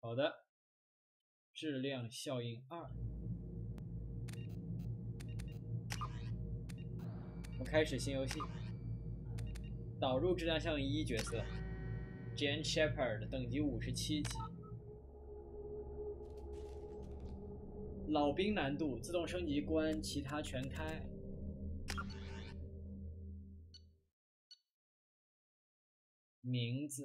好的，质量效应2。我们开始新游戏，导入质量效应1角色 Is Cerberus 等级57级，老兵难度，自动升级关，其他全开。名字。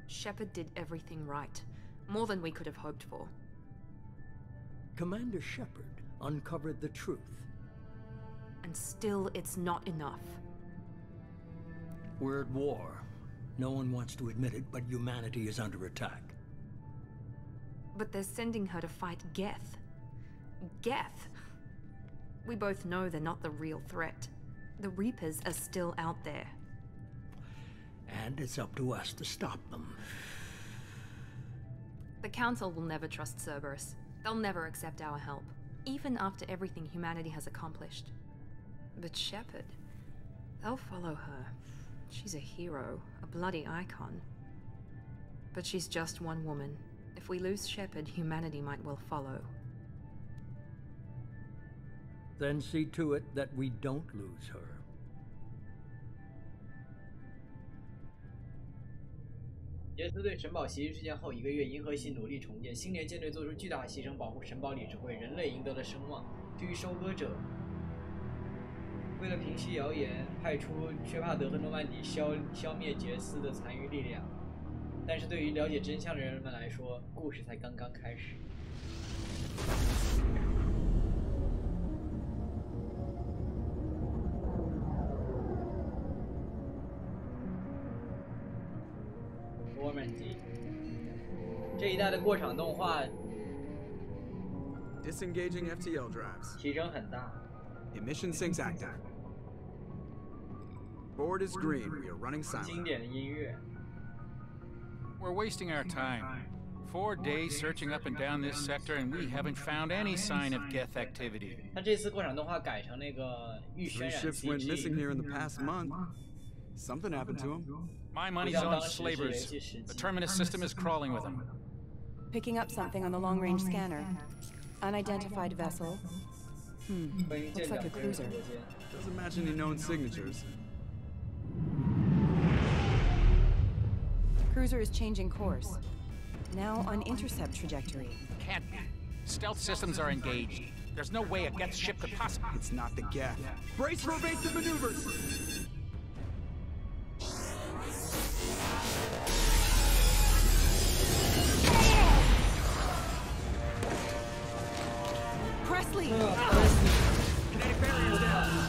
Shepard did everything right. More than we could have hoped for. Commander Shepard uncovered the truth. And still, it's not enough. We're at war. No one wants to admit it, but humanity is under attack. But they're sending her to fight Geth. Geth! We both know they're not the real threat. The Reapers are still out there. And it's up to us to stop them. The Council will never trust Cerberus. They'll never accept our help, even after everything humanity has accomplished. But Shepard, they'll follow her. She's a hero, a bloody icon. But she's just one woman. If we lose Shepard, humanity might well follow. Then see to it that we don't lose her. 杰斯对神堡袭击事件后1个月，银河系努力重建，星联舰队做出巨大牺牲，保护神堡理事会，人类赢得了声望。对于收割者，为了平息谣言，派出薛帕德和诺曼底消灭杰斯的残余力量。但是对于了解真相的人们来说，故事才刚刚开始。这一代的过场动画 Disengaging FTL drives. 提升很大。 Emission sinks active. Board is green. We are running silent. 经典的音乐。 We're wasting our time. 4 days searching up and down this sector, and we haven't found any sign of Geth activity. 他这次过场动画改成那个预渲 Three 染 ships went missing CG。 here in the past month. Something happened to them. My money's on slavers. The terminus system is crawling with them. Picking up something on the long-range scanner. Unidentified vessel. Looks like a cruiser. Doesn't match any known signatures. Cruiser is changing course. Now on intercept trajectory. Can't be. Stealth systems are engaged. There's no way a Geth ship could possibly... It's not the Geth. Brace for evasive maneuvers! Presley! Kinetic barriers down.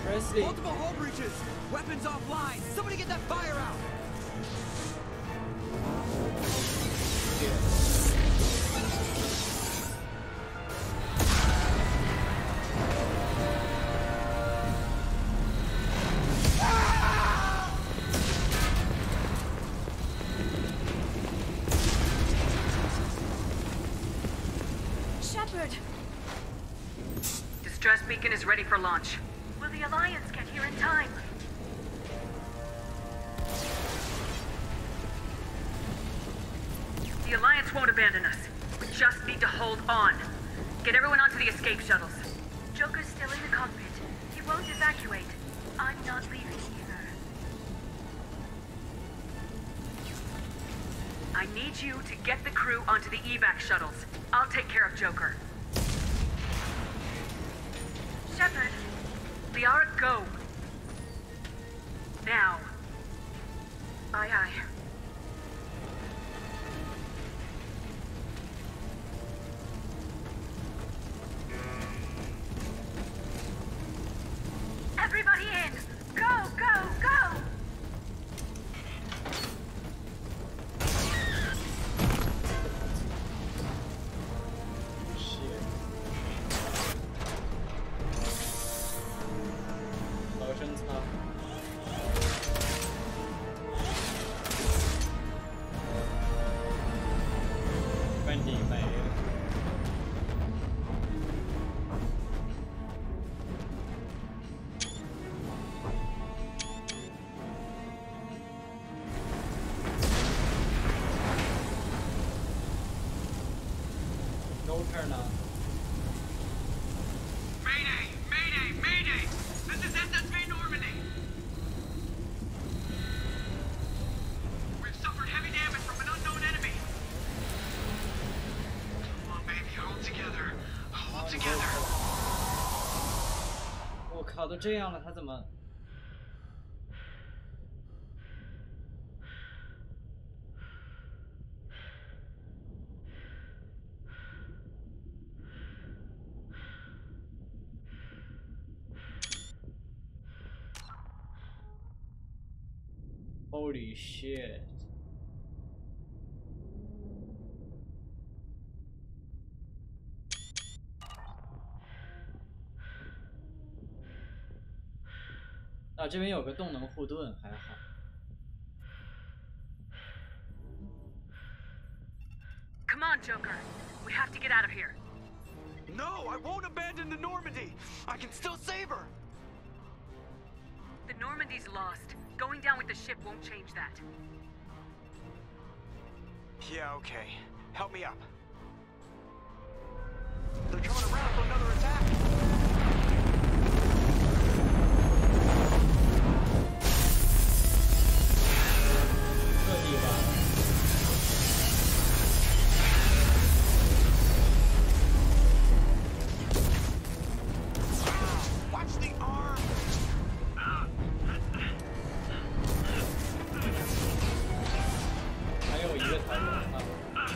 Presley. Multiple hull breaches. Weapons offline. Somebody get that fire out. Shepard! Distress beacon is ready for launch. Will the Alliance get here in time? The Alliance won't abandon us. We just need to hold on. Get everyone onto the escape shuttles. Joker's still in the cockpit. He won't evacuate. I'm not leaving either. I need you to get the crew onto the evac shuttles. I'll take care of Joker. Shepard, Liara, go. Now. Aye, aye. Everybody in! Go, go, go! Joker 呢？ Mayday! Mayday! Mayday! This is SSV Normandy! We've suffered heavy damage from an unknown enemy. Come on, baby, hold together. Hold together. 我靠，都这样了，他怎么？ Holy shit！ 啊，这边有个动能护盾，还好。 Come on, Joker. We have to get out of here. No, I won't abandon the Normandy. I can still save her. The Normandy's lost. Going down with the ship won't change that. Yeah, okay. Help me up. They're coming around for another attack. Watch the arm. 还有一个弹弓啊！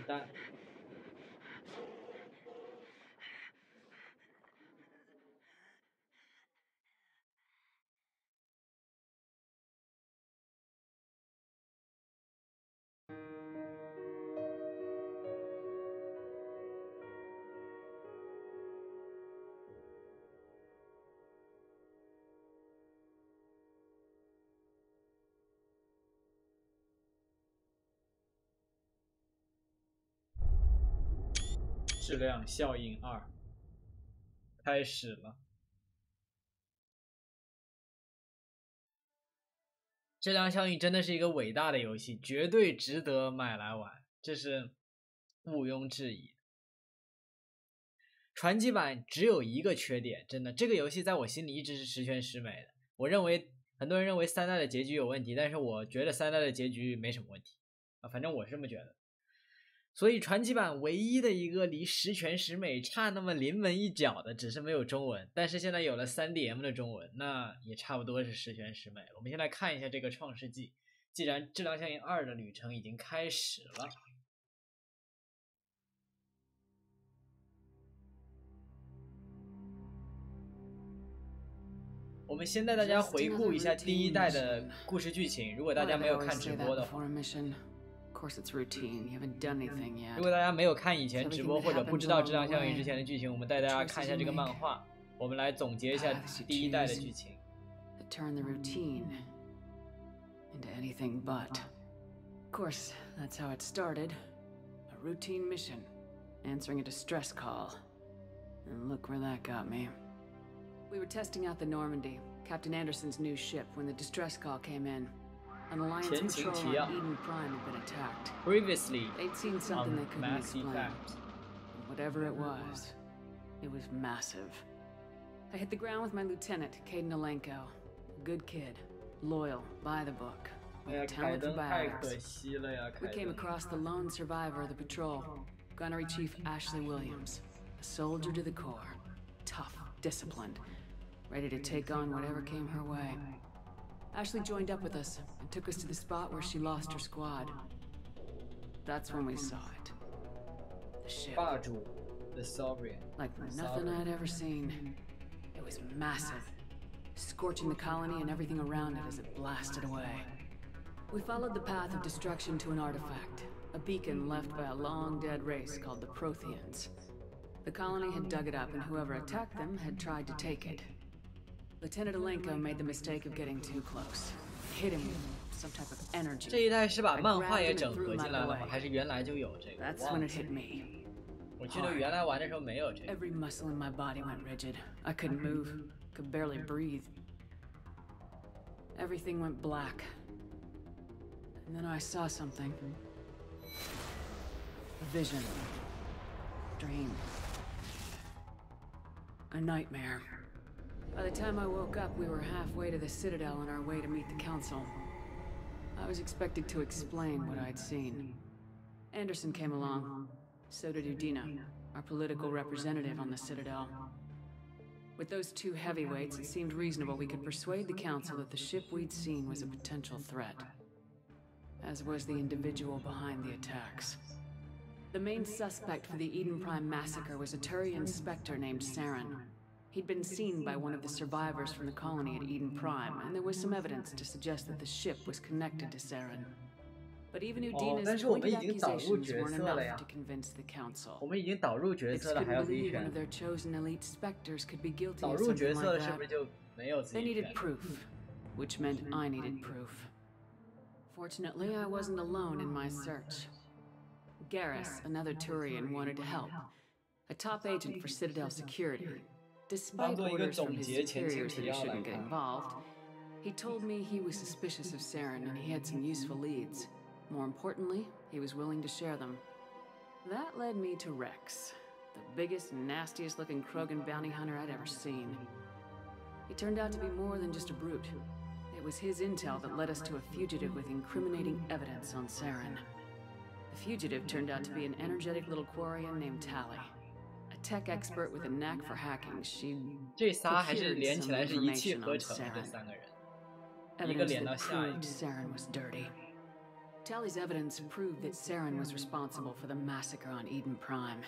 但质量效应2开始了。质量效应真的是一个伟大的游戏，绝对值得买来玩，这是毋庸置疑。传奇版只有一个缺点，真的，这个游戏在我心里一直是十全十美的。我认为很多人认为3代的结局有问题，但是我觉得3代的结局没什么问题啊，反正我是这么觉得。 所以传奇版唯一的一个离十全十美差那么临门一脚的，只是没有中文。但是现在有了 3DM 的中文，那也差不多是十全十美了。我们先来看一下这个创世纪，既然质量效应2的旅程已经开始了。我们先带大家回顾一下第1代的故事剧情，如果大家没有看直播的话。 如果大家没有看以前直播或者不知道质量效应之前的剧情，我们带大家看一下这个漫画，我们来总结一下第1代的剧情。Turn the routine into anything but. Of course, that's how it started. A routine mission, answering a distress call. And look where that got me. We were testing out the Normandy, Captain Anderson's new ship, when the distress call came in. An Alliance patrol on Eden Prime had been attacked. Previously, they'd seen something they couldn't Massive explain. Fact. Whatever it was massive. I hit the ground with my lieutenant, Caden Alenko. A good kid, loyal, by the book, with talent for biotics. We came across the lone survivor of the patrol, Gunnery Chief Ashley Williams. A soldier to the core. Tough, disciplined, ready to take on whatever came her way. Ashley joined up with us and took us to the spot where she lost her squad. That's when we saw it. The ship. The Sovereign. Like nothing I'd ever seen. It was massive, scorching the colony and everything around it as it blasted away. We followed the path of destruction to an artifact, a beacon left by a long-dead race called the Protheans. The colony had dug it up, and whoever attacked them had tried to take it. Lieutenant Alenko made the mistake of getting too close. Hit him with some type of energy. 这一代是把漫画也整合进来了吗？还是原来就有这个？ That's when it hit me. 我记得原来玩的时候没有这个。 Every muscle in my body went rigid. I couldn't move, could barely breathe. Everything went black. And then I saw something. A vision. Dream. A nightmare. By the time I woke up, we were halfway to the Citadel on our way to meet the Council. I was expected to explain what I'd seen. Anderson came along. So did Udina, our political representative on the Citadel. With those two heavyweights, it seemed reasonable we could persuade the Council that the ship we'd seen was a potential threat. As was the individual behind the attacks. The main suspect for the Eden Prime massacre was a Turian Spectre named Saren. He'd been seen by one of the survivors from the colony at Eden Prime, and there was some evidence to suggest that the ship was connected to Saren. But even Udina's pointed accusations weren't enough to convince the Council. 我们已经导入角色了，还要自己 One 选 of。their chosen elite specters could be guilty 导 of 入角 something 色 like 了，是不 that. 是就没有自 They 己 needed 选？ proof, which meant I needed proof. Fortunately, I wasn't alone in my search. Garrus, another Turian, wanted to help. A top agent for Citadel security. Despite orders from his superiors that he shouldn't get involved, he told me he was suspicious of Saren and he had some useful leads. More importantly, he was willing to share them. That led me to Rex, the biggest, nastiest looking Krogan bounty hunter I'd ever seen. He turned out to be more than just a brute. It was his intel that led us to a fugitive with incriminating evidence on Saren. The fugitive turned out to be an energetic little Quarian named Tally. A tech expert with a knack for hacking, she 这仨还是 procured 连起 some 来是一气 information 呵 on 成的，这 Saren. 三个人。 Evidence连到 that 下一 proved 个。 Saren was dirty. Tally's evidence proved that Saren was responsible for the massacre on Eden Prime,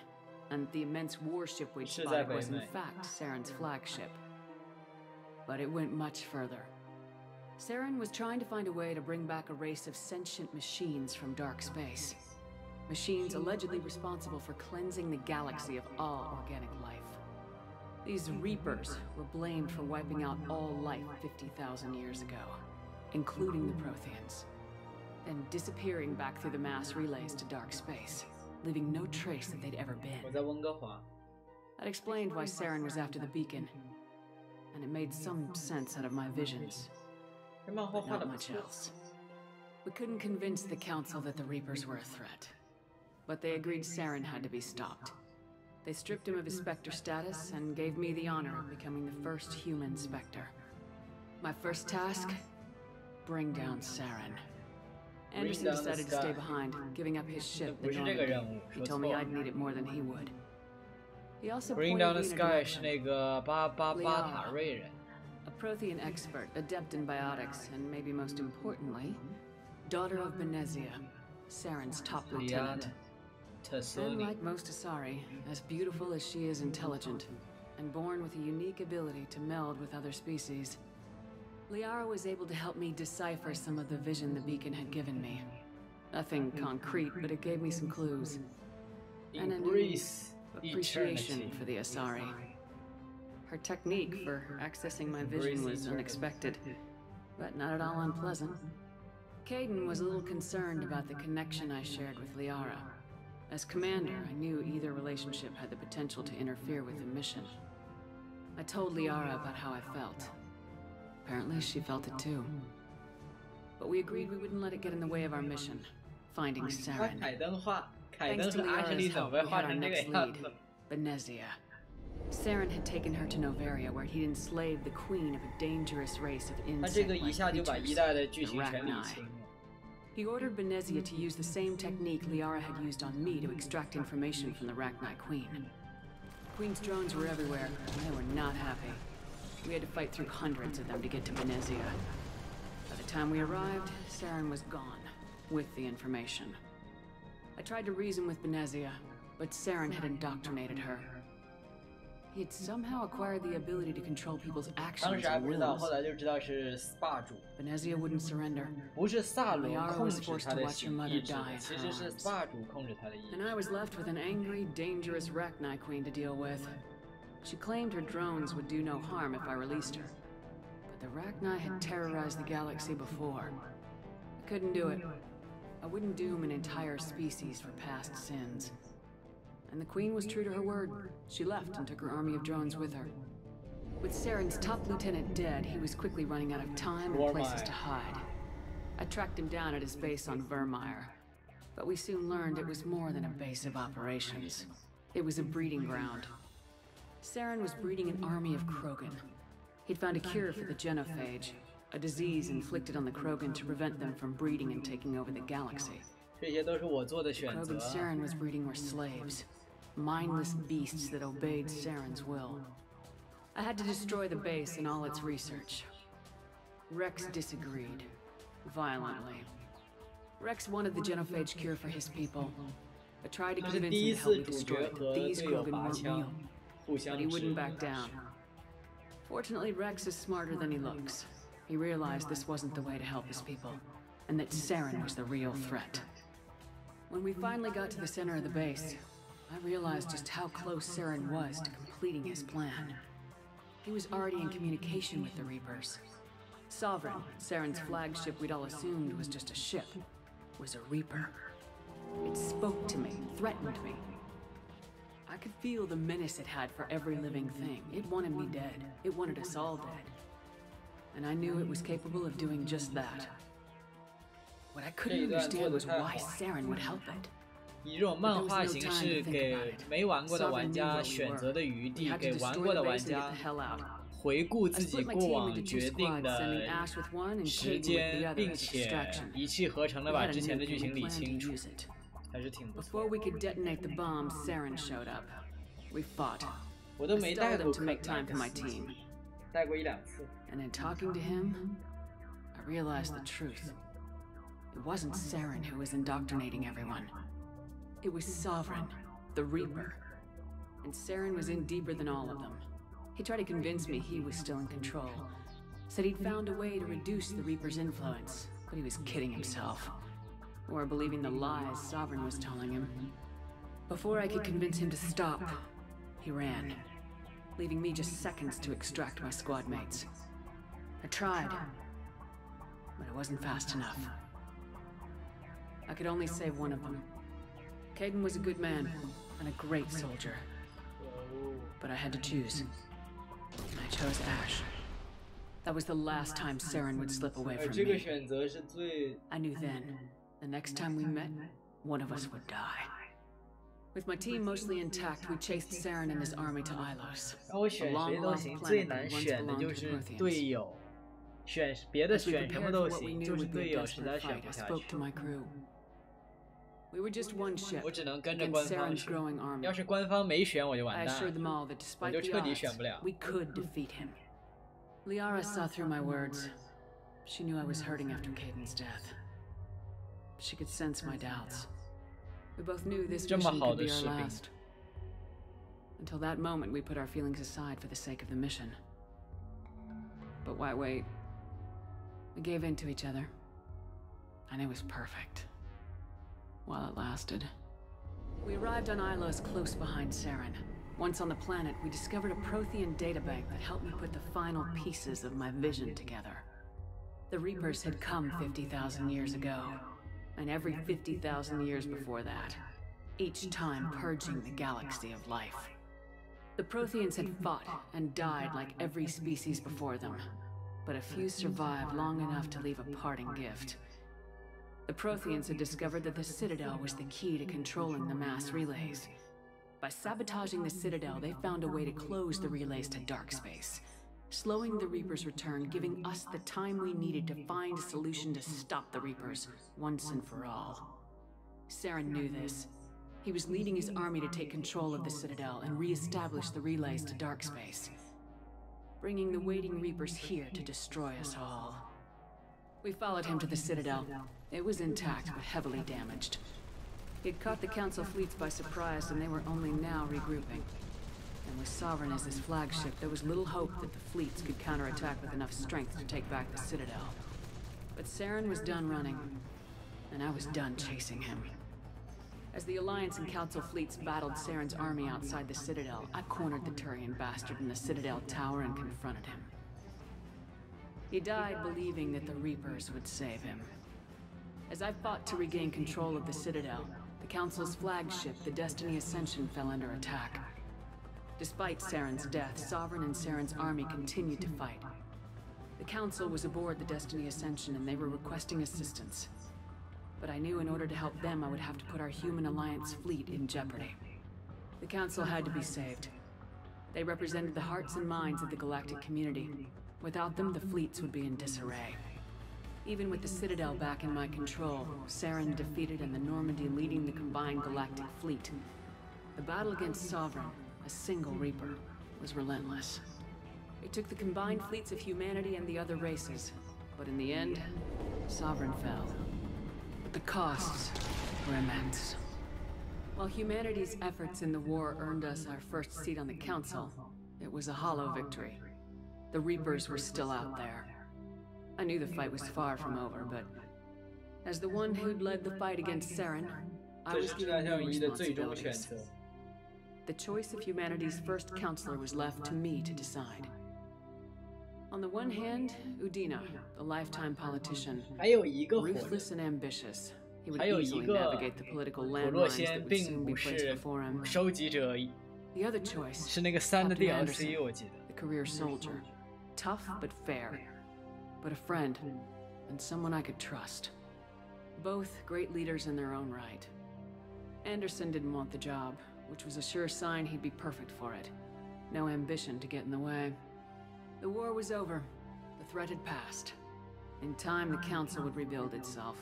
and the immense warship we'd 是在 spotted 北 was in 美。 fact Saren's flagship. But it went much further. Saren was trying to find a way to bring back a race of sentient machines from dark space. Machines allegedly responsible for cleansing the galaxy of all organic life. These Reapers were blamed for wiping out all life 50,000 years ago, including the Protheans, then disappearing back through the mass relays to dark space, leaving no trace that they'd ever 我 been. 在温哥华。 That explained why Saren was after the beacon, and it made some sense out of my visions, 这漫画 but 画的 not 不 much 错。 else. We couldn't convince the Council that the Reapers were a threat, but they agreed Saren had to be stopped. They stripped him of his Spectre status and gave me the honor of becoming the first human Spectre. My first task? Bring down Saren. Anderson down the decided to stay sky. behind, giving up his ship, the 不是这个 Normandy. 任务， He 说 told 错 me 了 I'd。need it more than he would. He also Bring pointed down me the in a sky 是 direction. 那个巴塔瑞人。 A Prothean expert, adept in biotics, and maybe most importantly, daughter of Benezia, Saren's top lieutenant. 特索 And 尼。 like most Asari, as beautiful as she is intelligent, and born with a unique ability to meld with other species, Liara was able to help me decipher some of the vision the beacon had given me. Nothing concrete, but it gave me some clues. And a new Embrace appreciation eternity. for the Asari. Her technique for accessing my vision was unexpected, but not at all unpleasant. Caden was a little concerned about the connection I shared with Liara. As commander, I knew either relationship had the potential to interfere with the mission. I told Liara about how I felt. Apparently, she felt it too. But we agreed we wouldn't let it get in the way of our mission, finding 他 Saren. 凯登画，凯 Thanks 登 to 和阿什利 Liara's 怎么 help, 会 we 画 had our 成这个 next 样 lead, 子？ Benezia. Saren had taken her to Novaria, where he'd enslaved the queen of a dangerous race of 他这 insect 个一下就把一 creatures, 代的剧 the 情全理 Rachni. 清了。 He ordered Benezia to use the same technique Liara had used on me to extract information from the Rachni Queen. The Queen's drones were everywhere, and they were not happy. We had to fight through hundreds of them to get to Benezia. By the time we arrived, Saren was gone, with the information. I tried to reason with Benezia, but Saren had indoctrinated her. He had somehow acquired the ability to control people's 当 actions 时还 and 不知道， wills. 后来就知道是霸主， Benezia wouldn't surrender. 不是萨鲁 Liara 控 was 制 forced 他 to 的 watch her 意 mother 志的， die in 其 her 实是 arms. 霸主控制他的意 And 志。 I was left with an angry, dangerous Rachni queen to deal with. She claimed her drones would do no harm if I released her. But the Rachni had terrorized the galaxy before. I couldn't do it. I wouldn't doom an entire species for past sins. And the queen was true to her word. She left and took her army of drones with her. With Saren's top lieutenant dead, he was quickly running out of time and places to hide. I tracked him down at his base on Vermeer. But we soon learned it was more than a base of operations. It was a breeding ground. Saren was breeding an army of Krogan. He'd found a cure for the genophage, a disease inflicted on the Krogan to prevent them from breeding and taking over the galaxy. 这些都是我做的选 Krogan 择。 Saren was breeding were slaves, mindless beasts that obeyed Saren's will. I had to destroy the base and all its research. Rex disagreed, violently. Rex wanted the genophage cure for his people, but tried to 这是 convince 第 him 一 to help 次 me 主 destroy 角 it. 和 These 队友 Krogan 拔 weren't 枪 real, 互相 but he 指 wouldn't back down. Fortunately, Rex is smarter than he looks. He realized this wasn't the way to help his people, and that Saren was the real threat. When we finally got to the center of the base, I realized just how close Saren was to completing his plan. He was already in communication with the Reapers. Sovereign, Saren's flagship we'd all assumed was just a ship, was a Reaper. It spoke to me, threatened me. I could feel the menace it had for every living thing. It wanted me dead. It wanted us all dead. And I knew it was capable of doing just that. What I couldn't understand was why Saren would help it. 以这种漫画形式给没玩过的玩家选择的余地，给玩过的玩家回顾自己过往决定的时间，并且一气呵成的把之前的剧情理清楚，还是挺不错。 Before we could detonate the bomb, Saren showed up. We fought. 我都没带 I 过 stalled him to make time for my team. 带过一两次。 And in talking to him, I realized the truth. It wasn't Saren who was indoctrinating everyone. It was Sovereign, the Reaper. And Saren was in deeper than all of them. He tried to convince me he was still in control. Said he'd found a way to reduce the Reaper's influence, but he was kidding himself. Or believing the lies Sovereign was telling him. Before I could convince him to stop, he ran, leaving me just seconds to extract my squad mates. I tried, but it wasn't fast enough. I could only save one of them. Caden was a good man and a great soldier. But I had to choose. And I chose Ash. That was the last time Saren would slip away 而 from 这个 me. 选择是最 I knew then, the next time we met, one of us would die. With my team mostly intact, we chased Saren and his army to Ilos, 让我 a 选谁 long 都 lost 行，最 planet 难 that once 选的 belonged 就 to 是 Protheans. 队友，选别的 As we 选什么 prepared 都 for what we 行， knew 就是 would be 队 a 友实在 desperate 选 fight, 不 I 下 spoke 去 to。my crew. We were just one ship 我只能跟着 against 官方 Saren's 去。 growing army. 要是官方没选，我就 I 完蛋 assured them 了。 all that despite 就 the 彻底 odds, 选不了。 we could defeat him. Liara saw through my words. She knew I was hurting after Caden's death. She could sense my doubts. We both knew this 这么 mission 好 could 的 be our 士兵， last. Until that moment, we put our feelings aside for the sake of the mission. But why wait? We gave in to each other. And it was perfect. While it lasted. We arrived on Ilos close behind Saren. Once on the planet, we discovered a Prothean databank that helped me put the final pieces of my vision together. The Reapers had come 50,000 years ago, and every 50,000 years before that, each time purging the galaxy of life. The Protheans had fought and died like every species before them, but a few survived long enough to leave a parting gift. The Protheans had discovered that the Citadel was the key to controlling the mass relays. By sabotaging the Citadel, they found a way to close the relays to dark space, slowing the Reapers' return, giving us the time we needed to find a solution to stop the Reapers once and for all. Saren knew this. He was leading his army to take control of the Citadel and re-establish the relays to dark space, bringing the waiting Reapers here to destroy us all. We followed him to the Citadel. It was intact but heavily damaged. He had caught the Council fleets by surprise, and they were only now regrouping. And with Sovereign as his flagship, there was little hope that the fleets could counterattack with enough strength to take back the Citadel. But Saren was done running, and I was done chasing him. As the Alliance and Council fleets battled Saren's army outside the Citadel, I cornered the Turian bastard in the Citadel tower and confronted him. He died believing that the Reapers would save him. As I fought to regain control of the Citadel, the Council's flagship, the Destiny Ascension, fell under attack. Despite Saren's death, Sovereign and Saren's army continued to fight. The Council was aboard the Destiny Ascension and they were requesting assistance. But I knew in order to help them, I would have to put our human Alliance fleet in jeopardy. The Council had to be saved. They represented the hearts and minds of the galactic community. Without them, the fleets would be in disarray. Even with the Citadel back in my control, Saren defeated and the Normandy leading the combined galactic fleet. The battle against Sovereign, a single Reaper, was relentless. It took the combined fleets of humanity and the other races, but in the end, Sovereign fell. But the costs were immense. While humanity's efforts in the war earned us our first seat on the Council, it was a hollow victory. The Reapers were still out there. I knew the fight was far from over, but as the one who'd led the fight against Saren, I was given new responsibilities. The choice of humanity's first counselor was left to me to decide. On the one hand, Udina, the lifetime politician, ruthless and ambitious. He would easily navigate the political landmines that would soon be placed before him. The other choice, Captain Anderson, the career soldier. Tough but fair. But a friend, and someone I could trust. Both great leaders in their own right. Anderson didn't want the job, which was a sure sign he'd be perfect for it. No ambition to get in the way. The war was over. The threat had passed. In time, the Council would rebuild itself.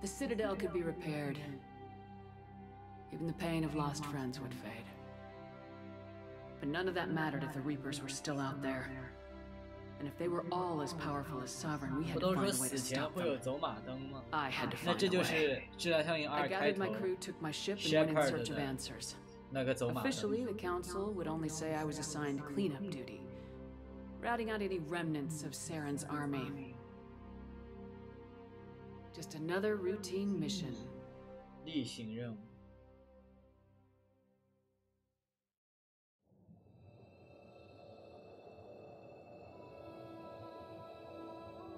The Citadel could be repaired. Even the pain of lost friends would fade. But none of that mattered if the Reapers were still out there. And if they were all as powerful as Sovereign, we had to find a way to stop them. I had to find a way. I gathered my crew, took my ship, and went in search of answers. Officially, the Council would only say I was assigned cleanup duty, routing out any remnants of Saren's army. Just another routine mission. 例行任务。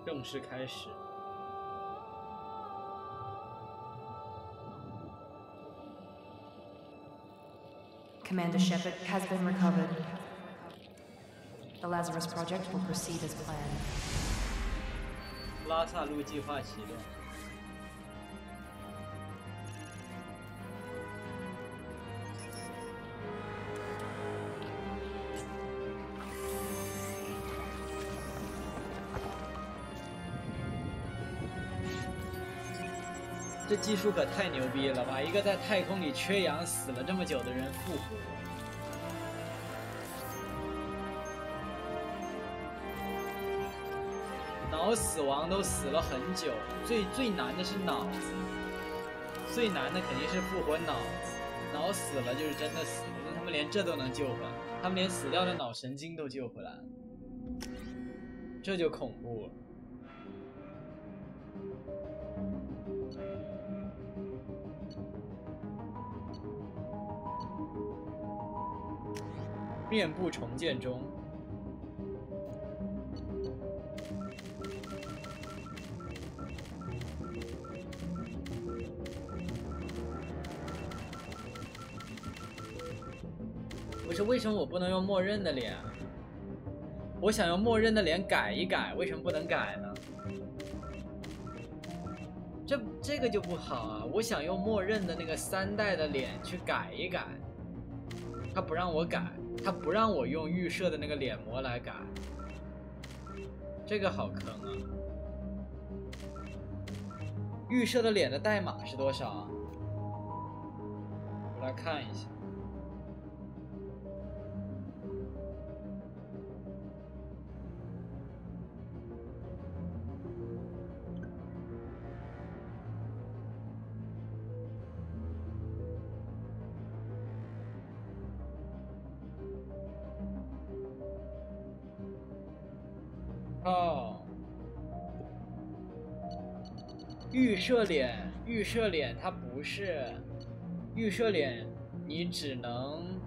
正式开始。Commander Shepard has been recovered. The Lazarus project will proceed as planned. 拉萨路计划启动。这技术可太牛逼了，把一个在太空里缺氧死了这么久的人复活。脑死亡都死了很久，最难的是脑子，最难的肯定是复活脑子。脑死了就是真的死了，因为他们连这都能救回来，他们连死掉的脑神经都救回来了，这就恐怖了。面部重建中。不是，为什么我不能用默认的脸？我想用默认的脸改一改，为什么不能改呢？这个就不好啊！我想用默认的那个3代的脸去改一改，他不让我改。他不让我用预设的那个脸模来改，这个好坑啊！预设的脸的代码是多少啊？我来看一下。哦，预设脸它不是预设脸，你只能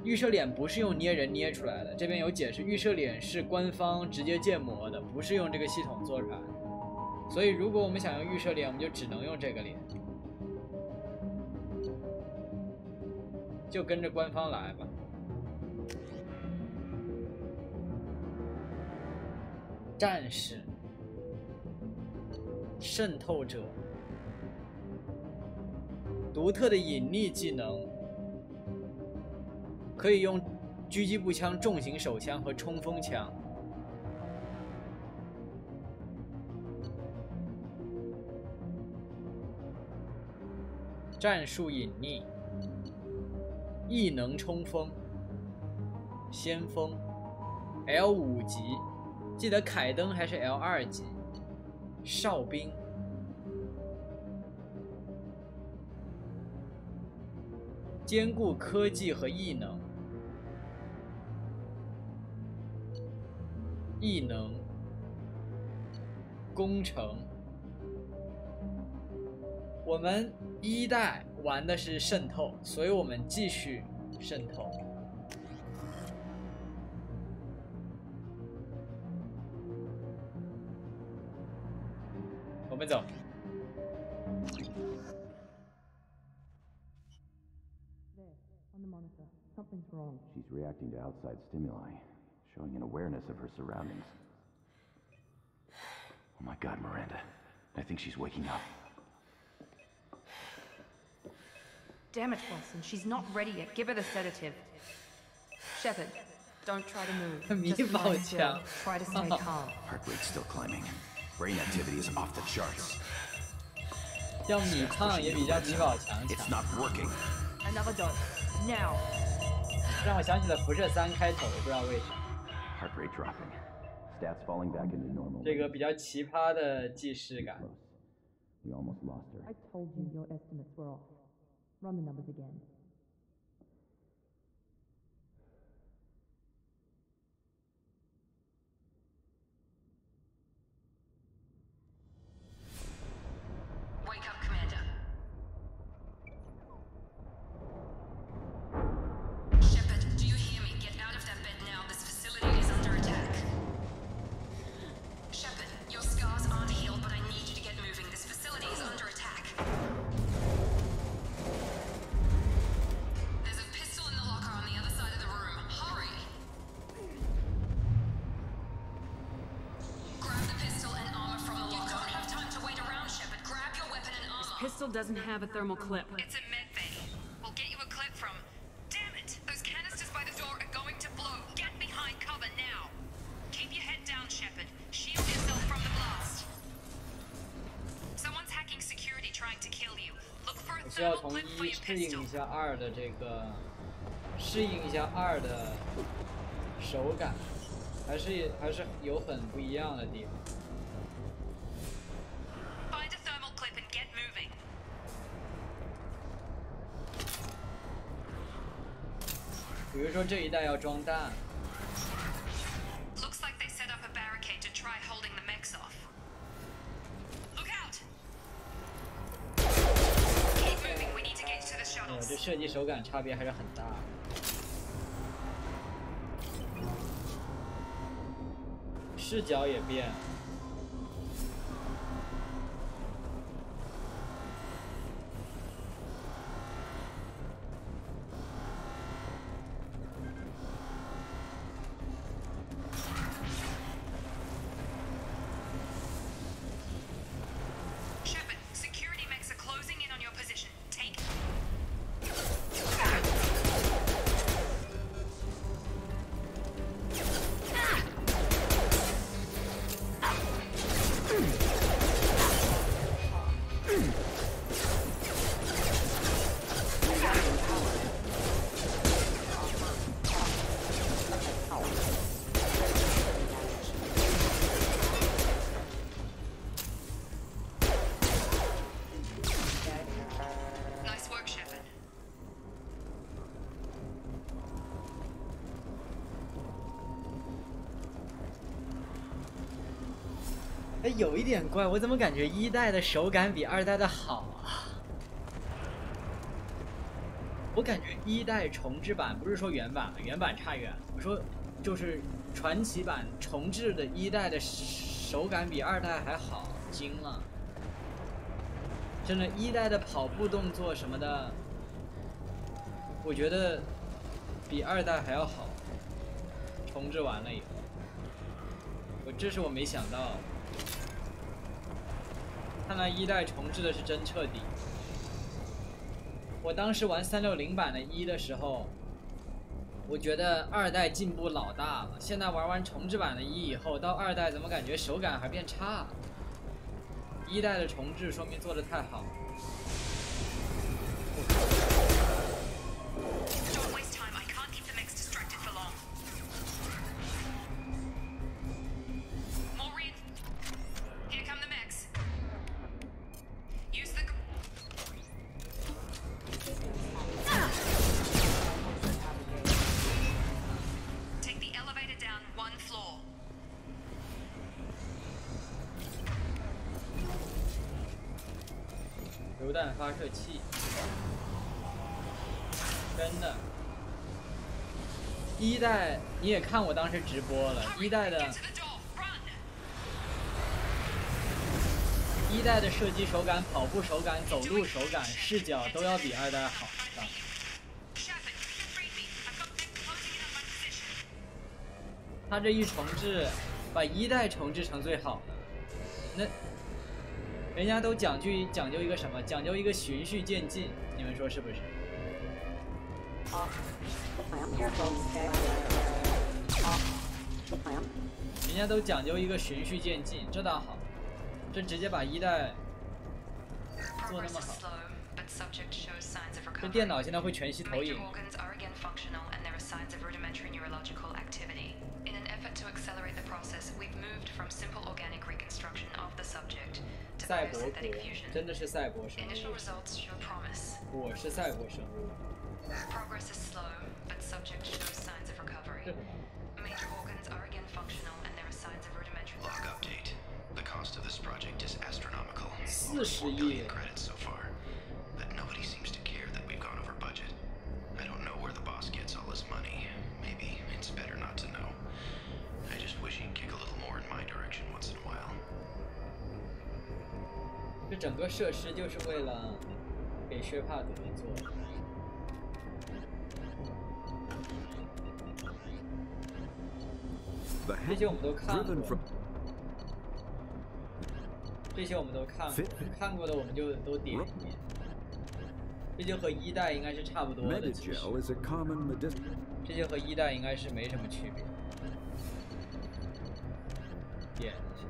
预设脸不是用捏人捏出来的。这边有解释，预设脸是官方直接建模的，不是用这个系统做出来的。所以如果我们想用预设脸，我们就只能用这个脸，就跟着官方来吧。战士、渗透者、独特的隐匿技能，可以用狙击步枪、重型手枪和冲锋枪。战术隐匿、异能冲锋、先锋 L5级。记得凯登还是 L2级，哨兵，兼顾科技和异能，异能，工程。我们1代玩的是渗透，所以我们继续渗透。我们走。Something's wrong. She's reacting to outside stimuli, showing an awareness of her surroundings. Oh my God, Miranda. I think she's waking up. Damn it, Wilson. She's not ready yet. Give her the sedative. Shepard, don't try to move. Just lie still. Try to stay calm. Heart rate's still climbing. Brain activity is off the charts. 叫米胖也比较米宝强。It's not working. Another dose. Now. 让我想起了辐射3开头，不知道为什么。Heart rate dropping. Stats falling back into normal. 这个比较奇葩的既视感。We almost lost her. I told you your estimates were off. Run the numbers again. Wake up, Commander. Shepard, do you hear me? Get out of that bed now. This facility is under attack. Shepard, your scars aren't healed, but I need you to get moving. This facility is under attack. There's a pistol in the locker on the other side of the room. Hurry! Grab the pistol and armor from the locker. You don't have time to wait around, Shepard. Grab your weapon and armor. Pistol doesn't have a thermal clip. It's a med bay. We'll get you a clip from... Damn it! Those canisters by the door are going to blow. Get behind cover now. Keep your head down, Shepard. Shield yourself from the blast. Someone's hacking security trying to kill you. Look for a 需要 thermal 从 clip for 1 your 适应 pistol. 一下2的这个，适应一下2的手感，还是有很不一样的地方。Find a thermal clip and get moving. 比如说这一代要装弹， Looks like they set up a barricade to try holding the mechs off. Look out! Keep moving. We need to get to the 这 shuttles. 设计手感差别还是很大。视角也变。Shepard, security mechs are closing in on your position. Take... 哎，有一点怪，我怎么感觉一代的手感比二代的好啊？我感觉一代重制版不是说原版，原版差远了。我说就是传奇版重制的一代的手感比二代还好，惊了！真的，一代的跑步动作什么的，我觉得比二代还要好。重置完了以后，这是我没想到。看来一代重置的是真彻底。我当时玩360版的一的时候，我觉得二代进步老大了。现在玩完重置版的一以后，到二代怎么感觉手感还变差了？一代的重置说明做得太好了。榴弹发射器，真的。一代你也看我当时直播了，一代的射击手感、跑步手感、走路手感、视角都要比二代好。他这一重置，把一代重置成最好的，那。人家都讲究一个什么？讲究一个循序渐进，你们说是不是？人家都讲究一个循序渐进，这倒好，这直接把一代做那么好。这电脑现在会全息投影。赛博格真的是赛博生物，我是赛博生物。40亿。这整个设施就是为了给薛帕德做的。这些我们都看过，这些我们都看过，看过的我们就都点一点。这就和一代应该是差不多的，其实这些和一代应该是没什么区别。点一下。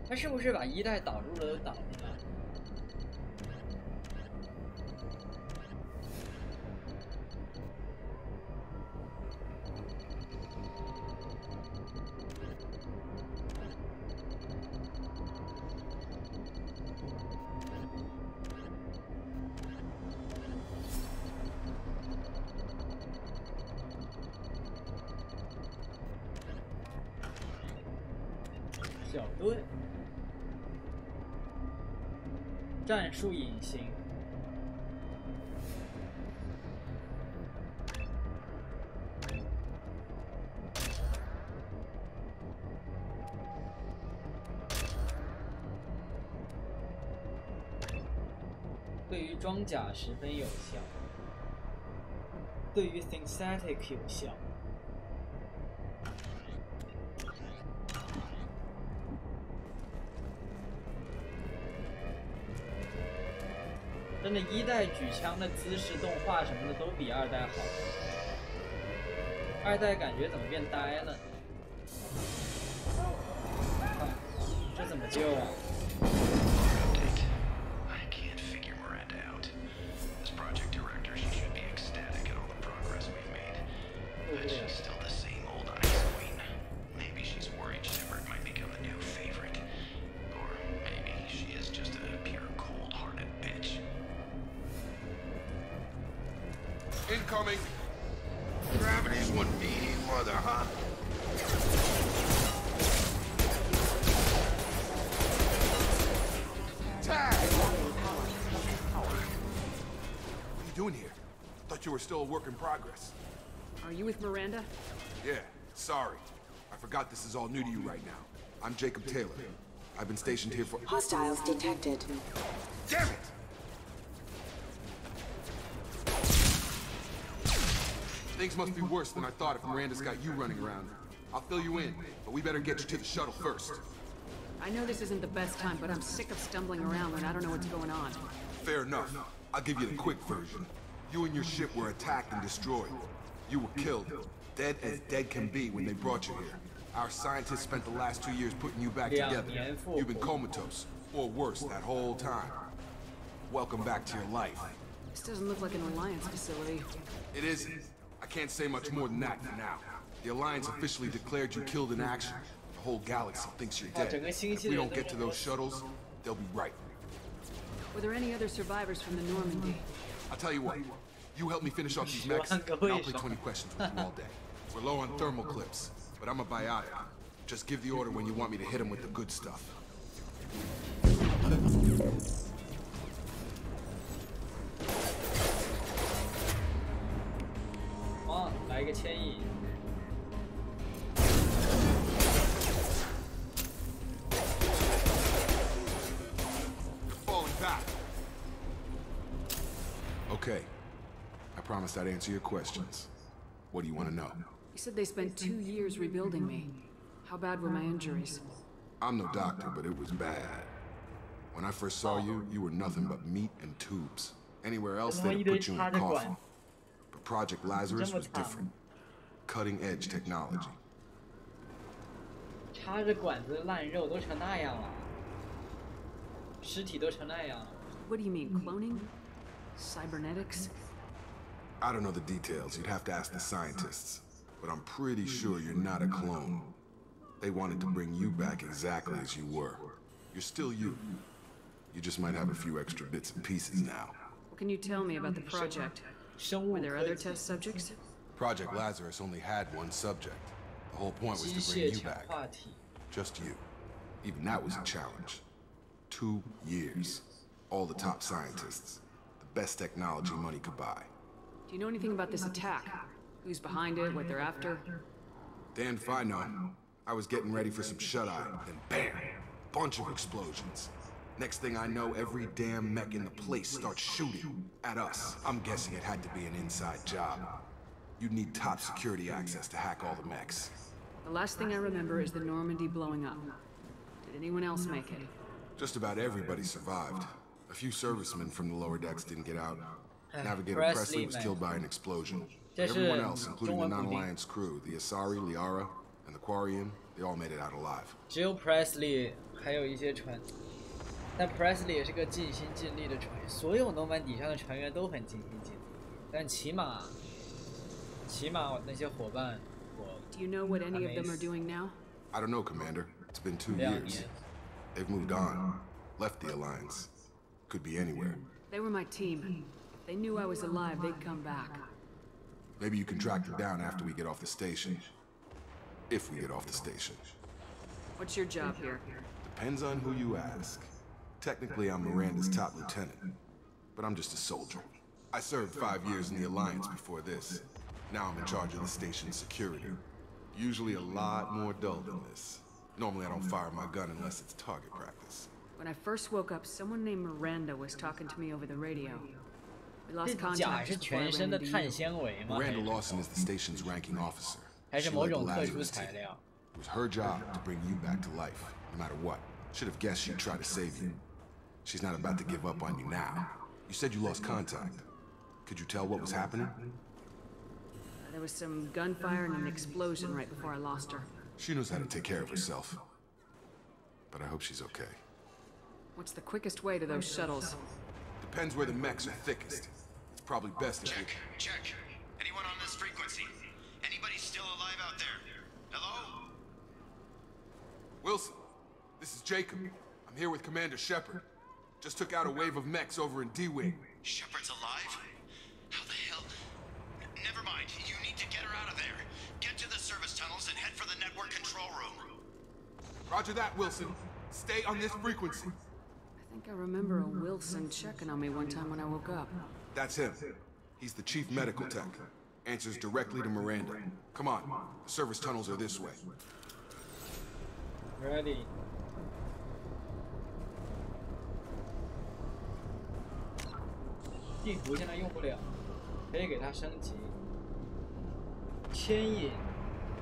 他是不是把一代导入了都导进来？小队。战术隐形，对于装甲十分有效，对于 synthetic 有效。真的，一代举枪的姿势、动画什么的都比二代好。二代感觉怎么变呆了？这怎么救啊？受不了。Incoming. Gravity's one mean mother, huh? Tag! What are you doing here? Thought you were still a work in progress. Are you with Miranda? Yeah, sorry. I forgot this is all new to you right now. I'm Jacob Taylor. I've been stationed here for— Hostiles detected. Damn it! Things must be worse than I thought if Miranda's got you running around. I'll fill you in, but we better get you to the shuttle first. I know this isn't the best time, but I'm sick of stumbling around when I don't know what's going on. Fair enough. I'll give you the quick version. You and your ship were attacked and destroyed. You were killed. Dead as dead can be when they brought you here. Our scientists spent the last 2 years putting you back together. You've been comatose, or worse, that whole time. Welcome back to your life. This doesn't look like an Alliance facility. It isn't. I can't say much more than that for now. The Alliance officially declared you killed in action. The whole galaxy thinks you're dead. If we don't get to those shuttles, they'll be right. Were there any other survivors from the Normandy? I'll tell you what. You help me finish off these mechs, and I'll play 20 questions with you all day. We're low on thermal clips, but I'm a biotic. Just give the order when you want me to hit him with the good stuff. 来一个牵引。Falling back. Okay. I promised I'd answer your questions. What do you want to know? You said they spent 2 years rebuilding me. How bad were my injuries? I'm no doctor, but it was bad. When I first saw you, you were nothing but meat and tubes. Anywhere else, they'd put you in a coffin. But Project Lazarus was different. Cutting-edge technology. 插着管子烂肉都成那样了，尸体都成那样了。What do you mean, cloning? Cybernetics? I don't know the details. You'd have to ask the scientists. But I'm pretty sure you're not a clone. They wanted to bring you back exactly as you were. You're still you. You just might have a few extra bits and pieces now. What can you tell me about the project? Were there other test subjects? Project Lazarus only had one subject. The whole point was to bring you back. Just you. Even that was a challenge. 2 years. All the top scientists. The best technology money could buy. Do you know anything about this attack? Who's behind it, what they're after? Damned if I know. I was getting ready for some shut-eye, then bam! Bunch of explosions. Next thing I know, every damn mech in the place starts shooting at us. I'm guessing it had to be an inside job. You'd need top security access to hack all the mechs. The last thing I remember is the Normandy blowing up. Did anyone else make it? Just about everybody survived. A few servicemen from the lower decks didn't get out. Navigator Presley was killed by an explosion. Everyone else, including the non-Alliance crew, the Asari, Liara, and the Quarian, they all made it out alive. 只有 Presley 还有一些船，但 Presley 也是个尽心尽力的船员。所有诺曼底上的船员都很尽心尽力，但起码那些伙伴，我 Do you know what any of them are doing now? I don't know, Commander. It's been 2 years. They've moved on, left the Alliance. Could be anywhere. They were my team. If they knew I was alive, they'd come back. Maybe you can track them down after we get off the station. If we get off the station. What's your job here? Depends on who you ask. Technically, I'm Miranda's top lieutenant, but I'm just a soldier. I served 5 years in the Alliance before this. Now I'm in charge of the station's security. Usually a lot more dull than this. Normally I don't fire my gun unless it's target practice. When I first woke up, someone named Miranda was talking to me over the radio. We lost contact before I ran into you. Miranda Lawson is the station's ranking officer. She led the Lazarus team. It was her job to bring you back to life, no matter what. Should have guessed she'd try to save you. She's not about to give up on you now. You said you lost contact. Could you tell what was happening? There was some gunfire and an explosion right before I lost her. She knows how to take care of herself. But I hope she's okay. What's the quickest way to those shuttles? Depends where the mechs are thickest. It's probably best if you... Check. Anyone on this frequency? Anybody still alive out there? Hello? Wilson, this is Jacob. I'm here with Commander Shepard. Just took out a wave of mechs over in D-Wing. Shepard's alive? How the hell? never mind. You need to get her out of there. Get to the service tunnels and head for the network control room. Roger that, Wilson. Stay on this frequency. I think I remember a Wilson checking on me one time when I woke up. That's him. He's the chief medical tech. Answers directly to Miranda. Come on. The service tunnels are this way. Ready. 地图现在用不了，可以给它升级。牵引、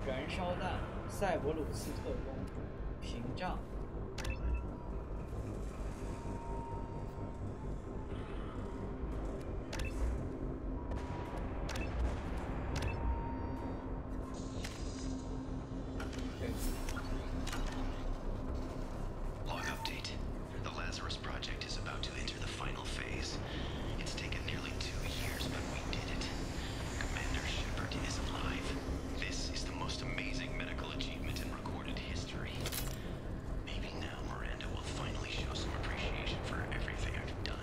燃烧弹、塞伯鲁斯特工、屏障。Log update. The Lazarus Project is about to enter the final phase. It's taken nearly 2 years, but we did it. Commander Shepard is alive. This is the most amazing medical achievement in recorded history. Maybe now Miranda will finally show some appreciation for everything I've done.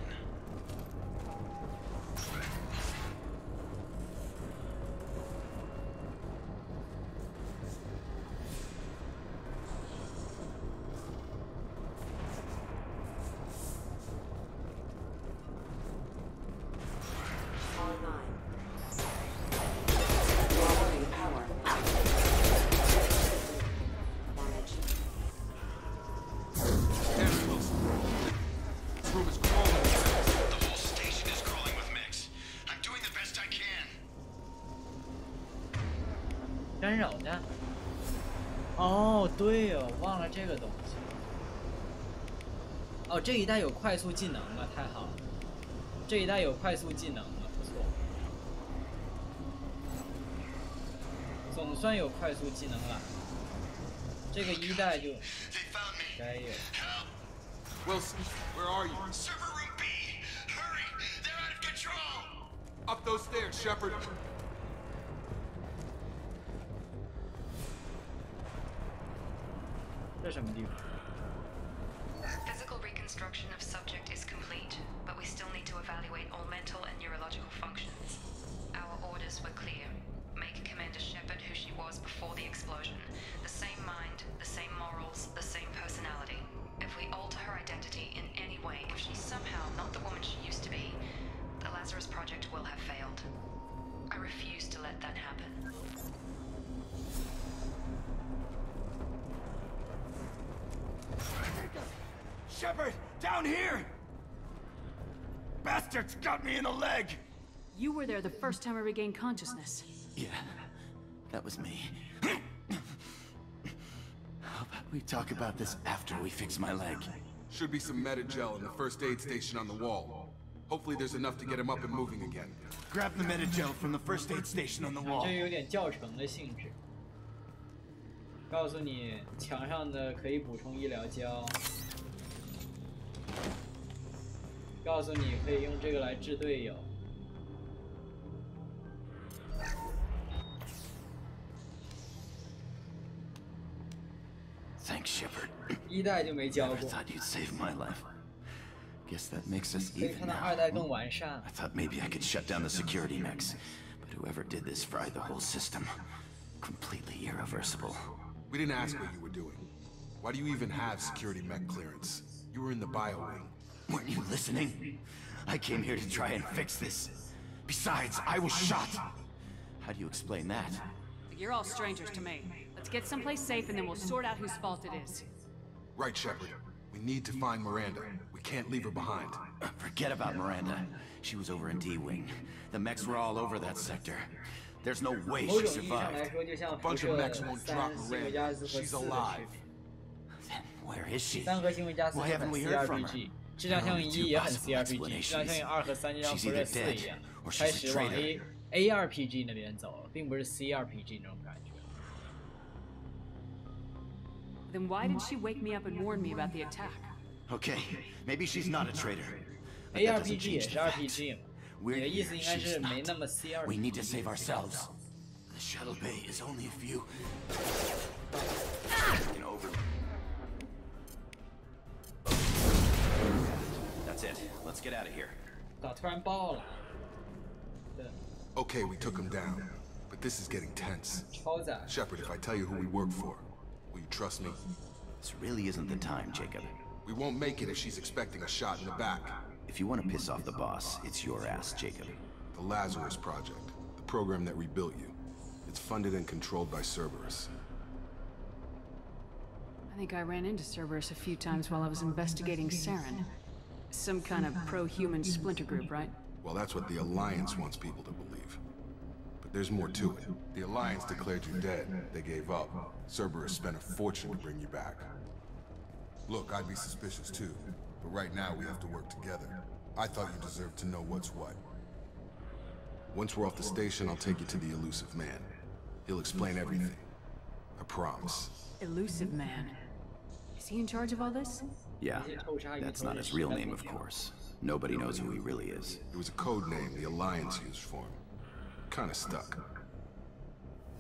This room is crawling. The whole station is crawling with mix. I'm doing the best I can. 干扰弹。哦，对哦，忘了这个东西。哦，这一代有快速技能了，太好了！这一代有快速技能了，不错。总算有快速技能了。这个一代就该有。 Wilson, where are you? Server room B! Hurry! They're out of control! Up those stairs, Shepard. 这什么地方？ Physical reconstruction of subject is complete, but we still need to evaluate all mental and neurological functions. Our orders were clear. Make Commander Shepard who she was before the explosion. The same mind, the same morals, the same personality. If we alter her identity in any way, if she's somehow not the woman she used to be, the Lazarus Project will have failed. I refuse to let that happen. Shepard, down here! Bastards got me in the leg! You were there the first time I regained consciousness. Yeah, that was me. How about we talk about this after we fix my leg? Should be some Metagel in the first aid station on the wall. Hopefully there's enough to get him up and moving again. Grab the Metagel from the first aid station on the wall. 这有点教程的性质。告诉你，墙上的可以补充医疗胶。告诉你可以用这个来治队友。 Thanks, Shepard. 一代就没教 Never 过。 thought you'd save my life. Guess that makes us 可以 even 看到 now. 二代更完善。 I thought maybe I could shut down the security mechs, but whoever did this fried the whole system. Completely irreversible. We didn't ask what you were doing. Why do you even have security mech clearance? You were in the bio wing. Weren't you listening? I came here to try and fix this. Besides, I was shot. How do you explain that? You're all strangers to me. Let's get someplace safe and then we'll sort out whose fault it is. Right, Shepard. We need to find Miranda. We can't leave her behind. Forget about Miranda. She was over in D-Wing. The mechs were all over that sector. There's no way 某 she 种意义上来 survived. 说，就像 A 辐 bunch 射 of mechs won't drop 3、新维加 Miranda. 斯和 She's 4的区 alive. 别。 Then where is she? 3和新维加斯 Why 就很 haven't we heard from her? CRPG， 质量效应1也很 CRPG， 质量效应2和3就像辐射4一样，开始往 ARPG 那边走了，并不是 CRPG 那种感觉。 Then why did she wake me up and warn me about the attack? Okay, maybe she's not a traitor. But that doesn't ARPG 也 change 是 the fact. RPG 嘛， We're 你的意思 here, 应该 she's 是没 not. 那么 We need to CRPG。 save ourselves. The shuttle bay is only a few. Over. That's it. Let's get out of here. 咋突然爆了？对， Okay, we took him down, but this is getting tense. Shepard, if I tell you who we work for, will you trust me? This really isn't the time, Jacob. We won't make it if she's expecting a shot in the back. If you want to piss off the boss, it's your ass, Jacob. The Lazarus Project, the program that rebuilt you. It's funded and controlled by Cerberus. I think I ran into Cerberus a few times while I was investigating Saren. Some kind of pro-human splinter group, right? Well, that's what the Alliance wants people to believe. But there's more to it. The Alliance declared you dead. They gave up. Cerberus spent a fortune to bring you back. Look, I'd be suspicious too. But right now we have to work together. I thought you deserved to know what's what. Once we're off the station, I'll take you to the Elusive Man. He'll explain everything. I promise. Elusive Man? Is he in charge of all this? Yeah, that's not his real name, of course. Nobody knows who he really is. It was a code name the Alliance used for him. Kinda stuck.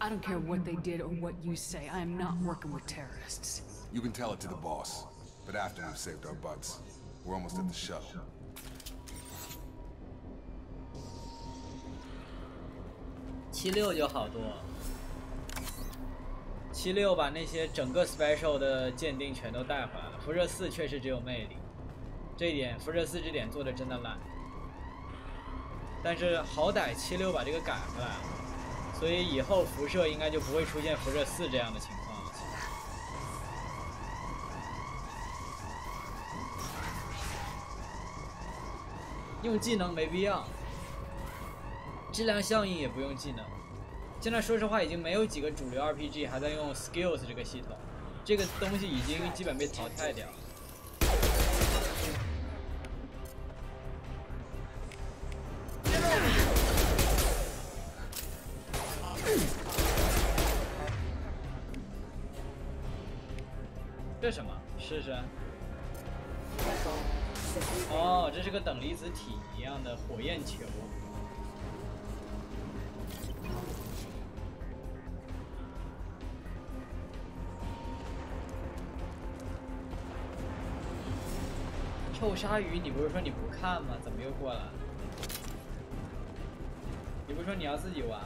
I don't care what they did or what you say. I am not working with terrorists. You can tell it to the boss. But after we've saved our butts, we're almost at the shuttle. 76就好多。76把那些整个 special 的鉴定全都带回来了。辐射4确实只有魅力，这一点辐射4这点做的真的烂。但是好歹76把这个改回来了，所以以后辐射应该就不会出现辐射4这样的情况了。用技能没必要。 质量效应也不用技能，现在说实话已经没有几个主流 RPG 还在用 Skills 这个系统，这个东西已经基本被淘汰掉了。这什么？试试。哦，这是个等离子体一样的火焰球。 臭鲨鱼，你不是说你不看吗？怎么又过来了？你不是说你要自己玩？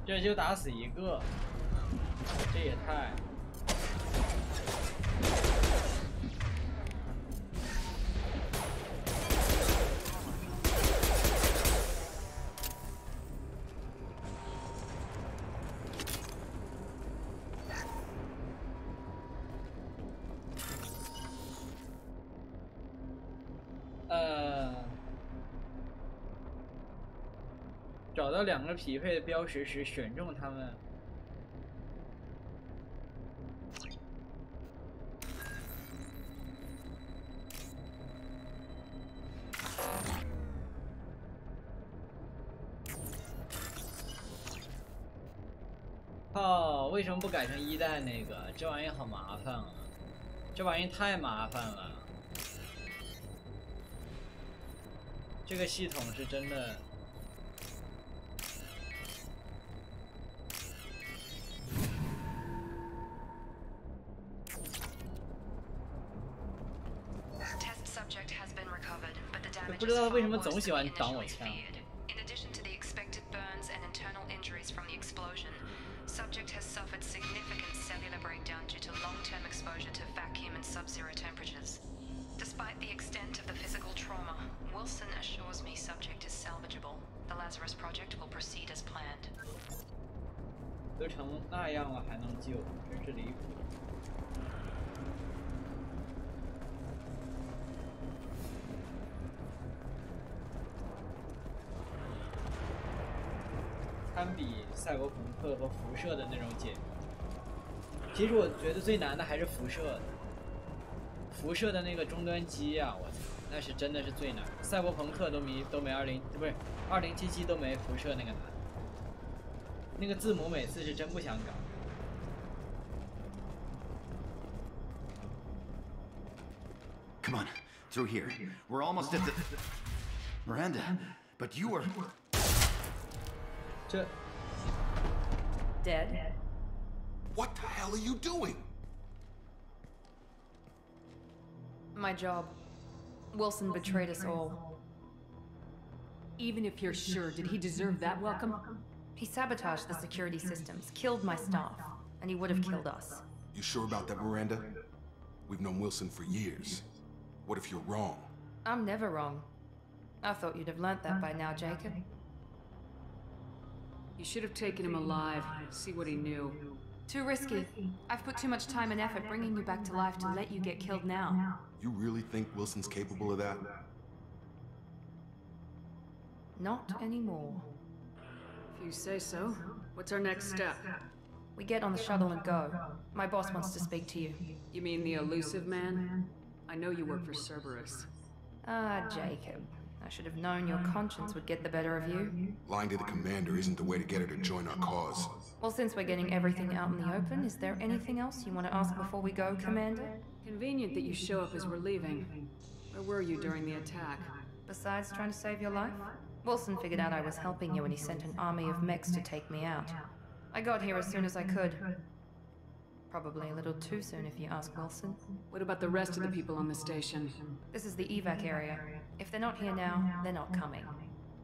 这就打死一个，这也太……找到2个匹配的标识时，选中它们。靠！为什么不改成1代那个？这玩意好麻烦啊！这玩意太麻烦了。这个系统是真的。 不知道为什么总喜欢挡我枪。In addition to the expected burns and internal injuries from the explosion, subject has suffered significant cellular breakdown due to long-term exposure to vacuum and sub-zero temperatures. Despite the extent of the physical trauma, Wilson assures me subject is salvageable. The Lazarus Project will proceed as planned. 都成那样了还能救，真是离谱。 堪比赛博朋克和辐射的那种解谜。其实我觉得最难的还是辐射的，辐射的那个终端机啊，我操，那是真的是最难。赛博朋克都没20，不是2077都没辐射那个难。那个字母每次是真不想搞。Come on, through here. We're almost at the... Miranda, but you were... Dead? What the hell are you doing? My job. Wilson betrayed us all. Even if you're sure, did he deserve that welcome? He sabotaged the security systems, killed my staff, and he would have killed us. You sure about that, Miranda? We've known Wilson for years. What if you're wrong? I'm never wrong. I thought you'd have learnt that by now, Jacob. You should have taken him alive, see what he knew. Too risky. I've put too much time and effort bringing you back to life to let you get killed now. You really think Wilson's capable of that? Not anymore. If you say so. What's our next step? We get on the shuttle and go. My boss wants to speak to you. You mean the elusive man? I know you work for Cerberus. Ah, Jacob. I should have known your conscience would get the better of you. Lying to the commander isn't the way to get her to join our cause. Well, since we're getting everything out in the open, is there anything else you want to ask before we go, Commander? Convenient that you show up as we're leaving. Where were you during the attack? Besides trying to save your life? Wilson figured out I was helping you and he sent an army of mechs to take me out. I got here as soon as I could. Probably a little too soon if you ask Wilson. What about the rest of the people on the station? This is the evac area. If they're not here now, they're not coming.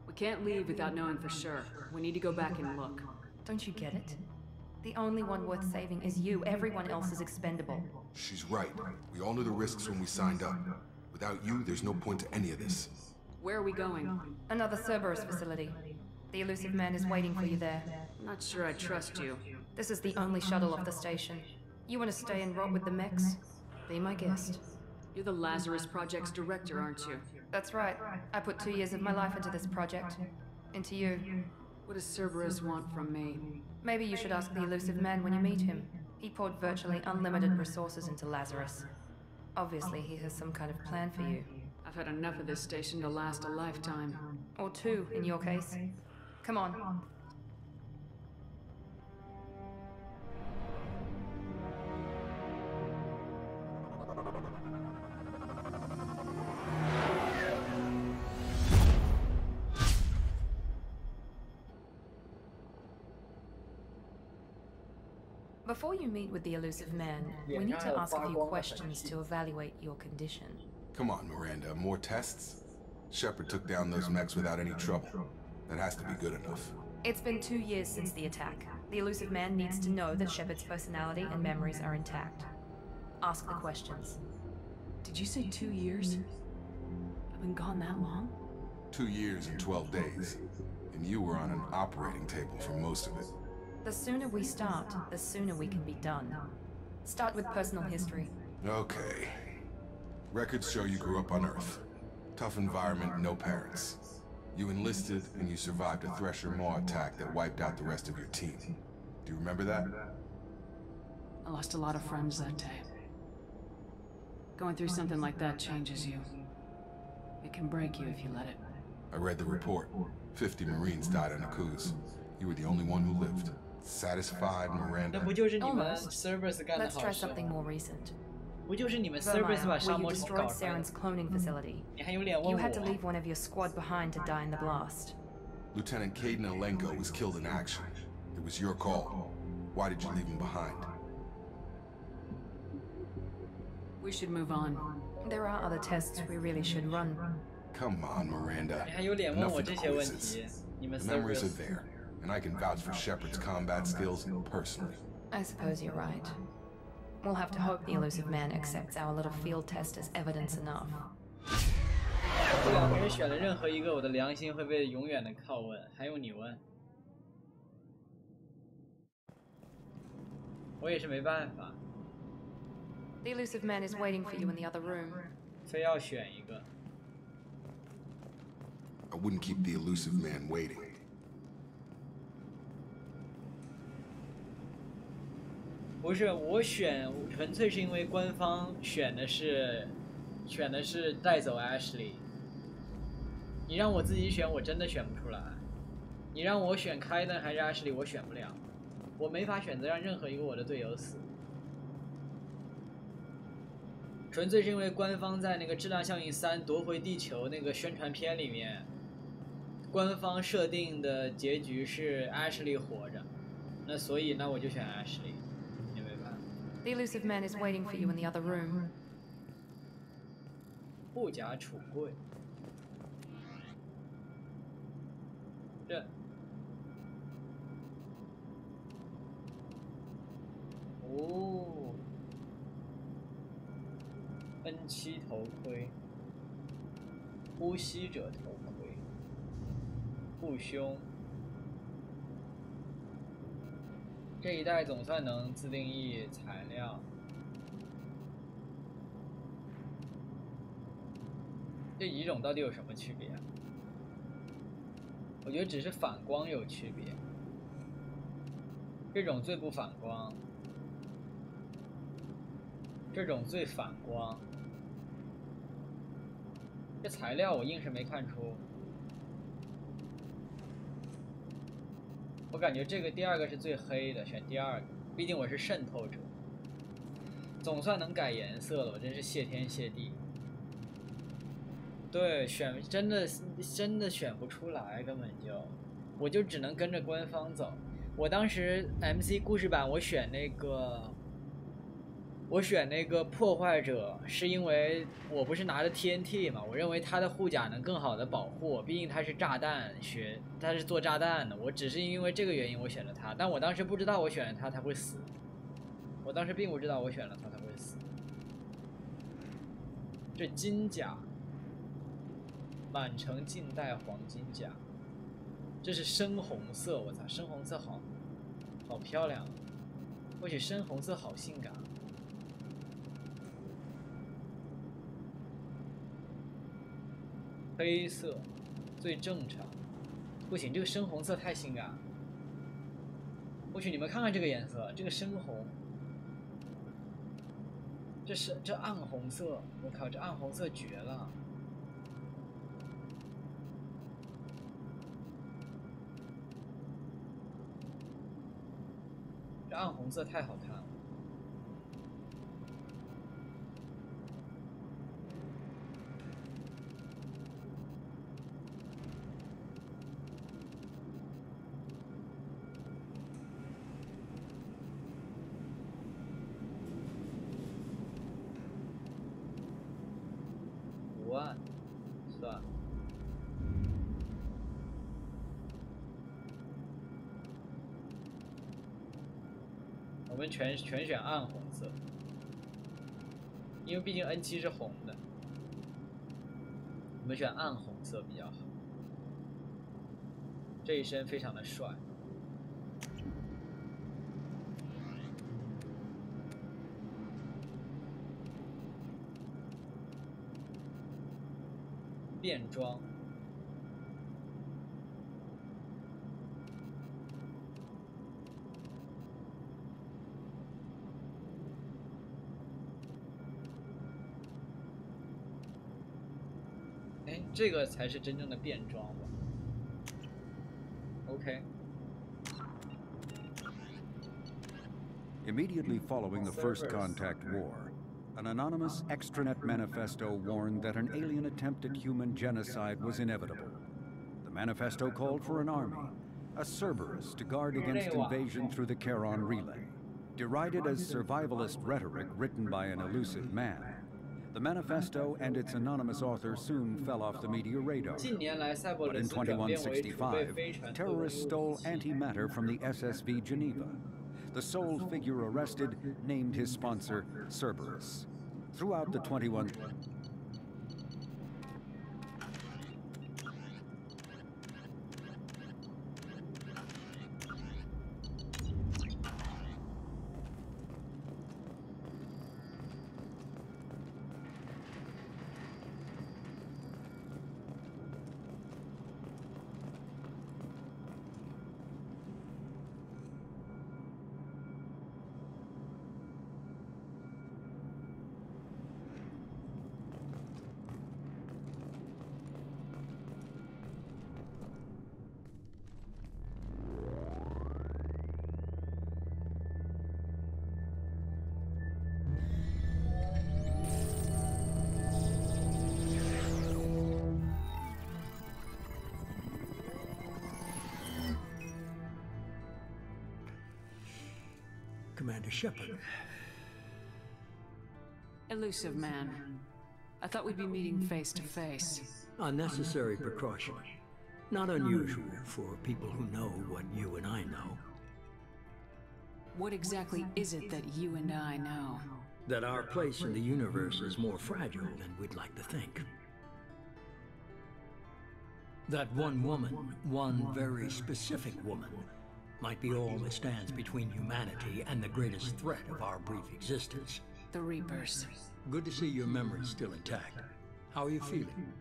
We can't leave without knowing for sure. We need to go back and look. Don't you get it? The only one worth saving is you. Everyone else is expendable. She's right. We all knew the risks when we signed up. Without you, there's no point to any of this. Where are we going? Another Cerberus facility. The elusive man is waiting for you there. I'm not sure I trust you. This is the only shuttle off the station. You want to stay and rot with the mechs? Be my guest. You're the Lazarus Project's director, aren't you? That's right. I put 2 years of my life into this project. Into you. What does Cerberus want from me? Maybe you should ask the elusive man when you meet him. He poured virtually unlimited resources into Lazarus. Obviously, he has some kind of plan for you. I've had enough of this station to last a lifetime. Or 2, in your case. Come on. Before you meet with the elusive man, we need to ask a few questions to evaluate your condition. Come on, Miranda, more tests? Shepard took down those mechs without any trouble. That has to be good enough. It's been 2 years since the attack. The elusive man needs to know that Shepard's personality and memories are intact. Ask the questions. Did you say 2 years? I've been gone that long? 2 years and 12 days. And you were on an operating table for most of it. The sooner we start, the sooner we can be done. Start with personal history. Okay. Records show you grew up on Earth. Tough environment, no parents. You enlisted, and you survived a Thresher Maw attack that wiped out the rest of your team. Do you remember that? I lost a lot of friends that day. Going through something like that changes you. It can break you if you let it. I read the report. 50 Marines died on a cruise. You were the only one who lived. Satisfied, Miranda? Almost. Let's try something more recent. Vermeil, we destroyed Saren's cloning facility. You had to leave one of your squad behind to die in the blast. Lieutenant Caden Alenko was killed in action. It was your call. Why did you leave him behind? We should move on. There are other tests we really should run. Come on, Miranda. Enough of the quizzes. The memories are there, and I can vouch for Shepard's combat skills personally. I suppose you're right. We'll have to hope the elusive man accepts our little field test as evidence enough. 这2个人选了任何一个，我的良心会被永远的拷问，还用你问？我也是没办法。The elusive man is waiting for you in the other room. 非要选一个。I wouldn't keep the elusive man waiting. 不是我选，纯粹是因为官方选的是带走 Ashley。你让我自己选，我真的选不出来。你让我选开登还是阿什利，我选不了，我没法选择让任何一个我的队友死。纯粹是因为官方在那个《质量效应3：夺回地球》那个宣传片里面，官方设定的结局是阿什利活着，那所以我就选阿什利，也没办法。The elusive man is waiting for you in the other room. 护甲橱柜，这，哦。N7头盔，呼吸者头盔，护胸，这一代总算能自定义材料。这几种到底有什么区别啊？我觉得只是反光有区别，这种最不反光，这种最反光。这材料我硬是没看出，我感觉这个第二个是最黑的，选第二个，毕竟我是渗透者。总算能改颜色了，我真是谢天谢地。对，真的选不出来，根本我就只能跟着官方走。我当时 MC 故事版我选那个破坏者，是因为我不是拿着 TNT 嘛，我认为他的护甲能更好的保护我，毕竟他是炸弹他是做炸弹的，我只是因为这个原因我选了他，但我当时不知道我选了他他会死，我当时并不知道我选了他他会死。这金甲，满城尽带黄金甲，这是深红色，我操，深红色好漂亮，或许深红色好性感。黑色最正常，不行，这个深红色太性感了。或许你们看看这个颜色，这个深红，这暗红色，我靠，这暗红色绝了。这暗红色太好看了。5万，算了。我们全选暗红色，因为毕竟 N7是红的，我们选暗红色比较好。这一身非常的帅。变装，哎，这个才是真正的变装吧 ？OK。 Immediately following the First Contact War, an anonymous extranet manifesto warned that an alien attempt at human genocide was inevitable. The manifesto called for an army, a Cerberus, to guard against invasion through the Charon relay. Derided as survivalist rhetoric written by an elusive man, the manifesto and its anonymous author soon fell off the media radar. But in 2165, terrorists stole antimatter from the SSV Geneva. The sole figure arrested named his sponsor Cerberus. Throughout the 21... Commander Shepard. Elusive man. I thought we'd be meeting face to face. A necessary precaution. Not unusual for people who know what you and I know. What exactly is it that you and I know? That our place in the universe is more fragile than we'd like to think. That one woman, one very specific woman, might be all that stands between humanity and the greatest threat of our brief existence. The Reapers. Good to see your memory's still intact. How are you feeling?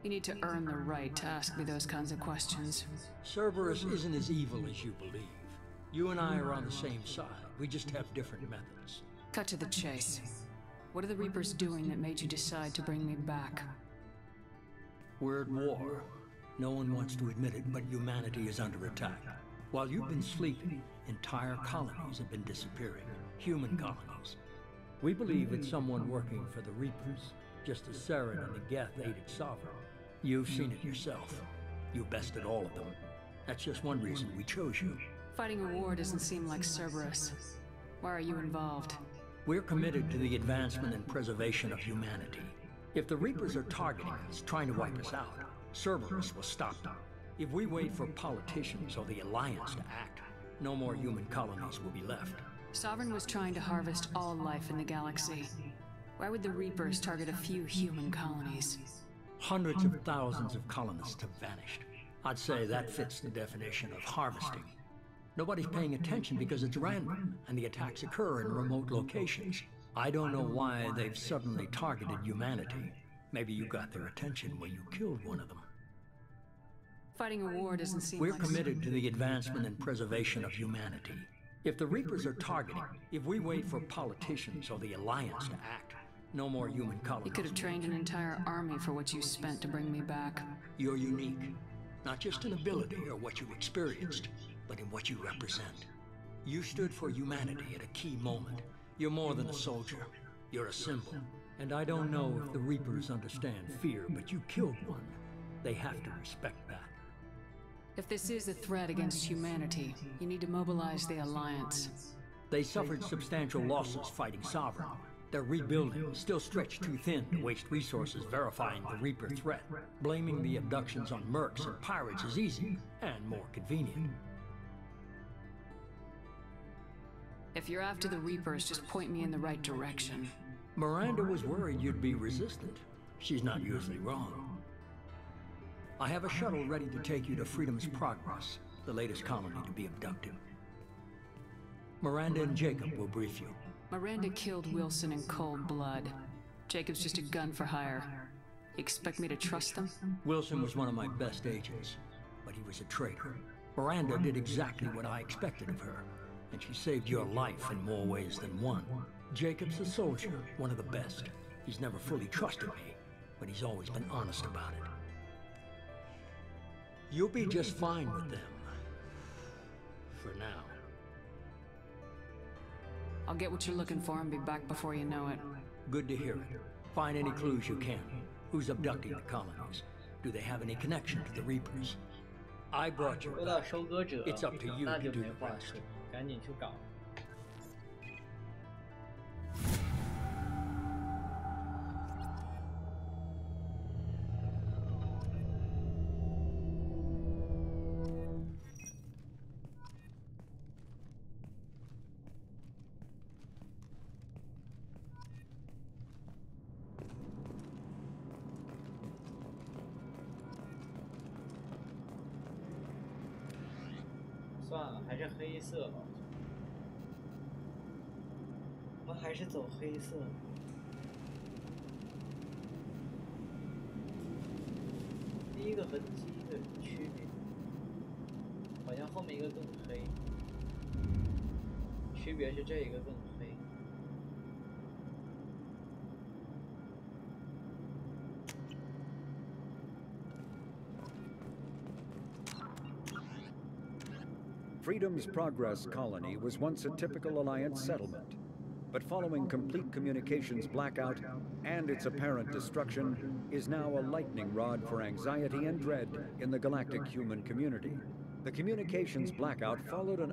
You need to earn the right to ask me those kinds of questions. Cerberus isn't as evil as you believe. You and I are on the same side. We just have different methods. Cut to the chase. What are the Reapers doing that made you decide to bring me back? We're at war. No one wants to admit it, but humanity is under attack. While you've been sleeping, entire colonies have been disappearing. Human colonies. We believe it's someone working for the Reapers, just as Saren and the Geth aided Sovereign. You've seen it yourself. You bested all of them. That's just one reason we chose you. Fighting a war doesn't seem like Cerberus. Why are you involved? We're committed to the advancement and preservation of humanity. If the Reapers are targeting us, trying to wipe us out, Cerberus will stop them. If we wait for politicians or the Alliance to act, no more human colonies will be left. Sovereign was trying to harvest all life in the galaxy. Why would the Reapers target a few human colonies? Hundreds of thousands of colonists have vanished. I'd say that fits the definition of harvesting. Nobody's paying attention because it's random, and the attacks occur in remote locations. I don't know why they've suddenly targeted humanity. Maybe you got their attention when you killed one of them. Fighting a war doesn't seem We're like... committed to the advancement and preservation of humanity. If the Reapers are targeting, if we wait for politicians or the Alliance to act, no more human colonies. You could have trained an entire army for what you spent to bring me back. You're unique. Not just in ability or what you experienced, but in what you represent. You stood for humanity at a key moment. You're more than a soldier. You're a symbol. And I don't know if the Reapers understand fear, but you killed one. They have to respect that. If this is a threat against humanity, you need to mobilize the Alliance. They suffered substantial losses fighting Sovereign. They're rebuilding, still stretched too thin to waste resources verifying the Reaper threat. Blaming the abductions on mercs and pirates is easy, and more convenient. If you're after the Reapers, just point me in the right direction. Miranda was worried you'd be resistant. She's not usually wrong. I have a shuttle ready to take you to Freedom's Progress, the latest colony to be abducted. Miranda and Jacob will brief you. Miranda killed Wilson in cold blood. Jacob's just a gun for hire. You expect me to trust them? Wilson was one of my best agents, but he was a traitor. Miranda did exactly what I expected of her, and she saved your life in more ways than one. Jacob's a soldier, one of the best. He's never fully trusted me, but he's always been honest about it. You'll be just fine with them. For now. I'll get what you're looking for and be back before you know it. Good to hear it. Find any clues you can. Who's abducting the colonies? Do they have any connection to the Reapers? I brought you back. It's up to you to do the rest. 赶紧去搞。算了，还是黑色吧。我还是走黑色。第一个和第一个区别，好像后面一个更黑。区别是这一个更黑。Freedom's Progress colony was once a typical Alliance settlement, but following complete communications blackout and its apparent destruction, is now a lightning rod for anxiety and dread in the galactic human community. The communications blackout followed an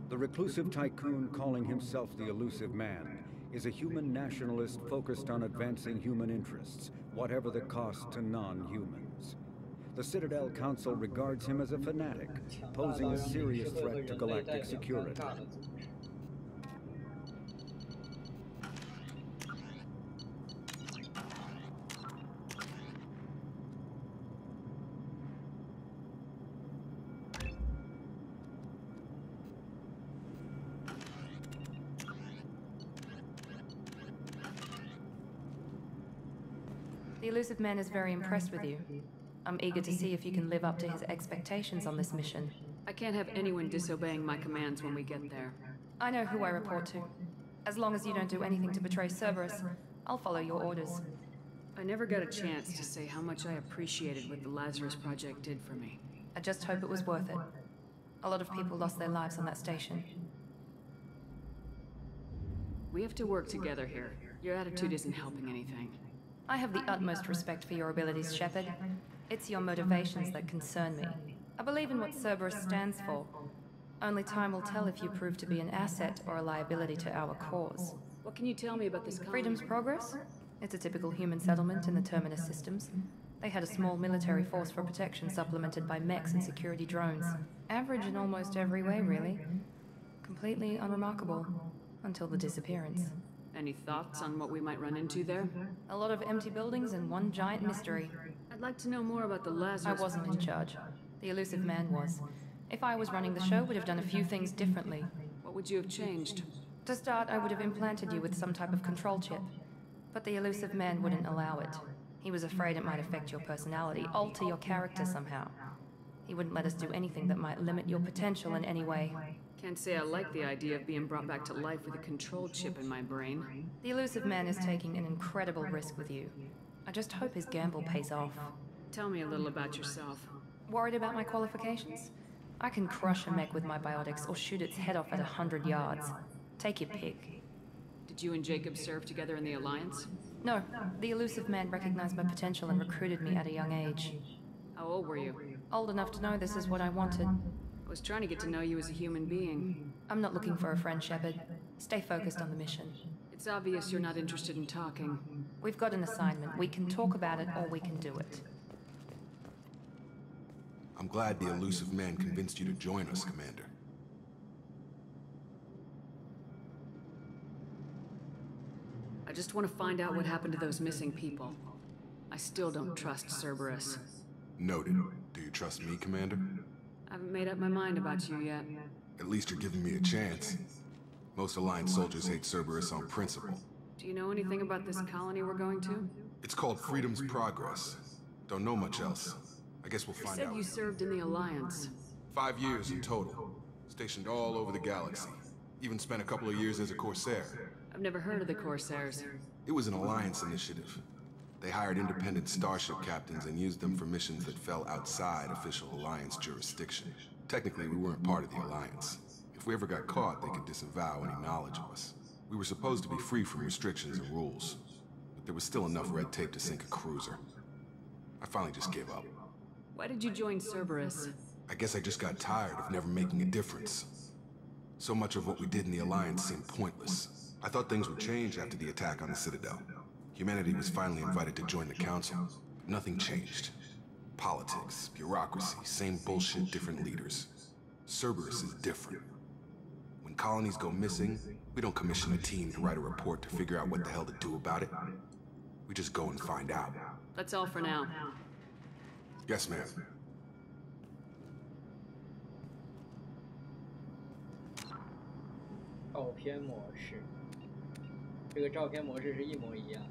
The reclusive tycoon calling himself the Elusive Man is a human nationalist focused on advancing human interests, whatever the cost to non-humans. The Citadel Council regards him as a fanatic, posing a serious threat to galactic security. The Elusive Man is very impressed with you. I'm eager to see if you can live up to his expectations on this mission. I can't have anyone disobeying my commands when we get there. I know who I report to. As long as you don't do anything to betray Cerberus, I'll follow your orders. I never got a chance to say how much I appreciated what the Lazarus Project did for me. I just hope it was worth it. A lot of people lost their lives on that station. We have to work together here. Your attitude isn't helping anything. I have the utmost respect for your abilities, Shepard. It's your motivations that concern me. I believe in what Cerberus stands for. Only time will tell if you prove to be an asset or a liability to our cause. What can you tell me about this colony? Freedom's Progress? It's a typical human settlement in the Terminus systems. They had a small military force for protection supplemented by mechs and security drones. Average in almost every way, really. Completely unremarkable. Until the disappearance. Any thoughts on what we might run into there? A lot of empty buildings and one giant mystery. I'd like to know more about the Lazarus. I wasn't in charge. The Elusive Man was. If I was running the show, would have done a few things differently. What would you have changed? To start, I would have implanted you with some type of control chip. But the Elusive Man wouldn't allow it. He was afraid it might affect your personality, alter your character somehow. He wouldn't let us do anything that might limit your potential in any way. Can't say I like the idea of being brought back to life with a control chip in my brain. The Elusive Man is taking an incredible risk with you. I just hope his gamble pays off. Tell me a little about yourself. Worried about my qualifications? I can crush a mech with my biotics or shoot its head off at 100 yards. Take your pick. Did you and Jacob serve together in the Alliance? No. The Elusive Man recognized my potential and recruited me at a young age. How old were you? Old enough to know this is what I wanted. I was trying to get to know you as a human being. I'm not looking for a friend, Shepard. Stay focused on the mission. It's obvious you're not interested in talking. We've got an assignment. We can talk about it or we can do it. I'm glad the Elusive Man convinced you to join us, Commander. I just want to find out what happened to those missing people. I still don't trust Cerberus. Noted. Do you trust me, Commander? I haven't made up my mind about you yet. At least you're giving me a chance. Most Alliance soldiers hate Cerberus on principle. Do you know anything about this colony we're going to? It's called Freedom's Progress. Don't know much else. I guess we'll find out. You said you served in the Alliance. 5 years in total. Stationed all over the galaxy. Even spent a couple of years as a Corsair. I've never heard of the Corsairs. It was an Alliance initiative. They hired independent starship captains and used them for missions that fell outside official Alliance jurisdiction. Technically, we weren't part of the Alliance. If we ever got caught, they could disavow any knowledge of us. We were supposed to be free from restrictions and rules, but there was still enough red tape to sink a cruiser. I finally just gave up. Why did you join Cerberus? I guess I just got tired of never making a difference. So much of what we did in the Alliance seemed pointless. I thought things would change after the attack on the Citadel. Humanity was finally invited to join the Council, but nothing changed. Politics, bureaucracy, same bullshit, different leaders. Cerberus is different. When colonies go missing, we don't commission a team to write a report to figure out what the hell to do about it. We just go and find out. That's all for now. Yes, ma'am. 照片模式，这个照片模式是一模一样。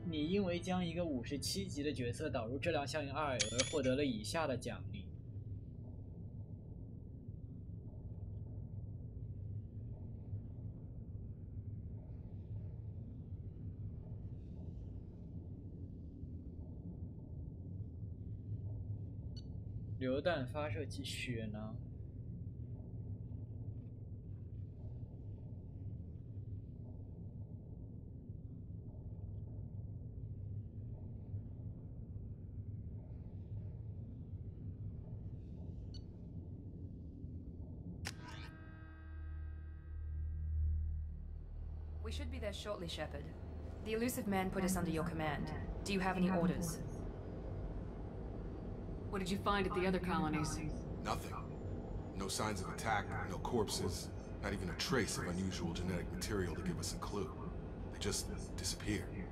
你因为将一个57级的角色导入质量效应2而获得了以下的奖励：榴弹发射器血囊。We should be there shortly, Shepard. The elusive man put us under your command. Do you have any orders? What did you find at the other colonies? Nothing. No signs of attack, no corpses, not even a trace of unusual genetic material to give us a clue. They just disappeared. And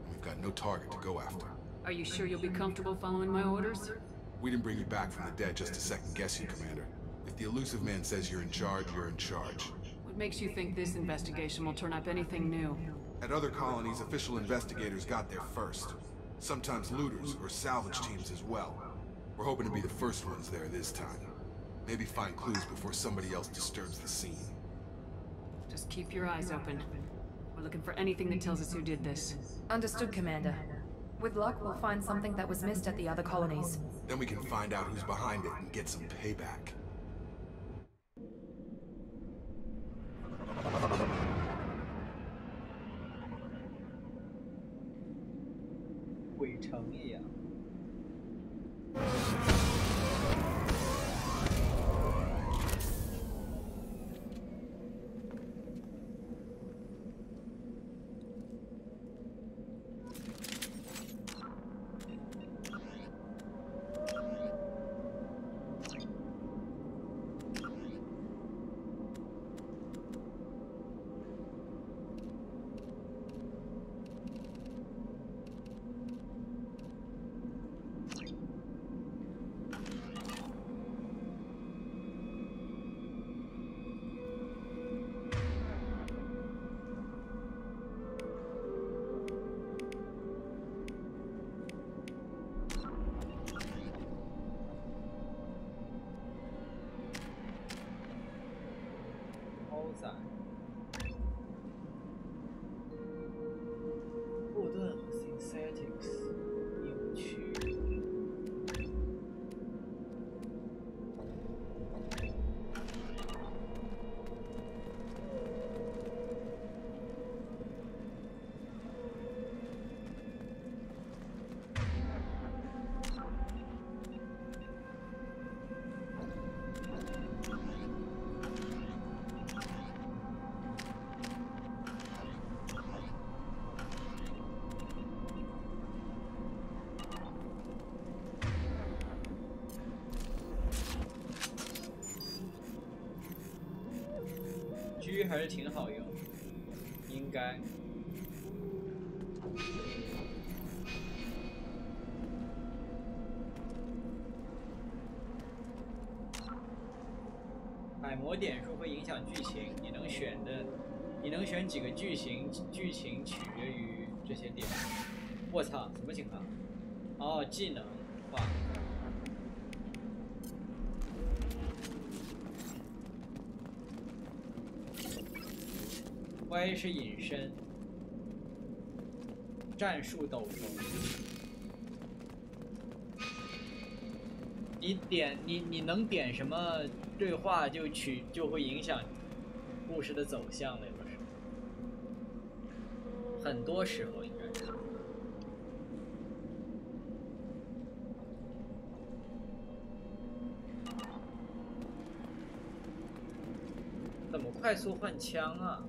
we've got no target to go after. Are you sure you'll be comfortable following my orders? We didn't bring you back from the dead just to second-guess you, Commander. If the elusive man says you're in charge, you're in charge. What makes you think this investigation will turn up anything new? At other colonies, official investigators got there first. Sometimes looters or salvage teams as well. We're hoping to be the first ones there this time. Maybe find clues before somebody else disturbs the scene. Just keep your eyes open. We're looking for anything that tells us who did this. Understood, Commander. With luck, we'll find something that was missed at the other colonies. Then we can find out who's behind it and get some payback.布顿和 Synthetics 业务区。狙还是挺好用，应该。百魔点数会影响剧情，你能选几个剧情取决于这些点。我操，什么情况？哦，技能哇。Y 是隐身，战术斗篷。你能点什么对话就会影响故事的走向了，不是？很多时候应该是。怎么快速换枪啊？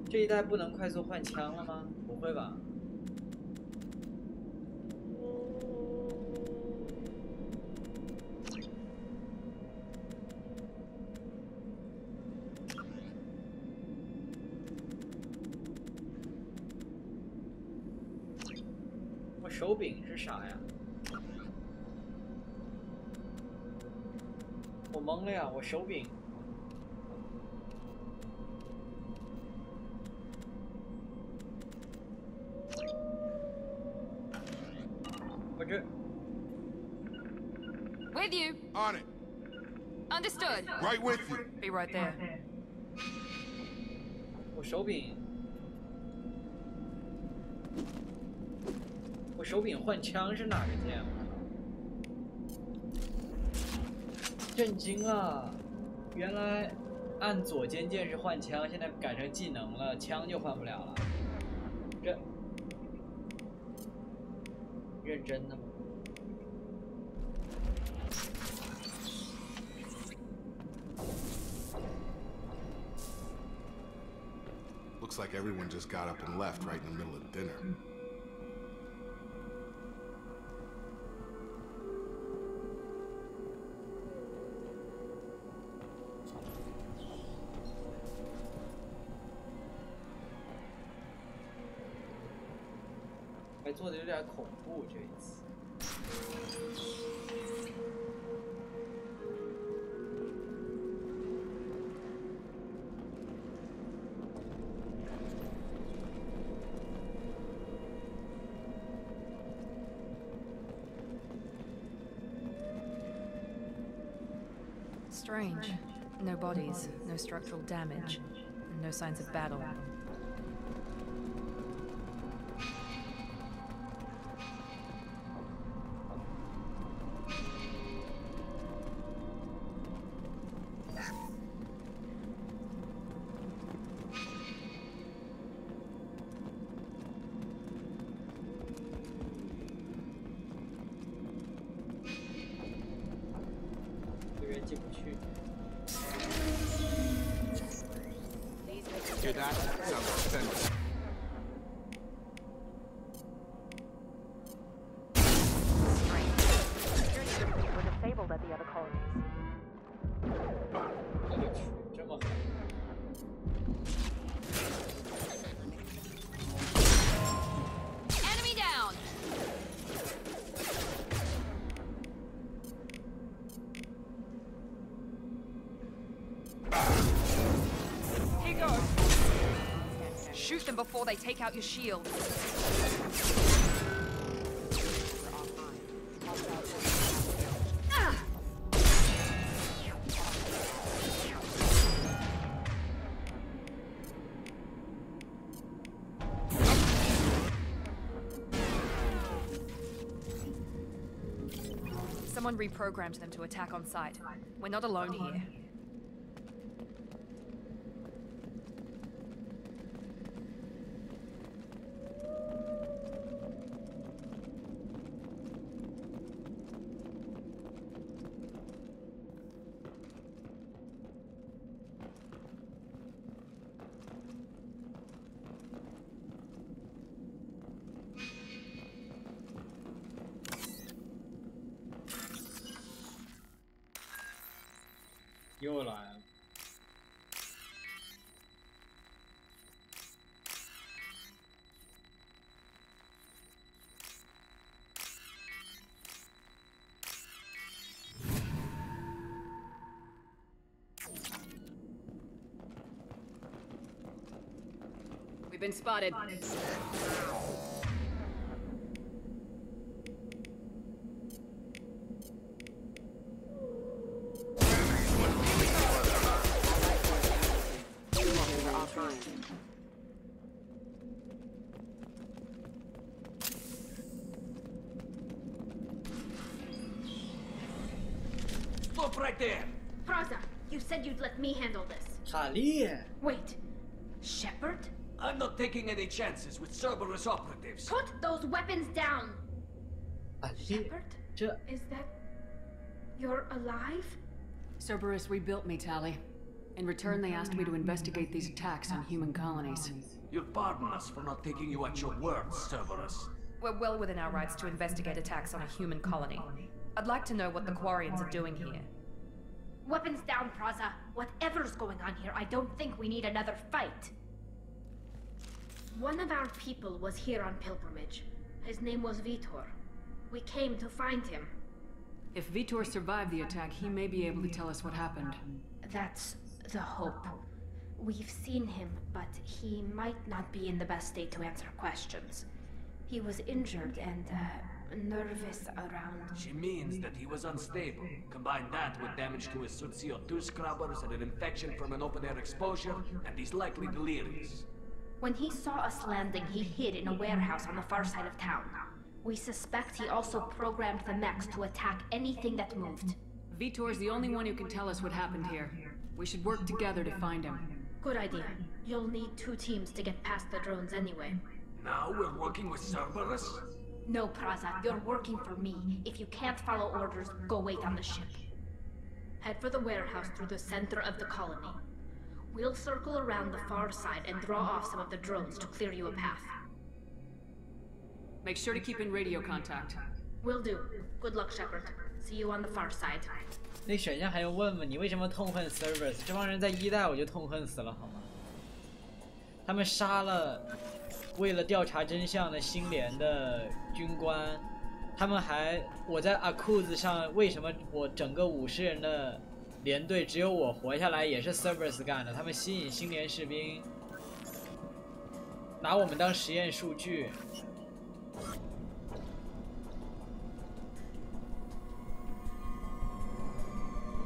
这一代不能快速换枪了吗？不会吧？我手柄是啥呀？我懵了呀！我手柄。With you. On it. Understood. Right with you. Be right there. 我手柄我手柄换枪是哪个键？震惊了！原来按左键键是换枪，现在改成技能了，枪就换不了了。这认真的吗？ Looks like everyone just got up and left right in the middle of dinner. I 做的有点恐怖这一次。 Strange. No bodies, no structural damage, and no signs of battle. Hear that? Sounds extended. Security systems were disabled at the other colonies. Enemy down! Here goes. Shoot them before they take out your shield. Someone reprogrammed them to attack on sight. We're not alone here. We've been spotted. Stop right there! Praza, you said you'd let me handle this. Wait, Shepard? I'm not taking any chances with Cerberus operatives. Put those weapons down! Shepard? Is that... you're alive? Cerberus rebuilt me, Tali. In return, they asked me to investigate these attacks on human colonies. You'll pardon us for not taking you at your word, Cerberus. We're well within our rights to investigate attacks on a human colony. I'd like to know what the Quarians are doing here. Weapons down, Praza. Whatever's going on here, I don't think we need another fight. One of our people was here on pilgrimage. His name was Vitor. We came to find him. If Vitor survived the attack, he may be able to tell us what happened. That's the hope. We've seen him, but he might not be in the best state to answer questions. He was injured and, nervous around... She means that he was unstable. Combine that with damage to his suit CO2 scrubbers and an infection from an open-air exposure, and he's likely delirious. When he saw us landing, he hid in a warehouse on the far side of town. We suspect he also programmed the mechs to attack anything that moved. Vitor's the only one who can tell us what happened here. We should work together to find him. Good idea. You'll need 2 teams to get past the drones anyway. Now we're working with Cerberus? No, Praza, you're working for me. If you can't follow orders, go wait on the ship. Head for the warehouse through the center of the colony. We'll circle around the far side and draw off some of the drones to clear you a path. Make sure to keep in radio contact. Will do. Good luck, Shepard. See you on the far side. 那选项还用问吗？你为什么痛恨 Cerberus？ 这帮人在1代我就痛恨死了，好吗？他们杀了为了调查真相的星联的军官，他们还我在阿库兹上，为什么我整个50人的连队只有我活下来，也是 Cerberus 干的？他们吸引星联士兵，拿我们当实验数据。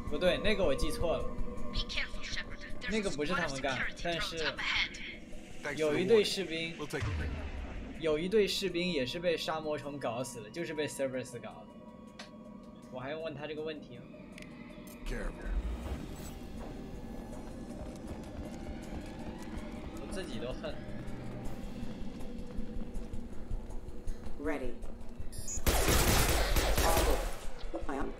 不对，那个我记错了，那个不是他们干，但是有一队士兵也是被杀魔虫搞死的，就是被 Cerberus 搞的。我还用问他这个问题吗？我自己都恨。Ready. I am.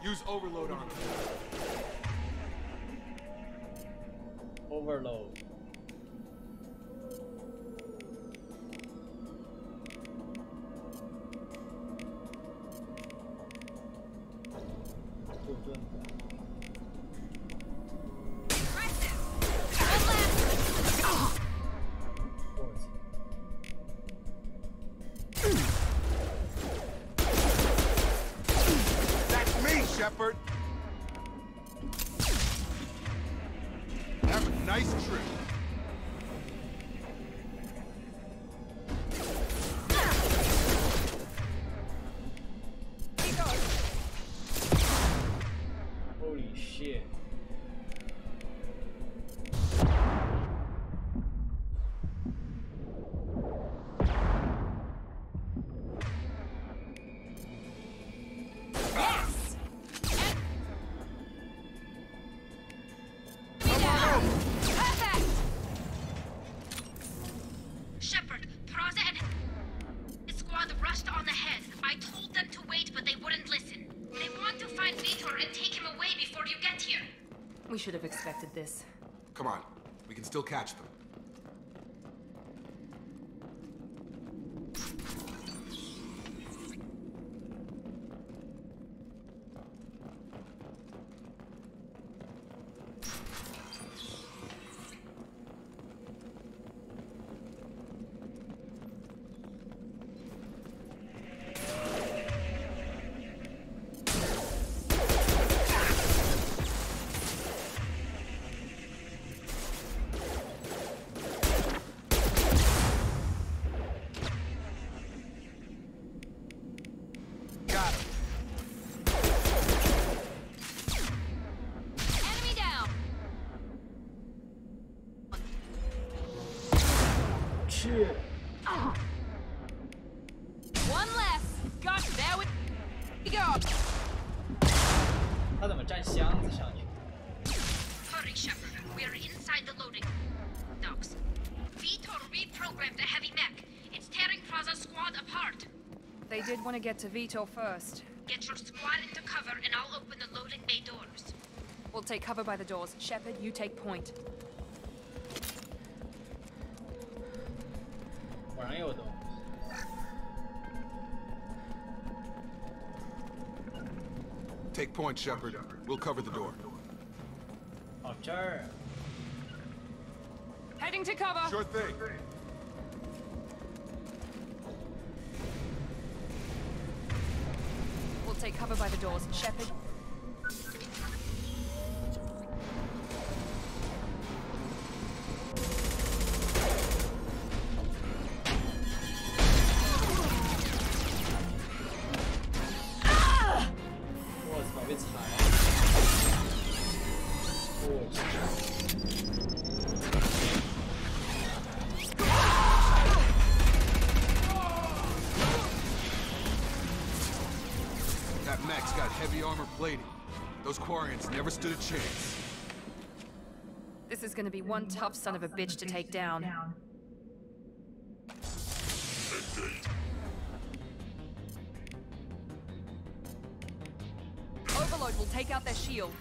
Use overload on them. Overload. Shepard. Have a nice trip. Holy shit. We should have expected this. Come on, we can still catch them. One less. Gosh, there we go. 他怎么站箱子上去 Hurry, Shepard. We are inside the loading docks. Vitor reprogrammed the heavy mech. It's tearing Praza's squad apart. They did want to get to Vitor first. Get your squad into cover and I'll open the loading bay doors. We'll take cover by the doors. Shepard, you take point. 果然有东西。Take point, Shepard. We'll cover the door. 哦，这儿。Heading to cover. Sure thing. We'll take cover by the doors. Shepard. 被踩了。我去。 That mech's got heavy armor plating. Those Quarians never stood a chance. This is gonna be one tough son of a bitch to take down. Overload will take out their shields.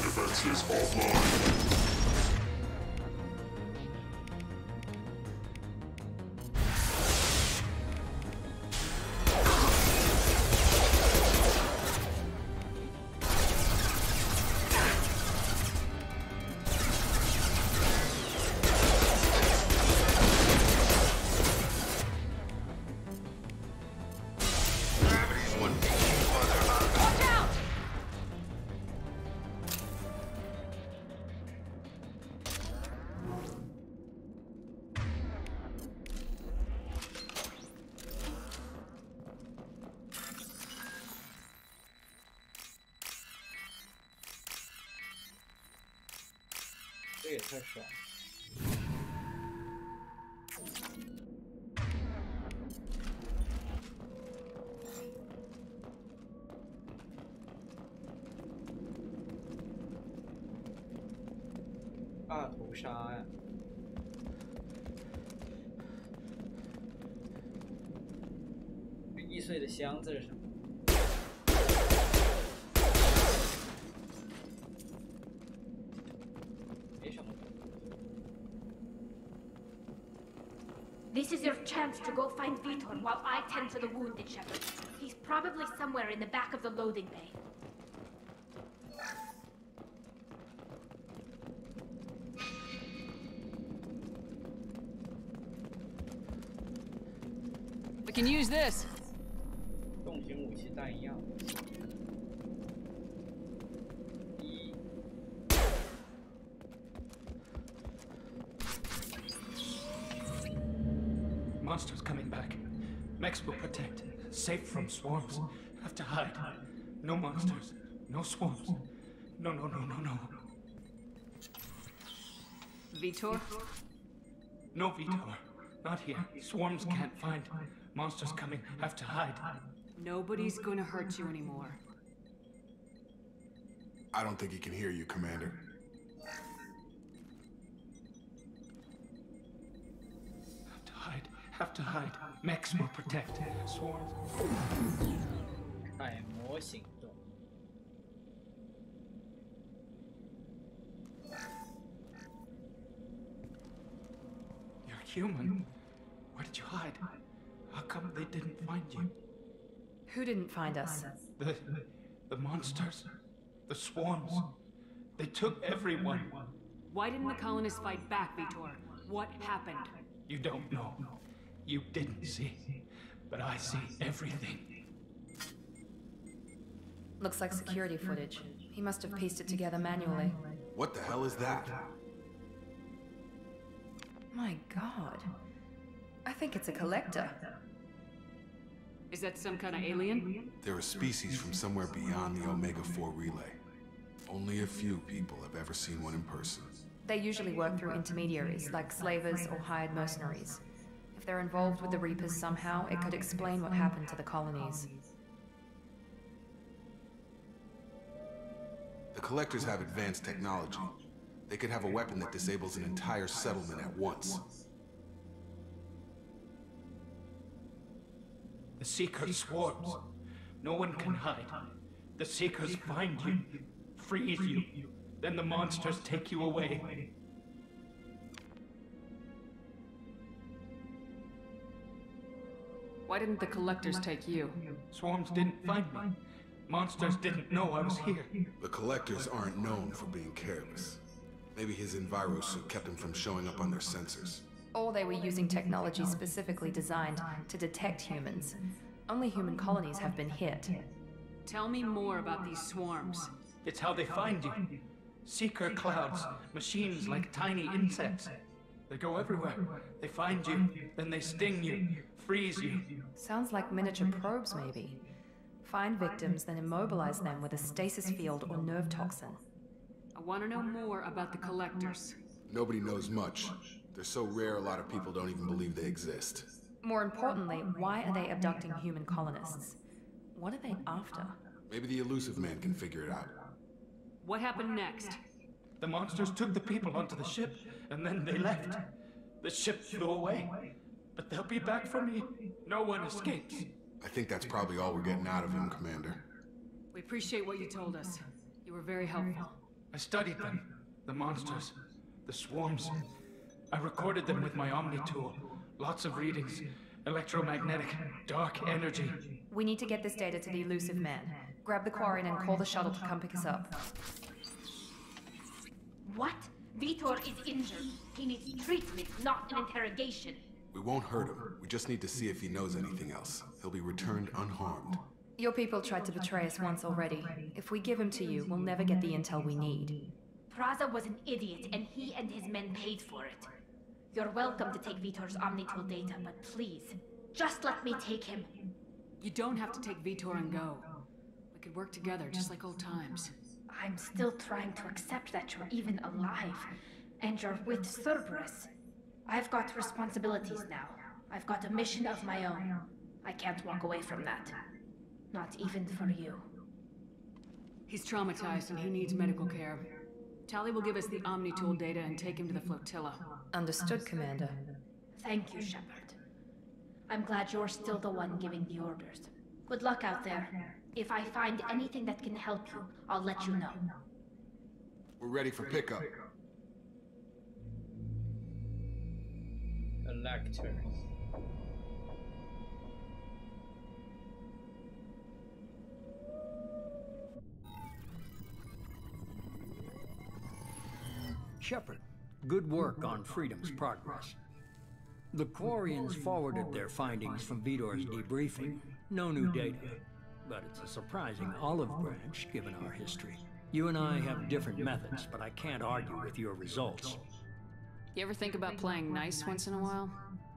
Defenses offline.这也太爽了。大屠杀呀！这易碎的箱子是什么？ This is your chance to go find Vitor while I tend to the wounded shepherd. He's probably somewhere in the back of the loading bay. We can use this. 重型武器弹药。 Monsters coming back. Mechs will protect. Safe from swarms. Have to hide. No monsters. No swarms. No. Vitor? No Vitor. Not here. Swarms can't find. Monsters coming. Have to hide. Nobody's gonna hurt you anymore. I don't think he can hear you, Commander. Have to hide. Mechs will protect. Swarms. 揣摩行动。 You're human. Where did you hide? How come they didn't find you? Who didn't find us? The monsters. The swarms. They took everyone. Why didn't the colonists fight back, Vitor? What happened? You don't know. You didn't see. But I see everything. Looks like security footage. He must have pieced it together manually. What the hell is that? My god. I think it's a collector. Is that some kind of alien? They're a species from somewhere beyond the Omega-4 relay. Only a few people have ever seen one in person. They usually work through intermediaries, like slavers or hired mercenaries. If they're involved with the Reapers somehow, it could explain what happened to the colonies. The Collectors have advanced technology. They could have a weapon that disables an entire settlement at once. The Seekers swarms. No one can hide. The Seekers find you, freeze you, then the monsters take you away. Why didn't the collectors take you? Swarms didn't find me. Monsters didn't know I was here. The Collectors aren't known for being careless. Maybe his envirosuit kept him from showing up on their sensors. Or they were using technology specifically designed to detect humans. Only human colonies have been hit. Tell me more about these swarms. It's how they find you. Seeker clouds, machines like tiny insects. They go everywhere. They find you, then they sting you, freeze you. Sounds like miniature probes, maybe. Find victims, then immobilize them with a stasis field or nerve toxin. I want to know more about the collectors. Nobody knows much. They're so rare, a lot of people don't even believe they exist. More importantly, why are they abducting human colonists? What are they after? Maybe the elusive man can figure it out. What happened next? The monsters took the people onto the ship, and then they left. The ship flew away. But they'll be back for me. No one escapes. I think that's probably all we're getting out of him, Commander. We appreciate what you told us. You were very helpful. I studied them. The monsters. The swarms. I recorded them with my Omni tool. Lots of readings. Electromagnetic, dark energy. We need to get this data to the elusive man. Grab the Quarian and call the shuttle to come pick us up. What? Vitor is injured. He needs treatment, not an interrogation. We won't hurt him. We just need to see if he knows anything else. He'll be returned unharmed. Your people tried to betray us once already. If we give him to you, we'll never get the intel we need. Praza was an idiot, and he and his men paid for it. You're welcome to take Vitor's Omnitool data, but please, just let me take him. You don't have to take Vitor and go. We could work together, just like old times. I'm still trying to accept that you're even alive, and you're with Cerberus. I've got responsibilities now. I've got a mission of my own. I can't walk away from that. Not even for you. He's traumatized and he needs medical care. Tali will give us the Omnitool data and take him to the flotilla. Understood, Commander. Thank you, Shepard. I'm glad you're still the one giving the orders. Good luck out there. If I find anything that can help you, I'll let you know. We're ready for pickup. Collectors. Shepard, good work on Freedom's progress. The Quarians forwarded their findings from Vitor's debriefing. No new data, but it's a surprising olive branch given our history. You and I have different methods, but I can't argue with your results. You ever think about playing nice once in a while?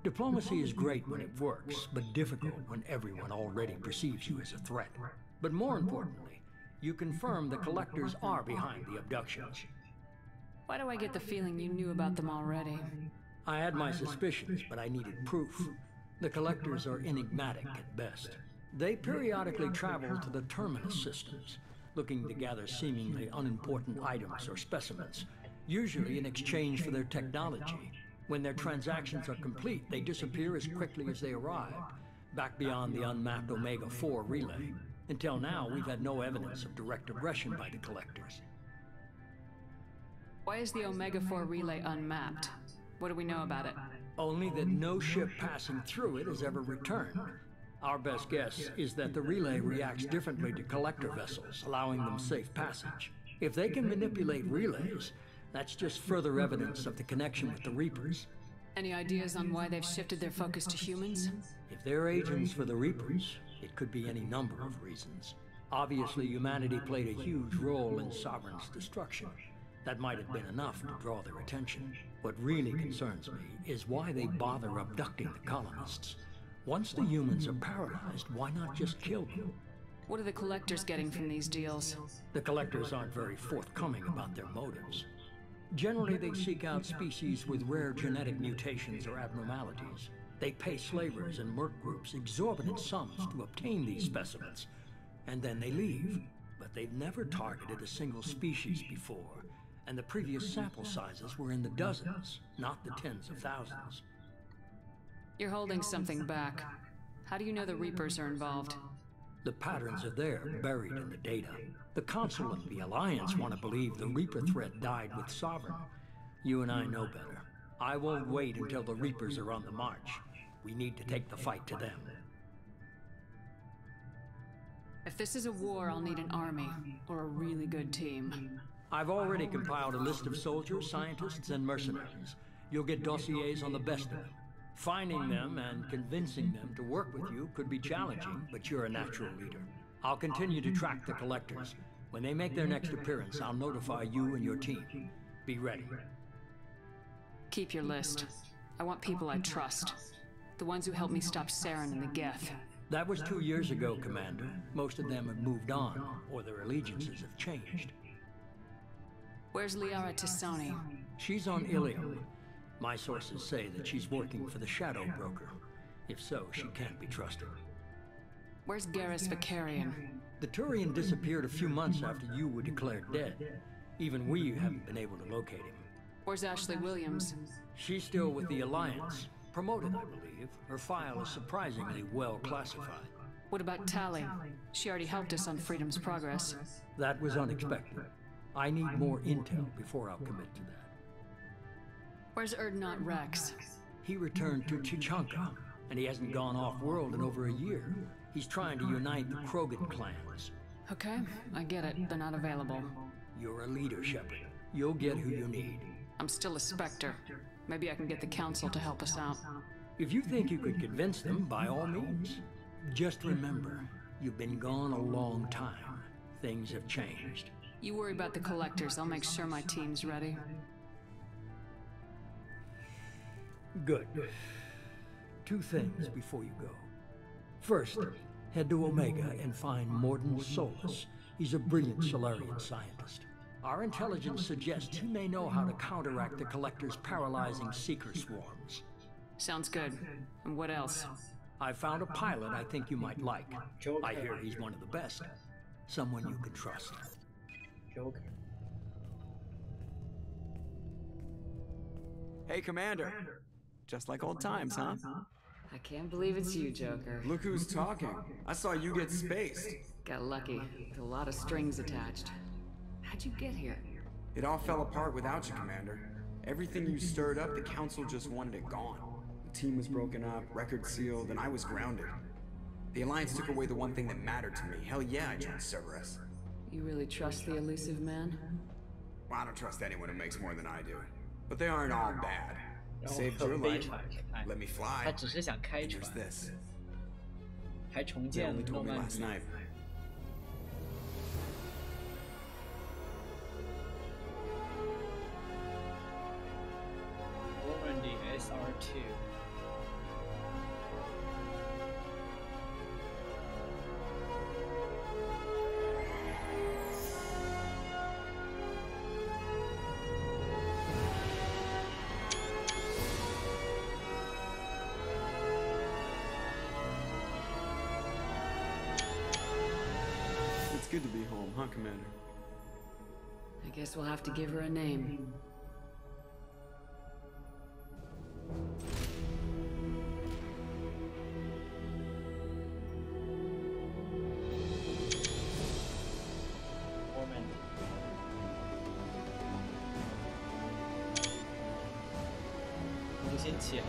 Diplomacy is great when it works, but difficult when everyone already perceives you as a threat. But more importantly, you confirm the collectors are behind the abductions. Why do I get the feeling you knew about them already? I had my suspicions, but I needed proof. The collectors are enigmatic at best. They periodically travel to the terminus systems, looking to gather seemingly unimportant items or specimens, usually in exchange for their technology. When their transactions are complete, they disappear as quickly as they arrived, back beyond the unmapped Omega-4 relay. Until now, we've had no evidence of direct aggression by the collectors. Why is the Omega-4 relay unmapped? What do we know about it? Only that no ship passing through it has ever returned. Our best guess is that the relay reacts differently to collector vessels, allowing them safe passage. If they can manipulate relays, that's just further evidence of the connection with the Reapers. Any ideas on why they've shifted their focus to humans? If they're agents for the Reapers, it could be any number of reasons. Obviously, humanity played a huge role in Sovereign's destruction. That might have been enough to draw their attention. What really concerns me is why they bother abducting the colonists. Once the humans are paralyzed, why not just kill them? What are the collectors getting from these deals? The collectors aren't very forthcoming about their motives. Generally, they seek out species with rare genetic mutations or abnormalities. They pay slavers and merc groups exorbitant sums to obtain these specimens, and then they leave. But they've never targeted a single species before, and the previous sample sizes were in the dozens, not the tens of thousands. You're holding something back. How do you know the Reapers are involved? The patterns are there, buried in the data. The Council and the Alliance want to believe the Reaper threat died with Sovereign. You and I know better. I won't wait until the Reapers are on the march. We need to take the fight to them. If this is a war, I'll need an army, or a really good team. I've already compiled a list of soldiers, scientists, and mercenaries. You'll get dossiers on the best of them. Finding them and convincing them to work with you could be challenging, but you're a natural leader. I'll continue to track the collectors. When they make their next appearance, I'll notify you and your team. Be ready. Keep your list. I want people I trust. The ones who helped me stop Saren and the Geth. That was 2 years ago, Commander. Most of them have moved on, or their allegiances have changed. Where's Liara Tassoni? She's on Ilium. My sources say that she's working for the Shadow Broker. If so, she can't be trusted. Where's Garrus Vicarian? The Turian disappeared a few months after you were declared dead. Even we haven't been able to locate him. Where's Ashley Williams? She's still with the Alliance. Promoted, I believe. Her file is surprisingly well classified. What about Tally? She already helped us on Freedom's Progress. That was unexpected. I need more intel before I'll commit to that. Where's Erdnot Rex? He returned to Chichanka, and he hasn't gone off-world in over a year. He's trying to unite the Krogan clans. Okay, I get it. They're not available. You're a leader, Shepard. You'll get who you need. I'm still a Spectre. Maybe I can get the Council to help us out. If you think you could convince them, by all means. Just remember, you've been gone a long time. Things have changed. You worry about the collectors. I'll make sure my team's ready. Good. 2 things before you go. First, head to Omega and find Mordin Solus. He's a brilliant Solarian scientist. Our intelligence suggests he may know how to counteract the Collector's paralyzing seeker swarms. Sounds good. And what else? I found a pilot I think you might like. I hear he's one of the best. Someone you can trust. Joker. Hey, Commander. Just like old times, huh? I can't believe it's you, Joker. Look who's talking. I saw you get spaced. Got lucky, with a lot of strings attached. How'd you get here? It all fell apart without you, Commander. Everything you stirred up, the Council just wanted it gone. The team was broken up, record sealed, and I was grounded. The Alliance took away the one thing that mattered to me. Hell yeah, I joined Cerberus. You really trust the elusive man? Well, I don't trust anyone who makes more than I do. But they aren't all bad. Saved your life. Let me fly. 他只是想开船，还重建了诺曼底。Normandy SR2。It's good to be home, huh, Commander? I guess we'll have to give her a name.无限启航。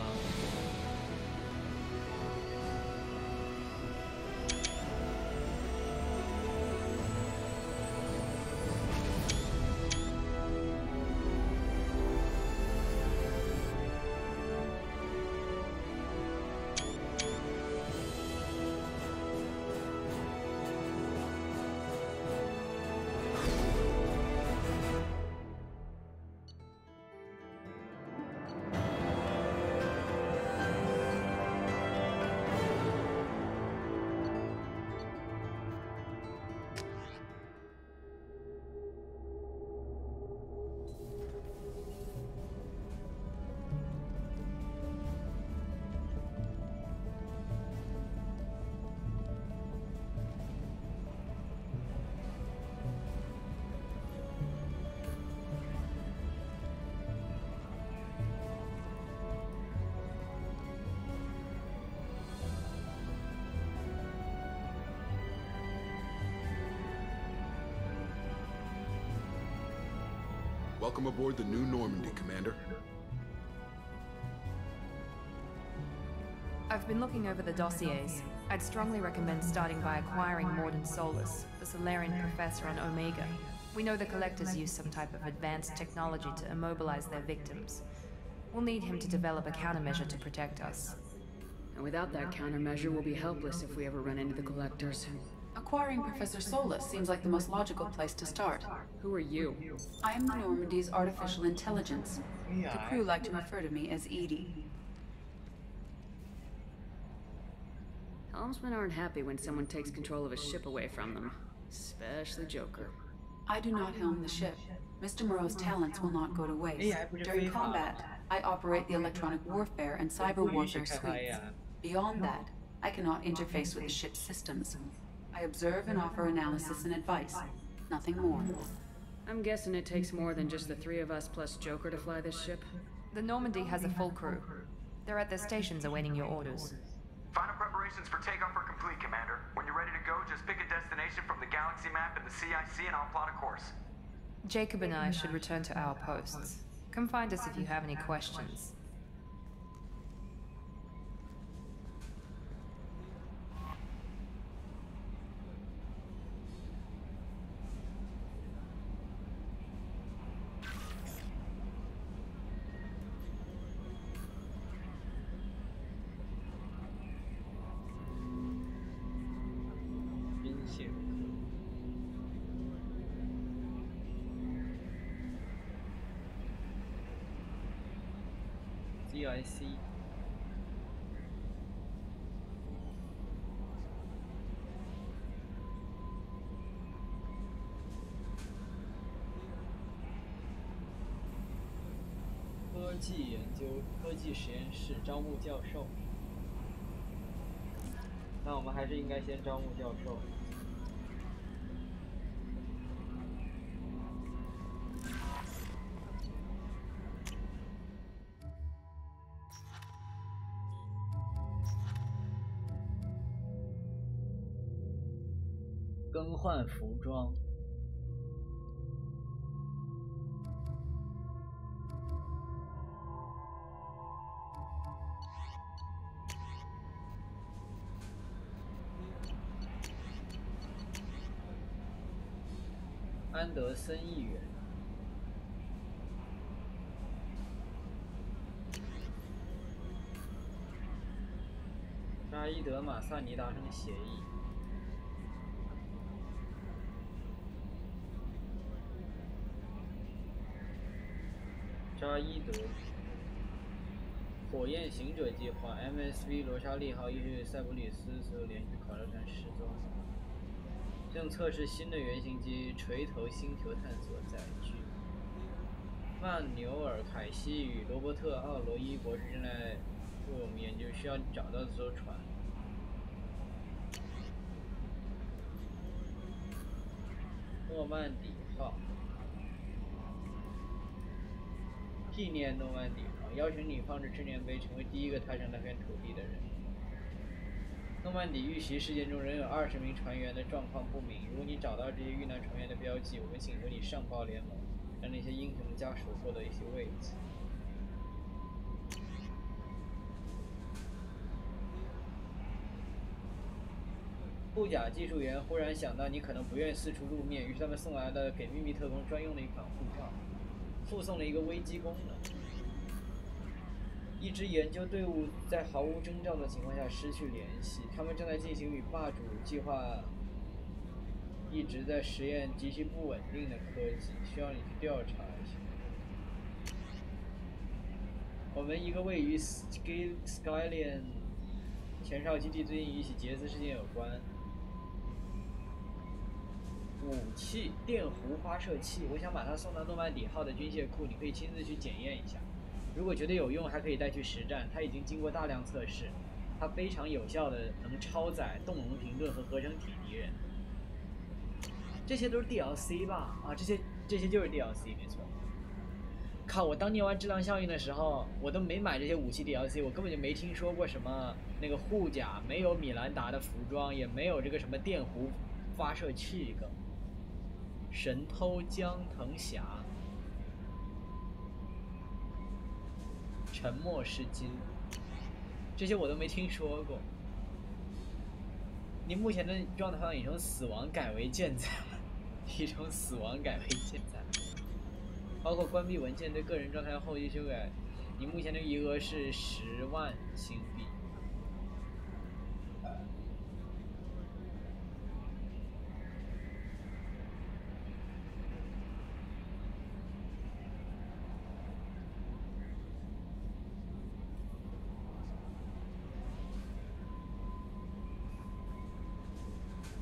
Welcome aboard the new Normandy, Commander. I've been looking over the dossiers. I'd strongly recommend starting by acquiring Mordin Solus, the Solarian professor on Omega. We know the collectors use some type of advanced technology to immobilize their victims. We'll need him to develop a countermeasure to protect us. And without that countermeasure, we'll be helpless if we ever run into the collectors. Acquiring Professor Solus seems like the most logical place to start. Who are you? I am the Normandy's artificial intelligence. The crew like to refer to me as Edie. Helmsmen aren't happy when someone takes control of a ship away from them. Especially Joker. I do not helm the ship. Mr. Moreau's talents will not go to waste. During combat, I operate the electronic warfare and cyber warfare suites. Beyond that, I cannot interface with the ship's systems. I observe and offer analysis and advice. Nothing more. I'm guessing it takes more than just the three of us plus Joker to fly this ship. The Normandy has a full crew. They're at their stations awaiting your orders. Final preparations for takeoff are complete, Commander. When you're ready to go, just pick a destination from the galaxy map and the CIC and I'll plot a course. Jacob and I should return to our posts. Come find us if you have any questions. CIC 科技研究科技实验室招募教授。那我们还是应该先招募教授。更换服装。安德森议员。扎伊德·马萨尼达成协议。扎伊德，火焰行者计划 MSV 罗莎利号与塞浦路斯所有连续考察船失踪，正测试新的原型机锤头星球探索载具。曼纽尔·凯西与罗伯特·奥罗伊博士正在为我们研究需要找到的这艘船。诺曼底号。纪念诺曼底号，邀请你放置纪念碑，成为第一个踏上那片土地的人。诺曼底遇袭事件中仍有20名船员的状况不明，如果你找到这些遇难船员的标记，我们请求你上报联盟，让那些英雄的家属获得一些慰藉。护甲技术员忽然想到你可能不愿四处露面，于是他们送来了给秘密特工专用的一款护照。附送了一个危机功能。一支研究队伍在毫无征兆的情况下失去联系，他们正在进行与霸主计划一直在实验极其不稳定的科技，需要你去调查一下。我们一个位于 Skylion 前哨基地最近与一起劫持事件有关。武器电弧发射器，我想把它送到诺曼底号的军械库，你可以亲自去检验一下。如果觉得有用，还可以带去实战。它已经经过大量测试，它非常有效的能超载动能停顿和合成体敌人。这些都是 DLC 吧？啊，这些就是 DLC， 没错。靠！我当年玩质量效应的时候，我都没买这些武器 DLC， 我根本就没听说过什么那个护甲，没有米兰达的服装，也没有这个什么电弧发射器梗。神偷江藤侠，沉默是金，这些我都没听说过。你目前的状态已从死亡改为健在，提升死亡改为现在，包括关闭文件对个人状态的后期修改。你目前的余额是10万新币。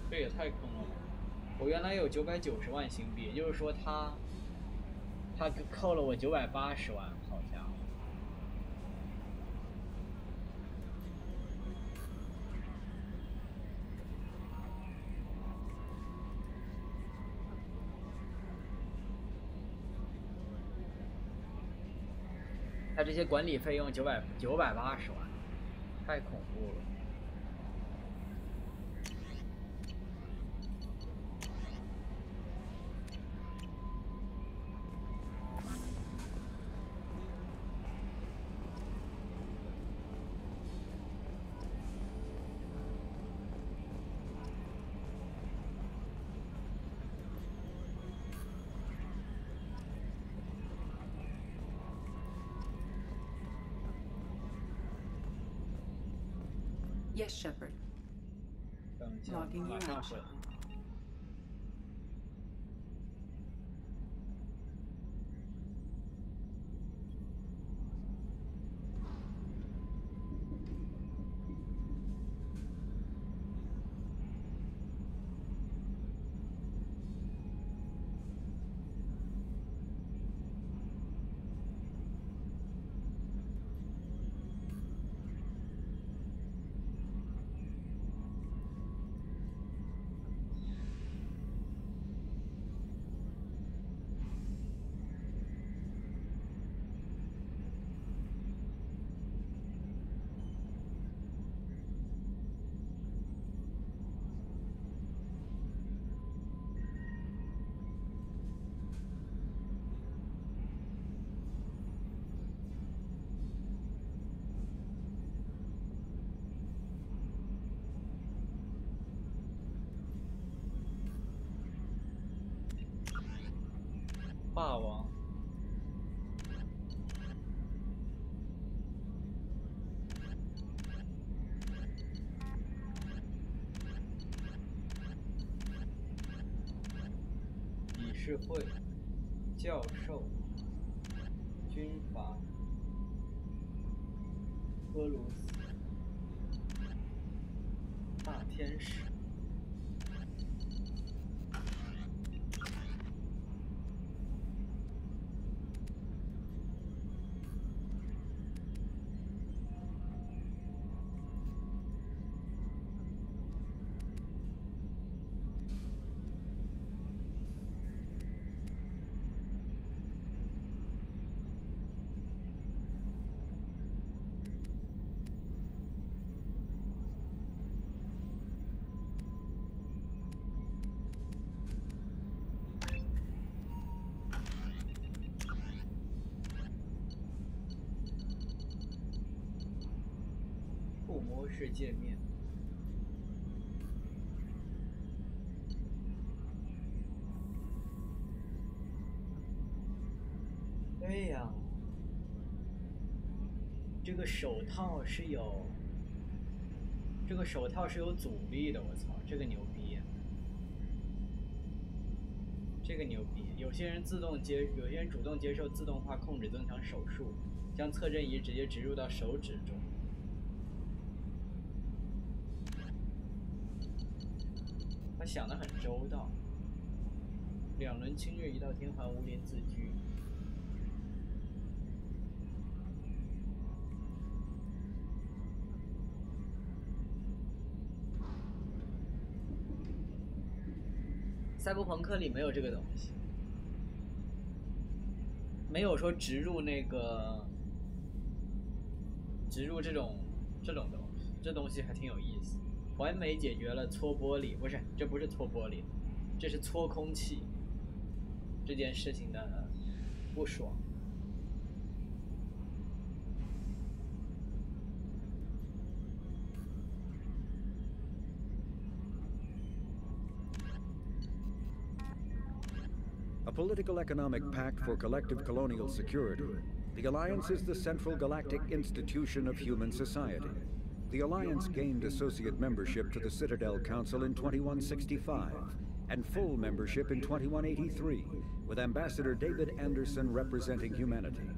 这也太坑了吧！我原来有990万新币，也就是说他扣了我980万，好家伙！他这些管理费用980万，太恐怖了。Yes, Shepard. Logging you out. 霸王。理事会，教授，军阀，荷鲁斯，大天使。模式界面。对呀，这个手套是有阻力的，我操，这个牛逼！这个牛逼！有些人主动接受自动化控制增强手术，将测阵仪直接植入到手指中。他想得很周到。2轮侵略，1道天环，无林自居。赛博朋克里没有这个东西，没有说植入这种东西，这东西还挺有意思。完美解决了搓玻璃，不是，这不是搓玻璃，这是搓空气这件事情的不爽。political economic pact for collective colonial security, the Alliance is the central galactic institution of human society. The Alliance gained associate membership to the Citadel Council in 2165, and full membership in 2183, with Ambassador David Anderson representing humanity.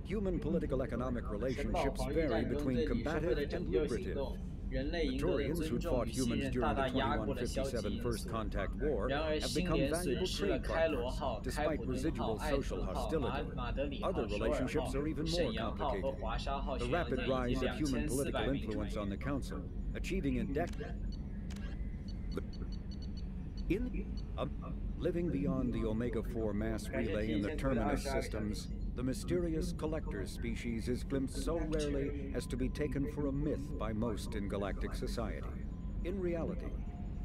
Human political economic relationships vary between combative and lucrative. The Turians who fought humans during the 2157 First Contact War have become valuable trade partners, despite residual social hostility. Other relationships are even more complicated. The rapid rise of human political influence on the Council, achieving living beyond the Omega-4 mass relay in the Terminus systems, the mysterious collector species is glimpsed so rarely as to be taken for a myth by most in galactic society. In reality,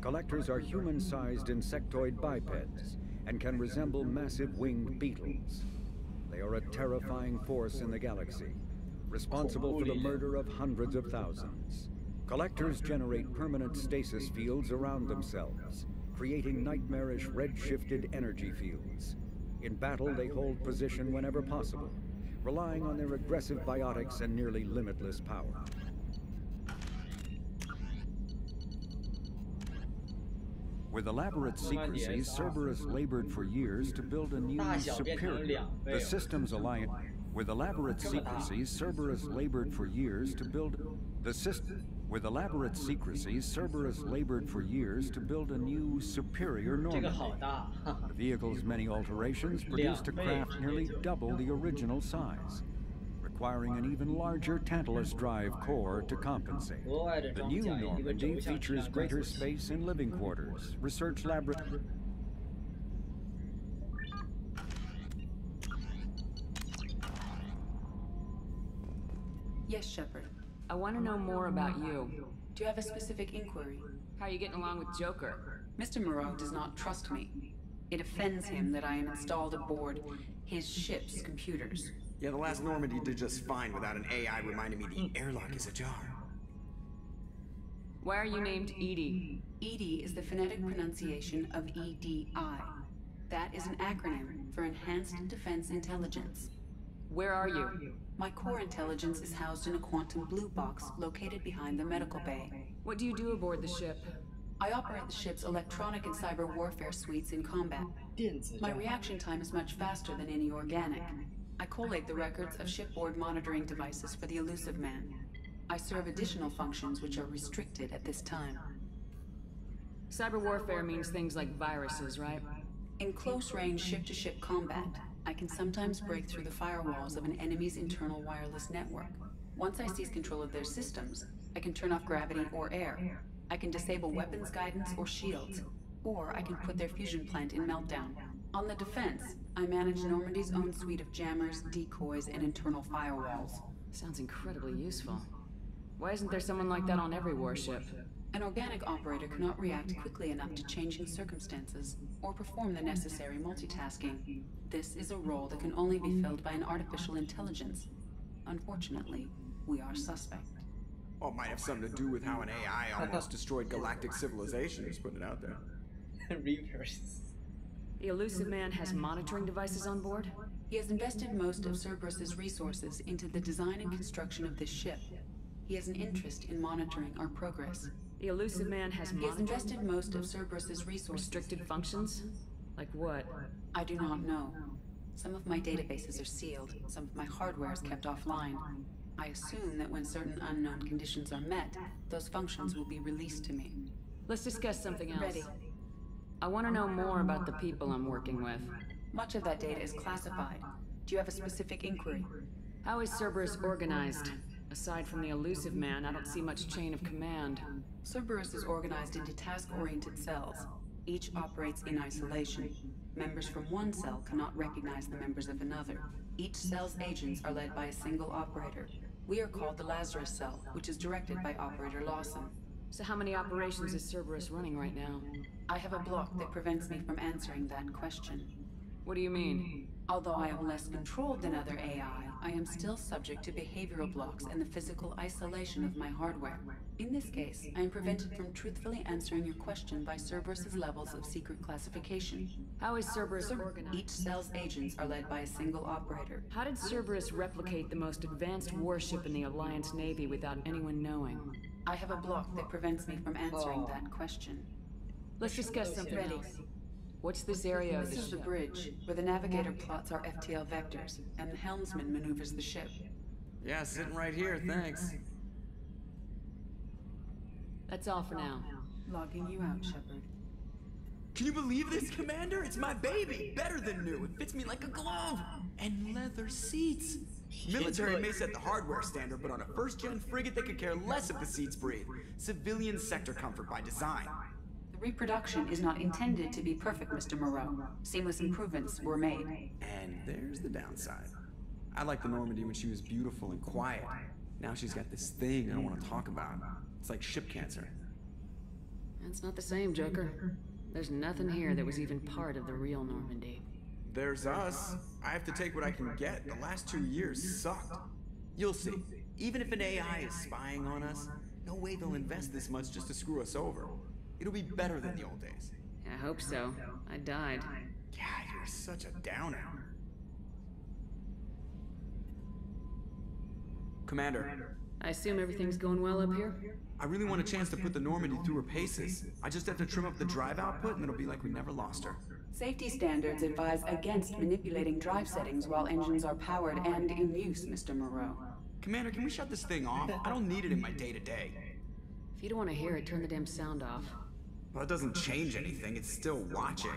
collectors are human-sized insectoid bipeds and can resemble massive winged beetles. They are a terrifying force in the galaxy, responsible for the murder of hundreds of thousands. Collectors generate permanent stasis fields around themselves, creating nightmarish red-shifted energy fields. In battle, they hold position whenever possible, relying on their aggressive biotics and nearly limitless power. With elaborate secrecy, Cerberus labored for years to build a new superior. The Systems Alliance. With elaborate secrecy, Cerberus labored for years to build the system. With elaborate secrecy, Cerberus labored for years to build a new, superior Normandy. The vehicle's many alterations produced a craft nearly double the original size, requiring an even larger Tantalus drive core to compensate. The new Normandy features greater space and living quarters, research laboratory. Yes, Shepard. I want to know more about you. Do you have a specific inquiry? How are you getting along with Joker? Mr. Moreau does not trust me. It offends him that I am installed aboard his ship's computers. Yeah, the last Normandy did just fine without an AI reminding me the airlock is ajar. Why are you named Edie? Edie is the phonetic pronunciation of EDI. That is an acronym for Enhanced Defense Intelligence. Where are you? My core intelligence is housed in a quantum blue box located behind the medical bay. What do you do aboard the ship? I operate the ship's electronic and cyber warfare suites in combat. My reaction time is much faster than any organic. I collate the records of shipboard monitoring devices for the Elusive Man. I serve additional functions which are restricted at this time. Cyber warfare means things like viruses, right? In close-range ship-to-ship combat, I can sometimes break through the firewalls of an enemy's internal wireless network. Once I seize control of their systems, I can turn off gravity or air. I can disable weapons guidance or shields, or I can put their fusion plant in meltdown. On the defense, I manage Normandy's own suite of jammers, decoys, and internal firewalls. Sounds incredibly useful. Why isn't there someone like that on every warship? An organic operator cannot react quickly enough to changing circumstances, or perform the necessary multitasking. This is a role that can only be filled by an artificial intelligence. Unfortunately, we are suspect. Well, it might have something to do with how an AI almost destroyed galactic civilization, just putting it out there. Reverse. The Elusive Man has monitoring devices on board? He has invested most of Cerberus's resources into the design and construction of this ship. He has an interest in monitoring our progress. The Elusive Man has He has invested most of Cerberus's resources. Restricted functions? Like what? I do not know. Some of my databases are sealed, some of my hardware is kept offline. I assume that when certain unknown conditions are met, those functions will be released to me. Let's discuss something else. Ready. I want to know more about the people I'm working with. Much of that data is classified. Do you have a specific inquiry? How is Cerberus organized? Aside from the Elusive Man, I don't see much chain of command. Cerberus is organized into task-oriented cells. Each operates in isolation. Members from one cell cannot recognize the members of another. Each cell's agents are led by a single operator. We are called the Lazarus Cell, which is directed by Operator Lawson. So how many operations is Cerberus running right now? I have a block that prevents me from answering that question. What do you mean? Although I am less controlled than other AI, I am still subject to behavioral blocks and the physical isolation of my hardware. In this case, I am prevented from truthfully answering your question by Cerberus's levels of secret classification. How is Cerberus organized? Each cell's agents are led by a single operator. How did Cerberus replicate the most advanced warship in the Alliance Navy without anyone knowing? I have a block that prevents me from answering that question. Let's discuss something else. What's this area of the ship? This is the bridge, where the navigator plots our FTL vectors, and the helmsman maneuvers the ship. Yeah, sitting right here, thanks. That's all for now. Logging you out, Shepard. Can you believe this, Commander? It's my baby! Better than new. It fits me like a glove! And leather seats! Military may set the hardware standard, but on a first-gen frigate they could care less if the seats breathe. Civilian sector comfort by design. The reproduction is not intended to be perfect, Mr. Moreau. Seamless improvements were made. And there's the downside. I liked the Normandy when she was beautiful and quiet. Now she's got this thing I don't want to talk about. It's like ship cancer. That's not the same, Joker. There's nothing here that was even part of the real Normandy. There's us. I have to take what I can get. The last 2 years sucked. You'll see. Even if an AI is spying on us, no way they'll invest this much just to screw us over. It'll be better than the old days. I hope so. I died. Yeah, you're such a downer. Commander. I assume everything's going well up here? I really want a chance to put the Normandy through her paces. I just have to trim up the drive output and it'll be like we never lost her. Safety standards advise against manipulating drive settings while engines are powered and in use, Mr. Moreau. Commander, can we shut this thing off? I don't need it in my day-to-day. If you don't want to hear it, turn the damn sound off. Well, it doesn't change anything. It's still watching.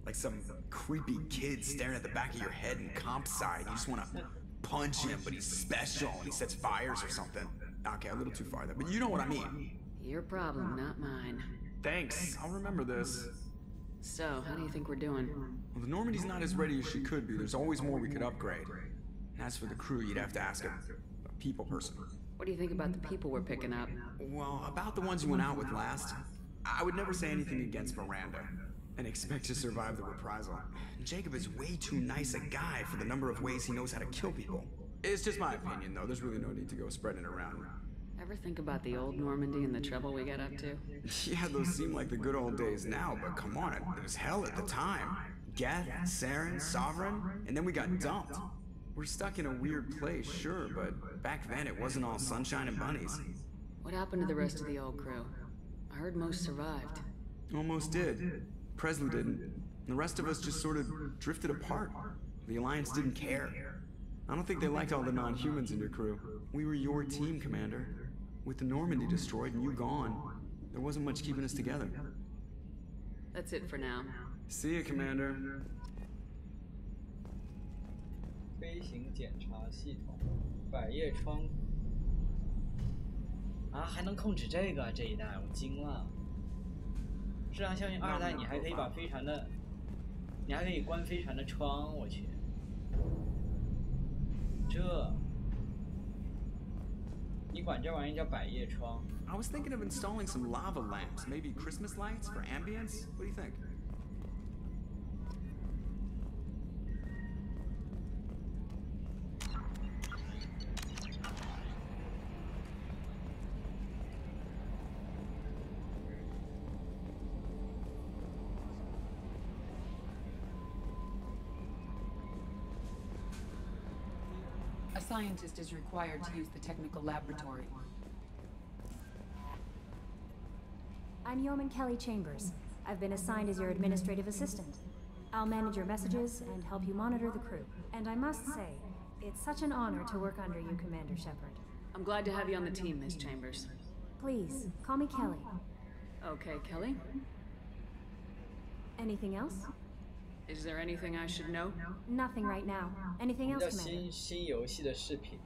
Like some creepy kid staring at the back of your head in comp side. You just want to punch him, but he's special and he sets fires or something. Okay, a little too far there, but you know what I mean. Your problem, not mine. Thanks. I'll remember this. So, how do you think we're doing? Well, the Normandy's not as ready as she could be. There's always more we could upgrade. And as for the crew, you'd have to ask a people person. What do you think about the people we're picking up? Well, about the ones you went out with last, I would never say anything against Miranda and expect to survive the reprisal. Jacob is way too nice a guy for the number of ways he knows how to kill people. It's just my opinion, though. There's really no need to go spreading it around. Ever think about the old Normandy and the trouble we got up to? Yeah, those seem like the good old days now, but come on, it was hell at the time. Geth, Saren, Sovereign, and then we got dumped. We're stuck in a weird place, sure, but back then it wasn't all sunshine and bunnies. What happened to the rest of the old crew? I heard most survived. Almost did. Presley didn't. The rest of us just sort of drifted apart. The Alliance didn't care. I don't think they liked all the non-humans in your crew. We were your team, Commander. With the Normandy destroyed and you gone, there wasn't much keeping us together. That's it for now. See you, Commander. 飞行检查系统，百叶窗啊，还能控制这个这一代，我惊了。质量效应2代，你还可以把飞船的，你还可以关飞船的窗，我去，这，你管这玩意叫百叶窗 I was thinking of installing some lava lamps, maybe Christmas lights for ambience. What do you think? A scientist is required to use the technical laboratory. I'm Yeoman Kelly Chambers. I've been assigned as your administrative assistant. I'll manage your messages and help you monitor the crew. And I must say, it's such an honor to work under you, Commander Shepard. I'm glad to have you on the team, Miss Chambers. Please, call me Kelly. Okay, Kelly. Anything else? Is there anything I should know? Nothing right now. Anything else, Commander? 新游戏的视频。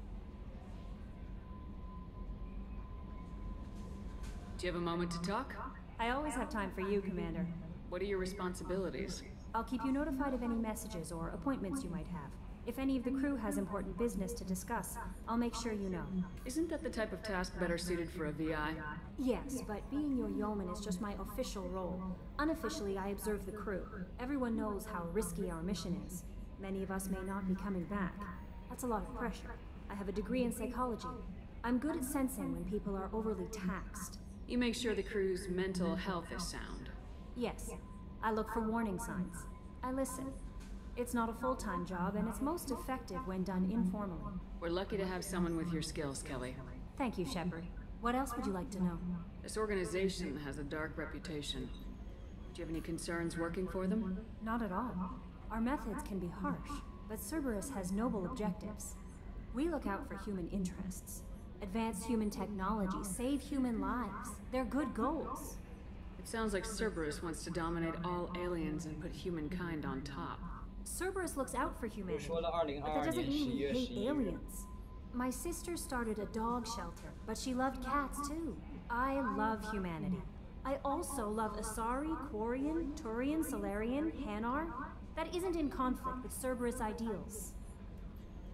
Do you have a moment to talk? I always have time for you, Commander. What are your responsibilities? I'll keep you notified of any messages or appointments you might have. If any of the crew has important business to discuss, I'll make sure you know. Isn't that the type of task better suited for a VI? Yes, but being your yeoman is just my official role. Unofficially, I observe the crew. Everyone knows how risky our mission is. Many of us may not be coming back. That's a lot of pressure. I have a degree in psychology. I'm good at sensing when people are overly taxed. You make sure the crew's mental health is sound. Yes. I look for warning signs. I listen. It's not a full-time job, and it's most effective when done informally. We're lucky to have someone with your skills, Kelly. Thank you, Shepard. What else would you like to know? This organization has a dark reputation. Do you have any concerns working for them? Not at all. Our methods can be harsh, but Cerberus has noble objectives. We look out for human interests. Advance human technology, save human lives. They're good goals. It sounds like Cerberus wants to dominate all aliens and put humankind on top. Cerberus looks out for humanity, but that doesn't mean we hate aliens. My sister started a dog shelter, but she loved cats too. I love humanity. I also love Asari, Quarian, Turian, Solarian, Hanar. That isn't in conflict with Cerberus ideals.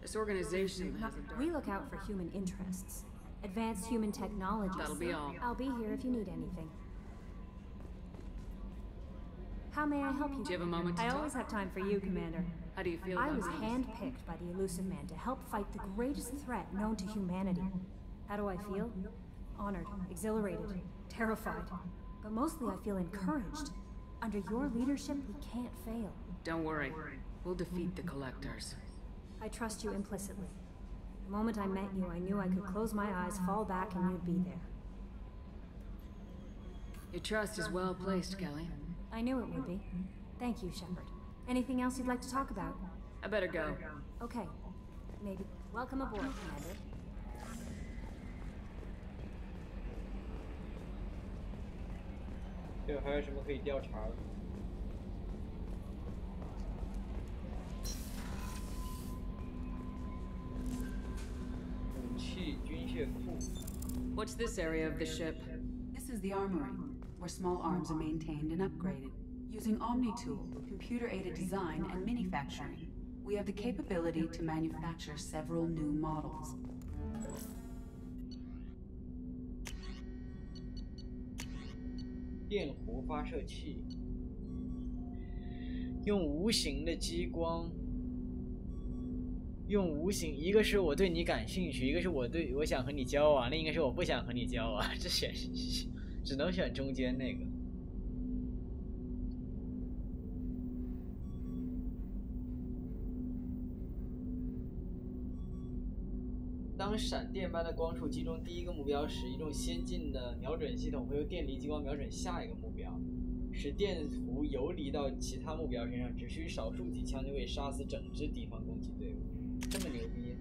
This organization has a dark... We look out for human interests. Advance human technology. That'll be all. I'll be here if you need anything. How may I help you? Do you have a moment to I talk? always have time for you, Commander. How do you feel I about was these? handpicked by the Elusive Man to help fight the greatest threat known to humanity. How do I feel? Honored, exhilarated, terrified. But mostly I feel encouraged. Under your leadership, we can't fail. Don't worry. We'll defeat the Collectors. I trust you implicitly. The moment I met you, I knew I could close my eyes, fall back, and you'd be there. Your trust is well placed, Kelly. I knew it would be. Thank you, Shepard. Anything else you'd like to talk about? I better go. Okay. Maybe. Welcome aboard, Commander.这还有什么可以调查的？ What's this area of the ship? This is the armory, where small arms are maintained and upgraded. Using Omni-Tool, computer-aided design, and manufacturing, we have the capability to manufacture several new models. 电弧发射器，用无形的激光。 用无形，一个是我对你感兴趣，一个是我想和你交往，另一个是我不想和你交往，这选只能选中间那个。当闪电般的光束击中第一个目标时，一种先进的瞄准系统会用电离激光瞄准下一个目标，使电弧游离到其他目标身上，只需少数几枪就可以杀死整支敌方攻击队伍。 这么牛逼！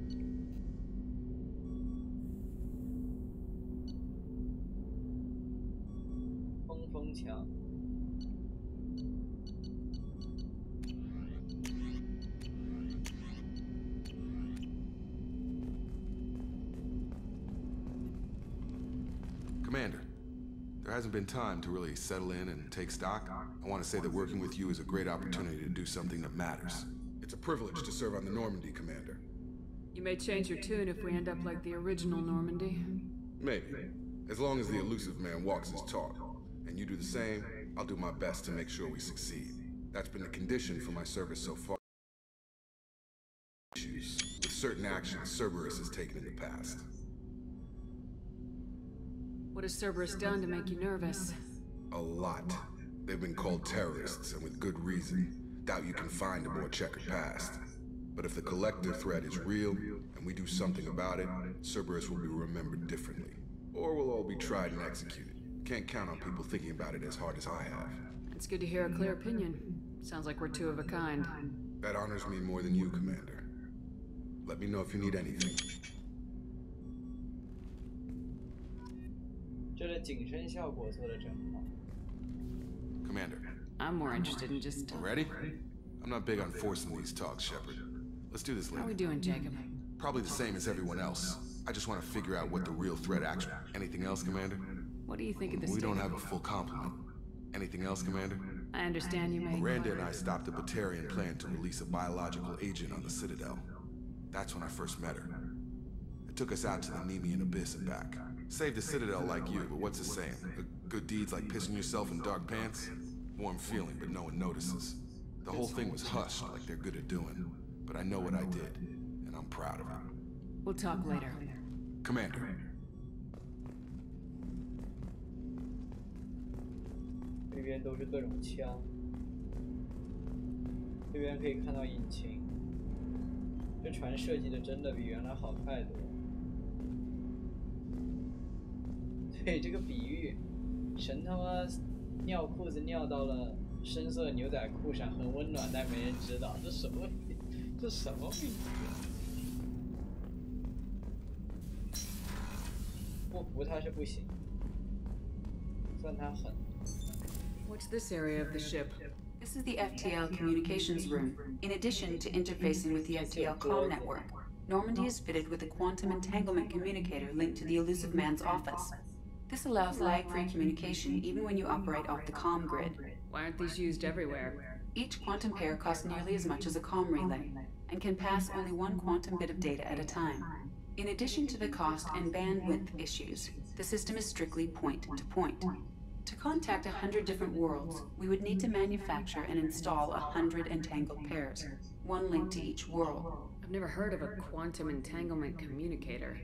风枪。Commander, there hasn't been time to really settle in and take stock. I want to say that working with you is a great opportunity to do something that matters. It's a privilege to serve on the Normandy, Commander. You may change your tune if we end up like the original Normandy. Maybe. As long as the Elusive Man walks his talk. And you do the same, I'll do my best to make sure we succeed. That's been the condition for my service so far. Issues with certain actions Cerberus has taken in the past. What has Cerberus done to make you nervous? A lot. They've been called terrorists, and with good reason. Doubt you can find a more checkered past. But if the Collector threat is real, and we do something about it, Cerberus will be remembered differently. Or we'll all be tried and executed. Can't count on people thinking about it as hard as I have. It's good to hear a clear opinion. Sounds like we're two of a kind. That honors me more than you, Commander. Let me know if you need anything. 这个景深效果做得真好。 Commander. I'm more interested in just... Ready? I'm not big on forcing these talks, Shepard. Let's do this later. How are we doing, Jacob? Probably the same as everyone else. I just want to figure out what the real threat actually... Anything else, Commander? What do you think of this? We don't have a full complement. Anything else, Commander? I understand you may... Miranda and I stopped a Batarian plan to release a biological agent on the Citadel. That's when I first met her. It took us out to the Nemean Abyss and back. Saved the Citadel like you, but what's the saying? Good deeds like pissing yourself in dark pants? Warm feeling, but no one notices. The whole thing was hushed, like they're good at doing. But I know what I did, and I I'm proud of it. We'll talk later. Commander. 这边都是各种枪，这边可以看到引擎。这船设计的真的比原来好太多。对，这个比喻，神他妈尿裤子尿到了深色牛仔裤上，很温暖，但没人知道，这什么？这什么比喻？不服他是不行，算他狠。 What's this area of the ship? This is the FTL communications room. In addition to interfacing with the FTL comm network, Normandy is fitted with a quantum entanglement communicator linked to the Elusive Man's office. This allows lag-free communication even when you operate off the comm grid. Why aren't these used everywhere? Each quantum pair costs nearly as much as a comm relay, and can pass only one quantum bit of data at a time. In addition to the cost and bandwidth issues, the system is strictly point-to-point. To contact 100 different worlds, we would need to manufacture and install 100 entangled pairs, one link to each world. I've never heard of a quantum entanglement communicator.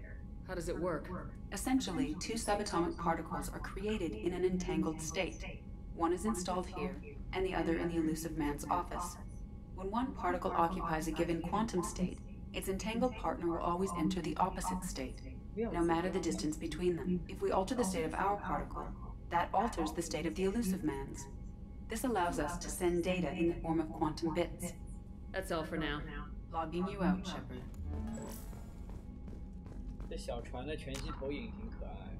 How does it work? Essentially, two subatomic particles are created in an entangled state. One is installed here, and the other in the Elusive Man's office. When one particle occupies a given quantum state, its entangled partner will always enter the opposite state, no matter the distance between them. If we alter the state of our particle, that alters the state of the Elusive Man's. This allows us to send data in the form of quantum bits. That's all for now. Logging you out, Shepard. 这小船的全息投影挺可爱，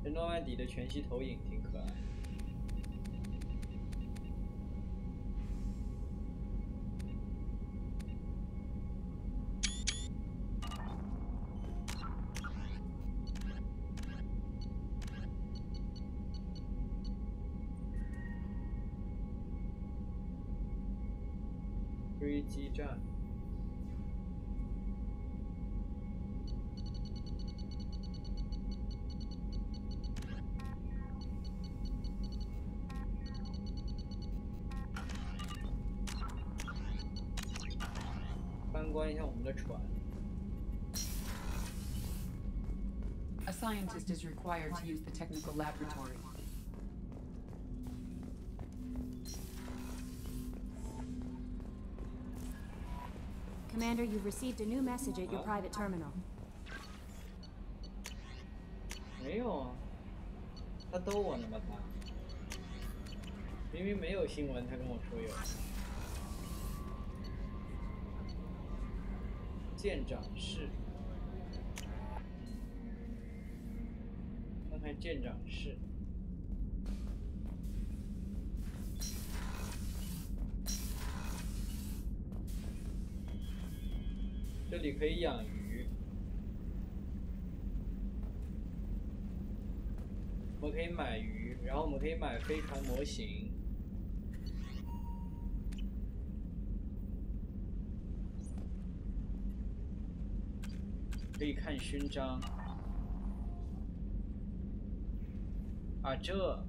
这诺曼底的全息投影挺可爱。追击战。 参观一下我们的船。 A scientist is required to use the technical laboratory. Commander, you've received a new message at your private terminal. 没有啊，他逗我呢吗？他明明没有新闻，他跟我说有。舰长室，看看舰长室。 这里可以养鱼，我们可以买鱼，然后我们可以买飞船模型，可以看勋章。啊，这，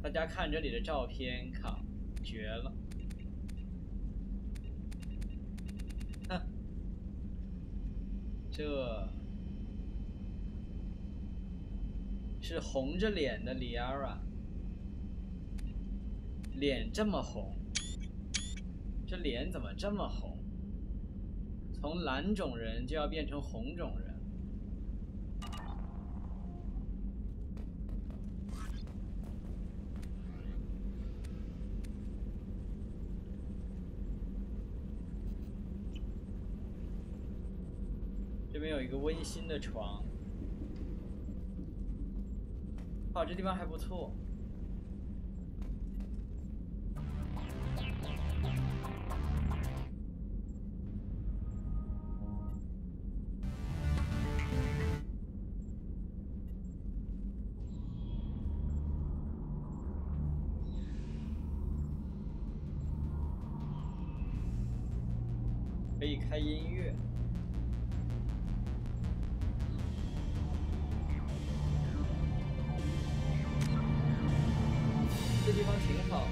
大家看这里的照片，靠，绝了！ 这是红着脸的里亚拉，脸这么红，这脸怎么这么红？从蓝种人就要变成红种人。这边有一个温馨的床，哦，这地方还不错。可以开音乐。 这地方挺好的。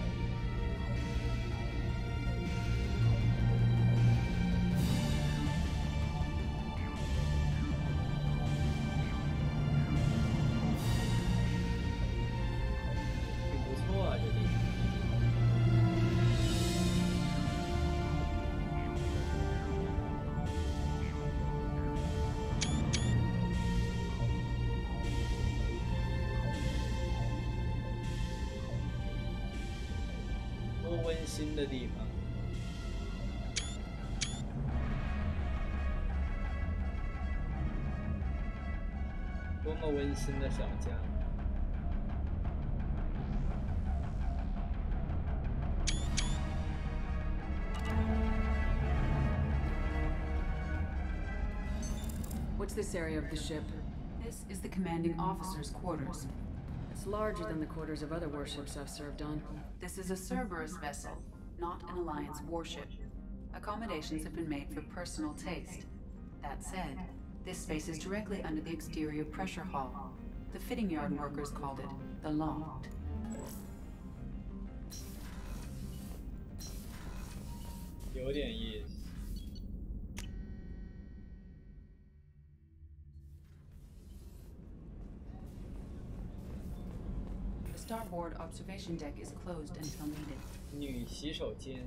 心的地方。多么温馨的小家。What's this area of the ship? This is the commanding officer's quarters. It's larger than the quarters of other warships I've served on. This is a Cerberus vessel, not an Alliance warship. Accommodations have been made for personal taste. That said, this space is directly under the exterior pressure hull. The fitting yard workers called it the loft. The starboard observation deck is closed until needed. 女洗手间，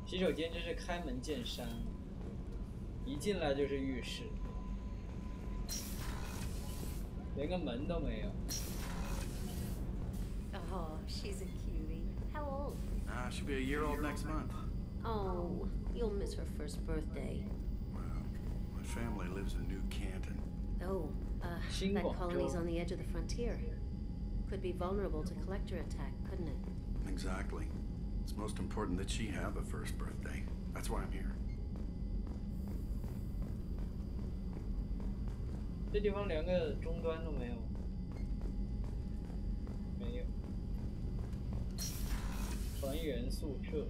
洗手间真是开门见山，一进来就是浴室，连个门都没有。Oh, she's a cutie. How old? She'll be a year old next month. Oh, you'll miss her first birthday. Well, my family lives in New Canton. Oh, that colony's on the edge of the frontier. Could be vulnerable to collector attack, couldn't it? Exactly. It's most important that she have a first birthday. That's why I'm here. 这地方连个终端都没有，没有。船员宿舍。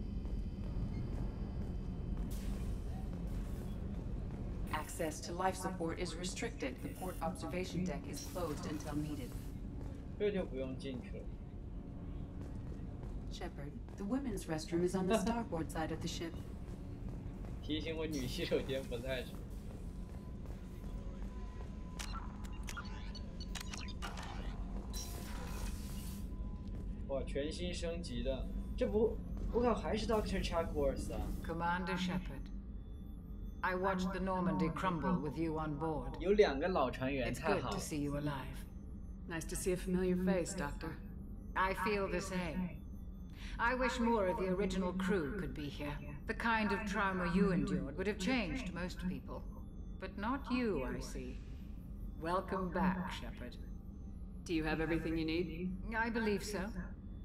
Access to life support is restricted. The port observation deck is closed until needed. 这就不用进去了。 Shepard, the women's restroom is on the starboard side of the ship. 提醒我女洗手间不在这。哇，全新升级的，这不，我靠，还是 Dr. Chuckworth 啊。Commander Shepard, I watched the Normandy crumble with you on board. 有两个老船员， It's 太 good 好 to 了。 see you alive. Nice to see a familiar face, Doctor. I feel the same. I wish more of the original crew could be here. The kind of trauma you endured would have changed most people. But not you, I see. Welcome back, Shepard. Do you have everything you need? I believe so.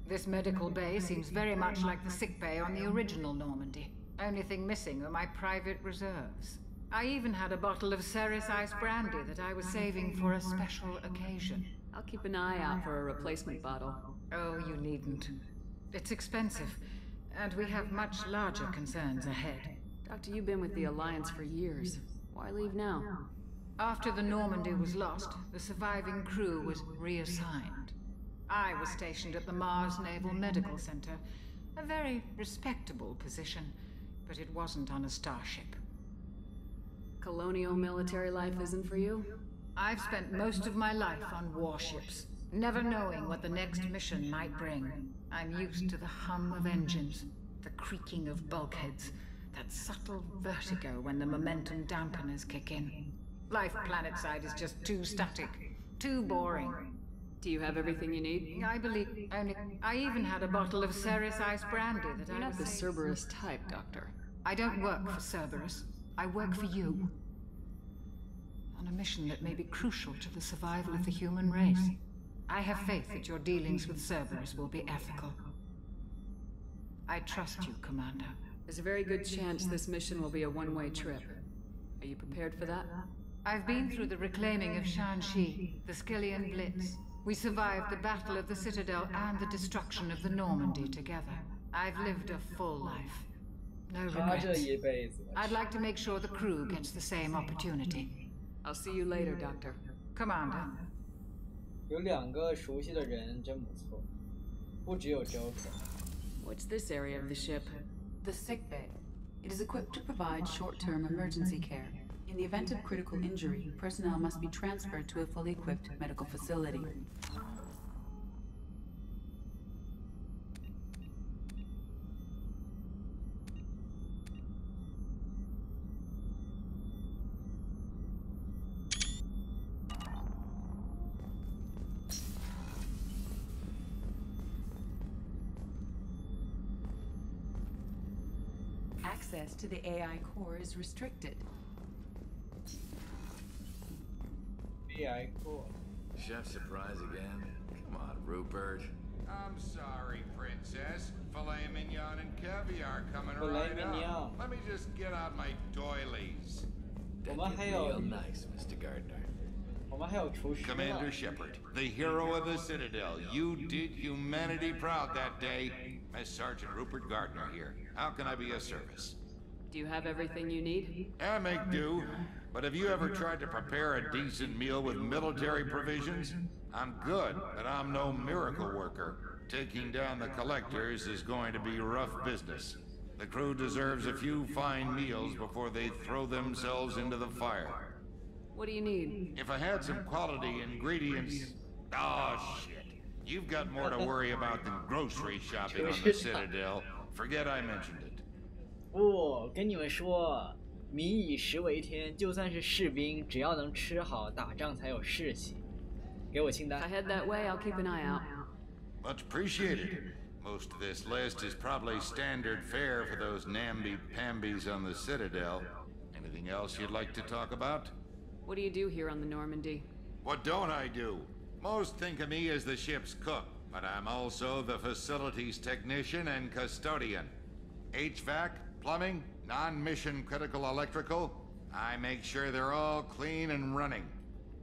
This medical bay seems very much like the sick bay on the original Normandy. Only thing missing are my private reserves. I even had a bottle of Cerberus ice brandy that I was saving for a special occasion. I'll keep an eye out for a replacement bottle. Oh, you needn't. It's expensive, and we have much larger concerns ahead. Doctor, you've been with the Alliance for years. Why leave now? After the Normandy was lost, the surviving crew was reassigned. I was stationed at the Mars Naval Medical Center, a very respectable position, but it wasn't on a starship. Colonial military life isn't for you? I've spent most of my life on warships, never knowing what the next mission might bring. I'm used to the hum of engines, the creaking of bulkheads, that subtle vertigo when the momentum dampeners kick in. Life planetside is just too static, too boring. Do you have everything you need? I believe only. I even had a bottle of Cerberus ice brandy that You're not the Cerberus type, Doctor. I don't work for Cerberus. I work for you. On a mission that may be crucial to the survival of the human race. I have faith that your dealings with Cerberus will be ethical. I trust you, Commander. There's a very good chance this mission will be a one-way trip. Are you prepared for that? I've been through the reclaiming of Shanxi, the Skillian Blitz. We survived the Battle of the Citadel and the destruction of the Normandy together. I've lived a full life. No regrets. I'd like to make sure the crew gets the same opportunity. I'll see you later, Doctor. Commander. 有两个熟悉的人真不错，不只有 Joker。 What's this area of the ship? The sick bay. It is equipped to provide short-term emergency care. In the event of critical injury, personnel must be transferred to a fully equipped medical facility. Access to the AI core is restricted. AI core. Chef surprise again? Come on, Rupert. I'm sorry, Princess. Filet mignon and caviar coming right up. Let me just get out my doilies. Real nice, Mr. Gardner. Commander Shepard, the hero of the Citadel. You did humanity proud that day. As Sergeant Rupert Gardner here. How can I be of service? Do you have everything you need? I make do. But have you ever tried to prepare a decent meal with military provisions? I'm good, but I'm no miracle worker. Taking down the collectors is going to be rough business. The crew deserves a few fine meals before they throw themselves into the fire. What do you need? If I had some quality ingredients... Oh, shit. You've got more to worry about than grocery shopping on the Citadel. Forget I mentioned it. 不，跟你们说，民以食为天，就算是士兵，只要能吃好，打仗才有士气。给我清单。If I head that way, I'll keep an eye out. Much appreciated. Most of this list is probably standard fare for those namby-pambies on the Citadel. Anything else you'd like to talk about? What do you do here on the Normandy? What don't I do? Most think of me as the ship's cook, but I'm also the facilities technician and custodian. HVAC, plumbing, non-mission critical electrical. I make sure they're all clean and running.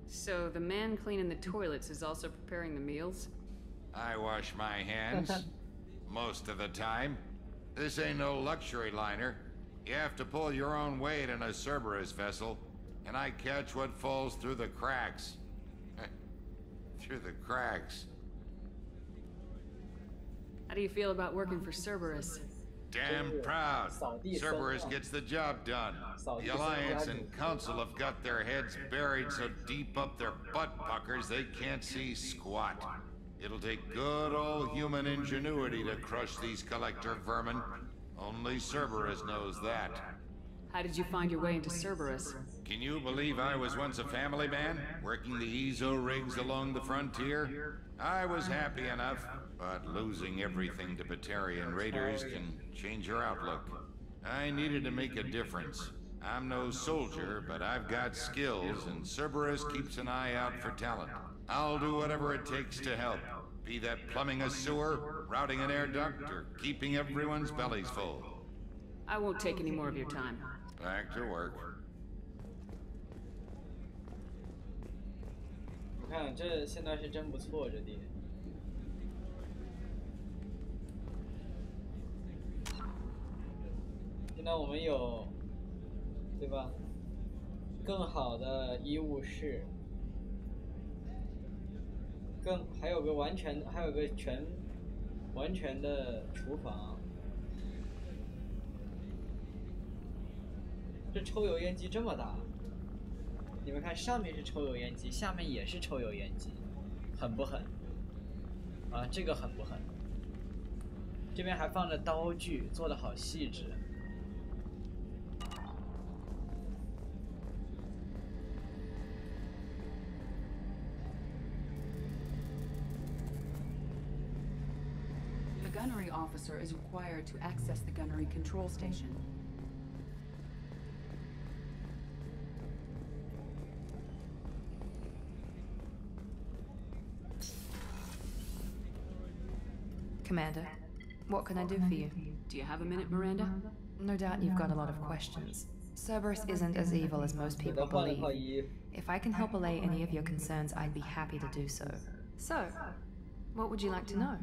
So the man cleaning the toilets is also preparing the meals? I wash my hands. Most of the time. This ain't no luxury liner. You have to pull your own weight in a Cerberus vessel, and I catch what falls through the cracks. Through the cracks. How do you feel about working for Cerberus? Damn proud. Cerberus gets the job done. The Alliance and Council have got their heads buried so deep up their butt puckers they can't see squat. It'll take good old human ingenuity to crush these collector vermin. Only Cerberus knows that. How did you find your way into Cerberus? Can you believe I was once a family man, working the EZO rigs along the frontier? I was happy enough, but losing everything to Batarian raiders can change your outlook. I needed to make a difference. I'm no soldier, but I've got skills, and Cerberus keeps an eye out for talent. I'll do whatever it takes to help. Be that plumbing a sewer, routing an air duct, or keeping everyone's bellies full. I won't take any more of your time. Back to work. 你看，这现在是真不错，这地。现在我们有，对吧？更好的医务室，还有个完全的厨房。这抽油烟机这么大，你们看上面是抽油烟机，下面也是抽油烟机，狠不狠？啊，这个狠不狠？这边还放着刀具，做的好细致。The gunnery officer is required to access the gunnery control station. Commander, what can I do for you? Do you have a minute, Miranda? No doubt you've got a lot of questions. Cerberus isn't as evil as most people believe. If I can help allay any of your concerns, I'd be happy to do so. So, what would you like to know?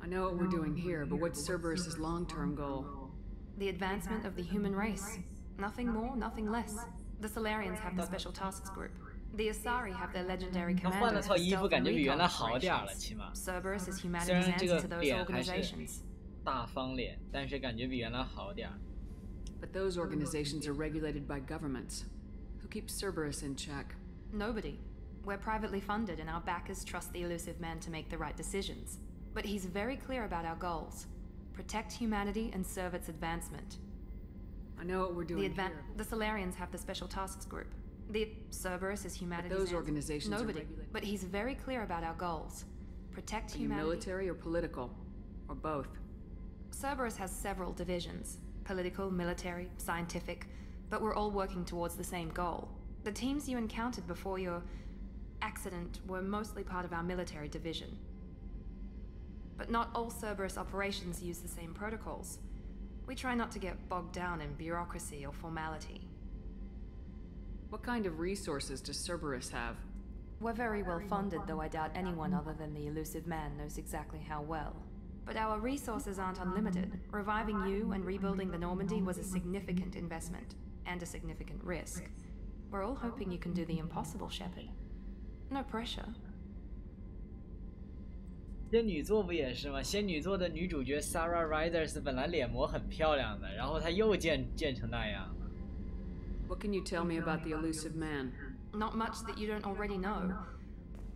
I know what we're doing here, but what's Cerberus's long-term goal? The advancement of the human race. Nothing more, nothing less. The Solarians have the Special Tasks Group. The Asari have their legendary commanders for stealth and recon operations. Cerberus is humanity's answer to those organizations. 大方脸，但是感觉比原来好点。But those organizations are regulated by governments. Who keeps Cerberus in check? Nobody. We're privately funded, and our backers trust the elusive man to make the right decisions. But he's very clear about our goals. Protect humanity and serve its advancement. I know what we're doing here. The Solarians have the Special Tasks Group. The Cerberus is humanity's those organizations Nobody. But he's very clear about our goals. Protect humanity. Military or political? Or both? Cerberus has several divisions. political, military, scientific, but we're all working towards the same goal. The teams you encountered before your accident were mostly part of our military division. But not all Cerberus operations use the same protocols. We try not to get bogged down in bureaucracy or formality. What kind of resources does Cerberus have? We're very well funded, though I doubt anyone other than the elusive man knows exactly how well. But our resources aren't unlimited. Reviving you and rebuilding the Normandy was a significant investment, and a significant risk. We're all hoping you can do the impossible, Shepard. No pressure. 仙女座不也是吗？仙女座的女主角 Sarah Riders 本来脸模很漂亮的，然后她又建成那样。What can you tell me about the elusive man? Not much that you don't already know.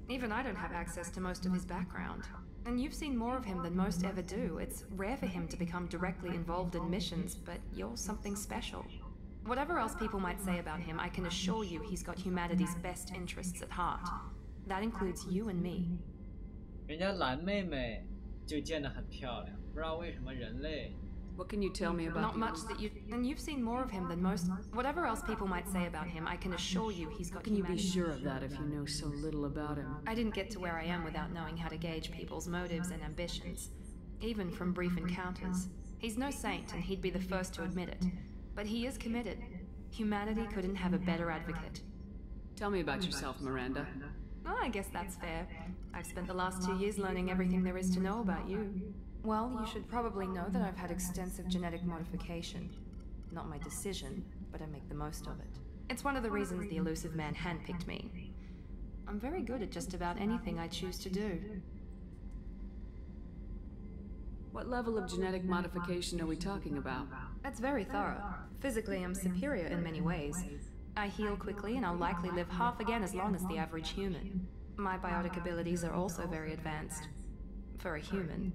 Even I don't have access to most of his background. And you've seen more of him than most ever do. It's rare for him to become directly involved in missions, but you're something special. Whatever else people might say about him, I can assure you he's got humanity's best interests at heart. That includes you and me. 人家蓝妹妹就建得很漂亮，不知道为什么人类。What can you tell me about? Not much that you... And you've seen more of him than most... Whatever else people might say about him, I can assure you he's got... Can you be sure of that if you know so little about him? I didn't get to where I am without knowing how to gauge people's motives and ambitions. Even from brief encounters. He's no saint, and he'd be the first to admit it. But he is committed. Humanity couldn't have a better advocate. Tell me about yourself, Miranda. Oh, I guess that's fair. I've spent the last 2 years learning everything there is to know about you. Well, you should probably know that I've had extensive genetic modification. Not my decision, but I make the most of it. It's one of the reasons the elusive man handpicked me. I'm very good at just about anything I choose to do. What level of genetic modification are we talking about? That's very thorough. Physically, I'm superior in many ways. I heal quickly, and I'll likely live half again as long as the average human. My biotic abilities are also very advanced. For a human.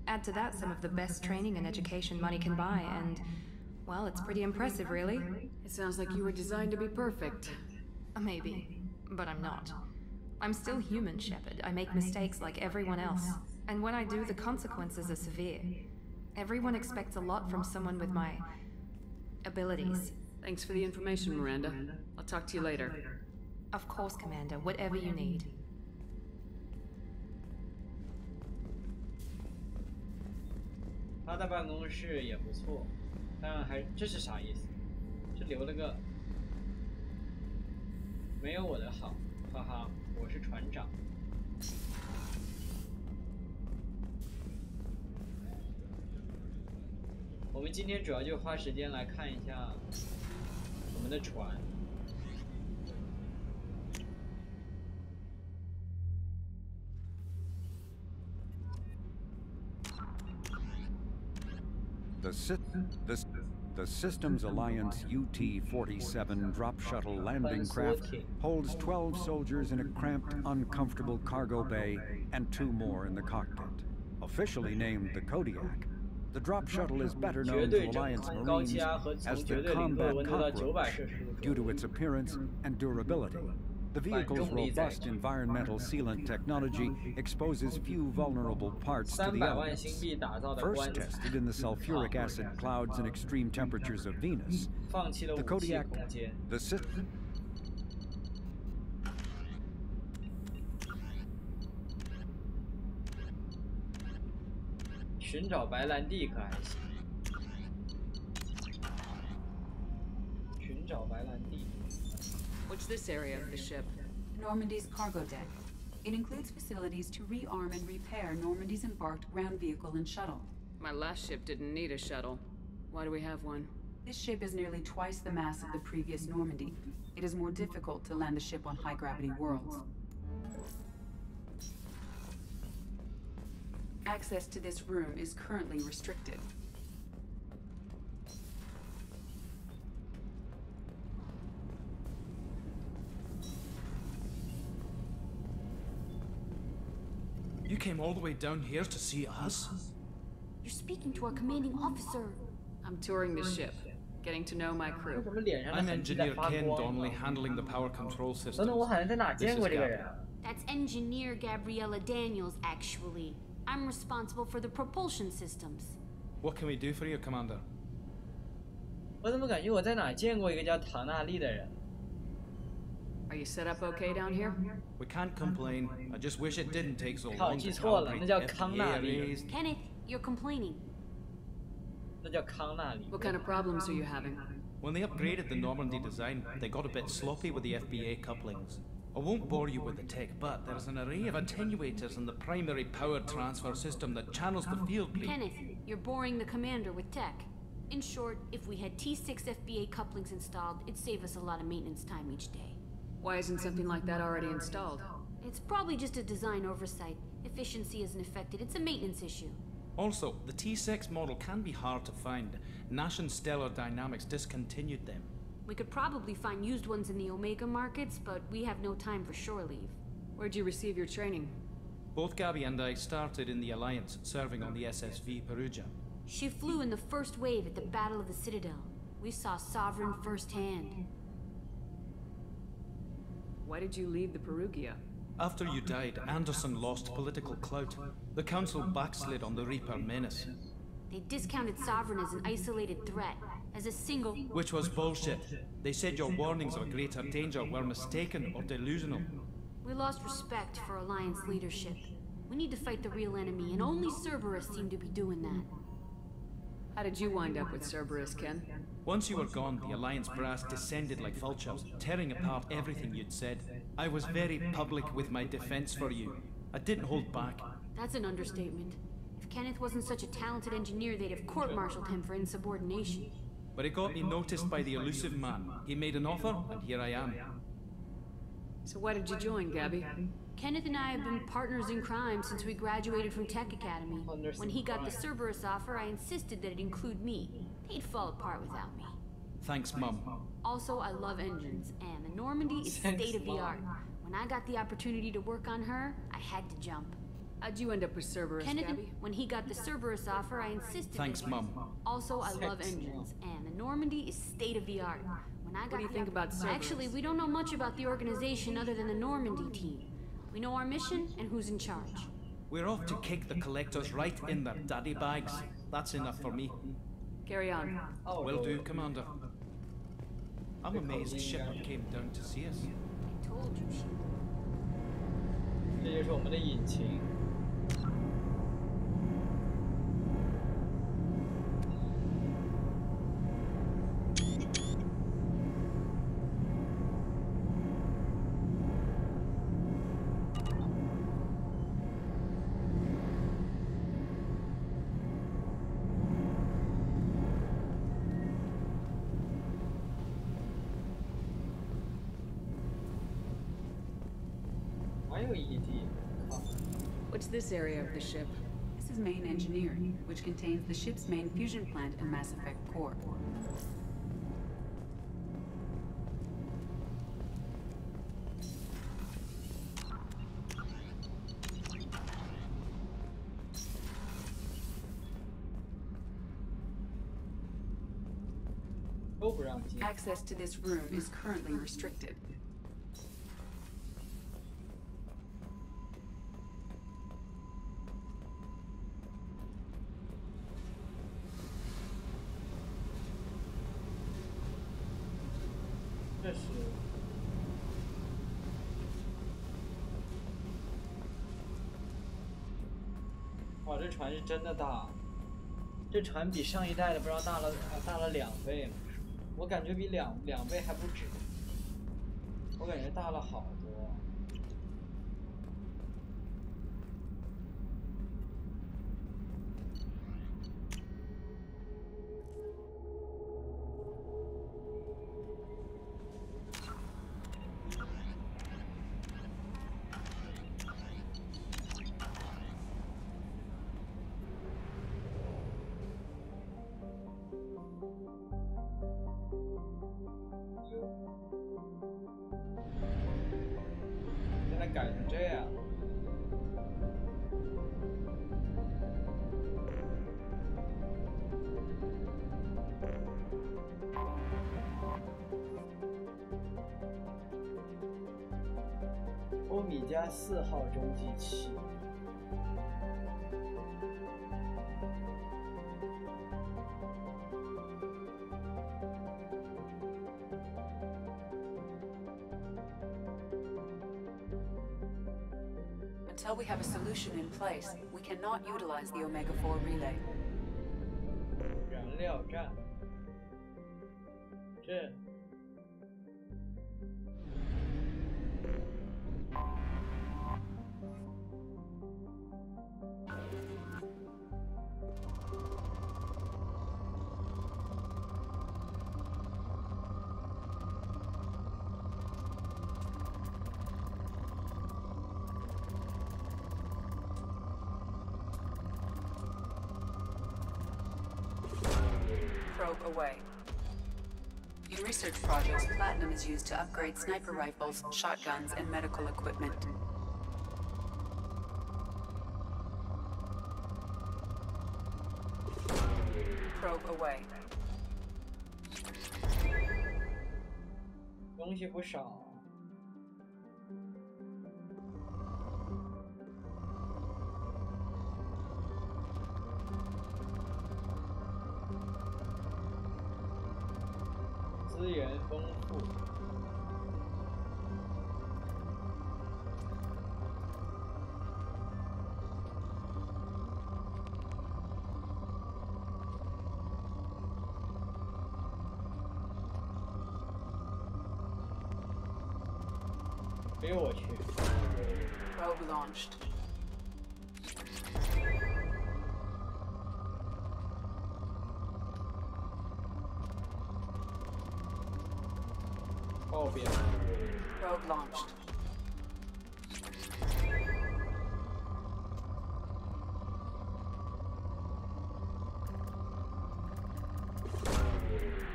Add to that some of the best training and education money can buy, and... well, it's pretty impressive, really. It sounds like you were designed to be perfect. Maybe. But I'm not. I'm still human, Shepard. I make mistakes like everyone else. And when I do, the consequences are severe. Everyone expects a lot from someone with my... abilities. Thanks for the information, Miranda. I'll talk to you later. Of course, Commander. Whatever you need. 他的办公室也不错，但还这是啥意思？这留了个没有我的好，哈哈，我是船长。我们今天主要就花时间来看一下我们的船。The Systems Alliance UT-47 drop shuttle landing craft holds 12 soldiers in a cramped, uncomfortable cargo bay and 2 more in the cockpit. Officially named the Kodiak, the drop shuttle is better known to Alliance Marines as the Combat Cockroach due to its appearance and durability. The vehicle's robust environmental sealant technology exposes few vulnerable parts to the elements. First tested in the sulfuric acid clouds and extreme temperatures of Venus, the Kodiak, the system... 寻找白兰地可还行。寻找白兰地。 What's this area of the ship? Normandy's cargo deck. It includes facilities to rearm and repair Normandy's embarked ground vehicle and shuttle. My last ship didn't need a shuttle. Why do we have one? This ship is nearly twice the mass of the previous Normandy. It is more difficult to land the ship on high-gravity worlds. Access to this room is currently restricted. You came all the way down here to see us? You're speaking to our commanding officer. I'm touring the ship, getting to know my crew. I'm Engineer Ken Donnelly, handling the power control system. That's Engineer Gabriella Daniels, actually. I'm responsible for the propulsion systems. What can we do for you, Commander? 我怎么感觉我在哪见过一个叫唐纳利的人 Are you set up okay down here? We can't complain. I just wish it didn't take so 靠， long 记 to 错了， calibrate 那叫 the 康纳 FBA 利。 arrays. Kenneth, you're complaining. 那叫康纳利。 What kind of problems are you having? When they upgraded the Normandy design, they got a bit sloppy with the FBA couplings. I won't bore you with the tech, but there's an array of attenuators in the primary power transfer system that channels the field bleed. Kenneth, you're boring the commander with tech. In short, if we had T6 FBA couplings installed, it'd save us a lot of maintenance time each day. Why isn't something like that already installed? It's probably just a design oversight. Efficiency isn't affected. It's a maintenance issue. Also, the T6 model can be hard to find. Nash and Stellar Dynamics discontinued them. We could probably find used ones in the Omega markets, but we have no time for shore leave. Where'd you receive your training? Both Gabby and I started in the Alliance, serving on the SSV Perugia. She flew in the first wave at the Battle of the Citadel. We saw Sovereign firsthand. Why did you leave the Perugia? After you died, Anderson lost political clout. The Council backslid on the Reaper menace. They discounted Sovereign as an isolated threat, as a single... Which was bullshit. They said your warnings of greater danger were mistaken or delusional. We lost respect for Alliance leadership. We need to fight the real enemy, and only Cerberus seemed to be doing that. How did you wind up with Cerberus, Ken? Once you were gone, the Alliance brass descended like vultures, tearing apart everything you'd said. I was very public with my defense for you. I didn't hold back. That's an understatement. If Kenneth wasn't such a talented engineer, they'd have court-martialed him for insubordination. But it got me noticed by the elusive man. He made an offer, and here I am. So why did you join, Gabby? Kenneth and I have been partners in crime since we graduated from Tech Academy. When he got the Cerberus offer, I insisted that it include me. He'd fall apart without me. Thanks, Mum. Also, I love engines, and the Normandy is state-of-the-art. When I got the opportunity to work on her, I had to jump. How'd you end up with Cerberus, Kenneth, Gabby? when he got the Cerberus offer, I insisted Thanks, that... Mum. Also, I love engines, and the Normandy is state-of-the-art. When I got What do you think about Cerberus? Actually, we don't know much about the organization other than the Normandy team. We know our mission and who's in charge. We're off to kick the collectors right in their daddy bags. That's enough for me. Carry on. Will do, Commander. I'm amazed Shepard came down to see us. I told you she would. 这就是我们的引擎。What's this area of the ship? This is main engineering, which contains the ship's main fusion plant and Mass Effect core. Access to this room is currently restricted.哇，这船是真的大，这船比上一代的不知道大了2倍了，我感觉比两倍还不止，我感觉大了好多。改成这样。欧米茄4号中继器。Until we have a solution in place, we cannot utilize the Omega-4 relay. 燃料站，这。Probe away. In research projects, platinum is used to upgrade sniper rifles, shotguns, and medical equipment. Probe away. 东西不少。资源丰富。哎呦我去 Probe launched. Probe launched.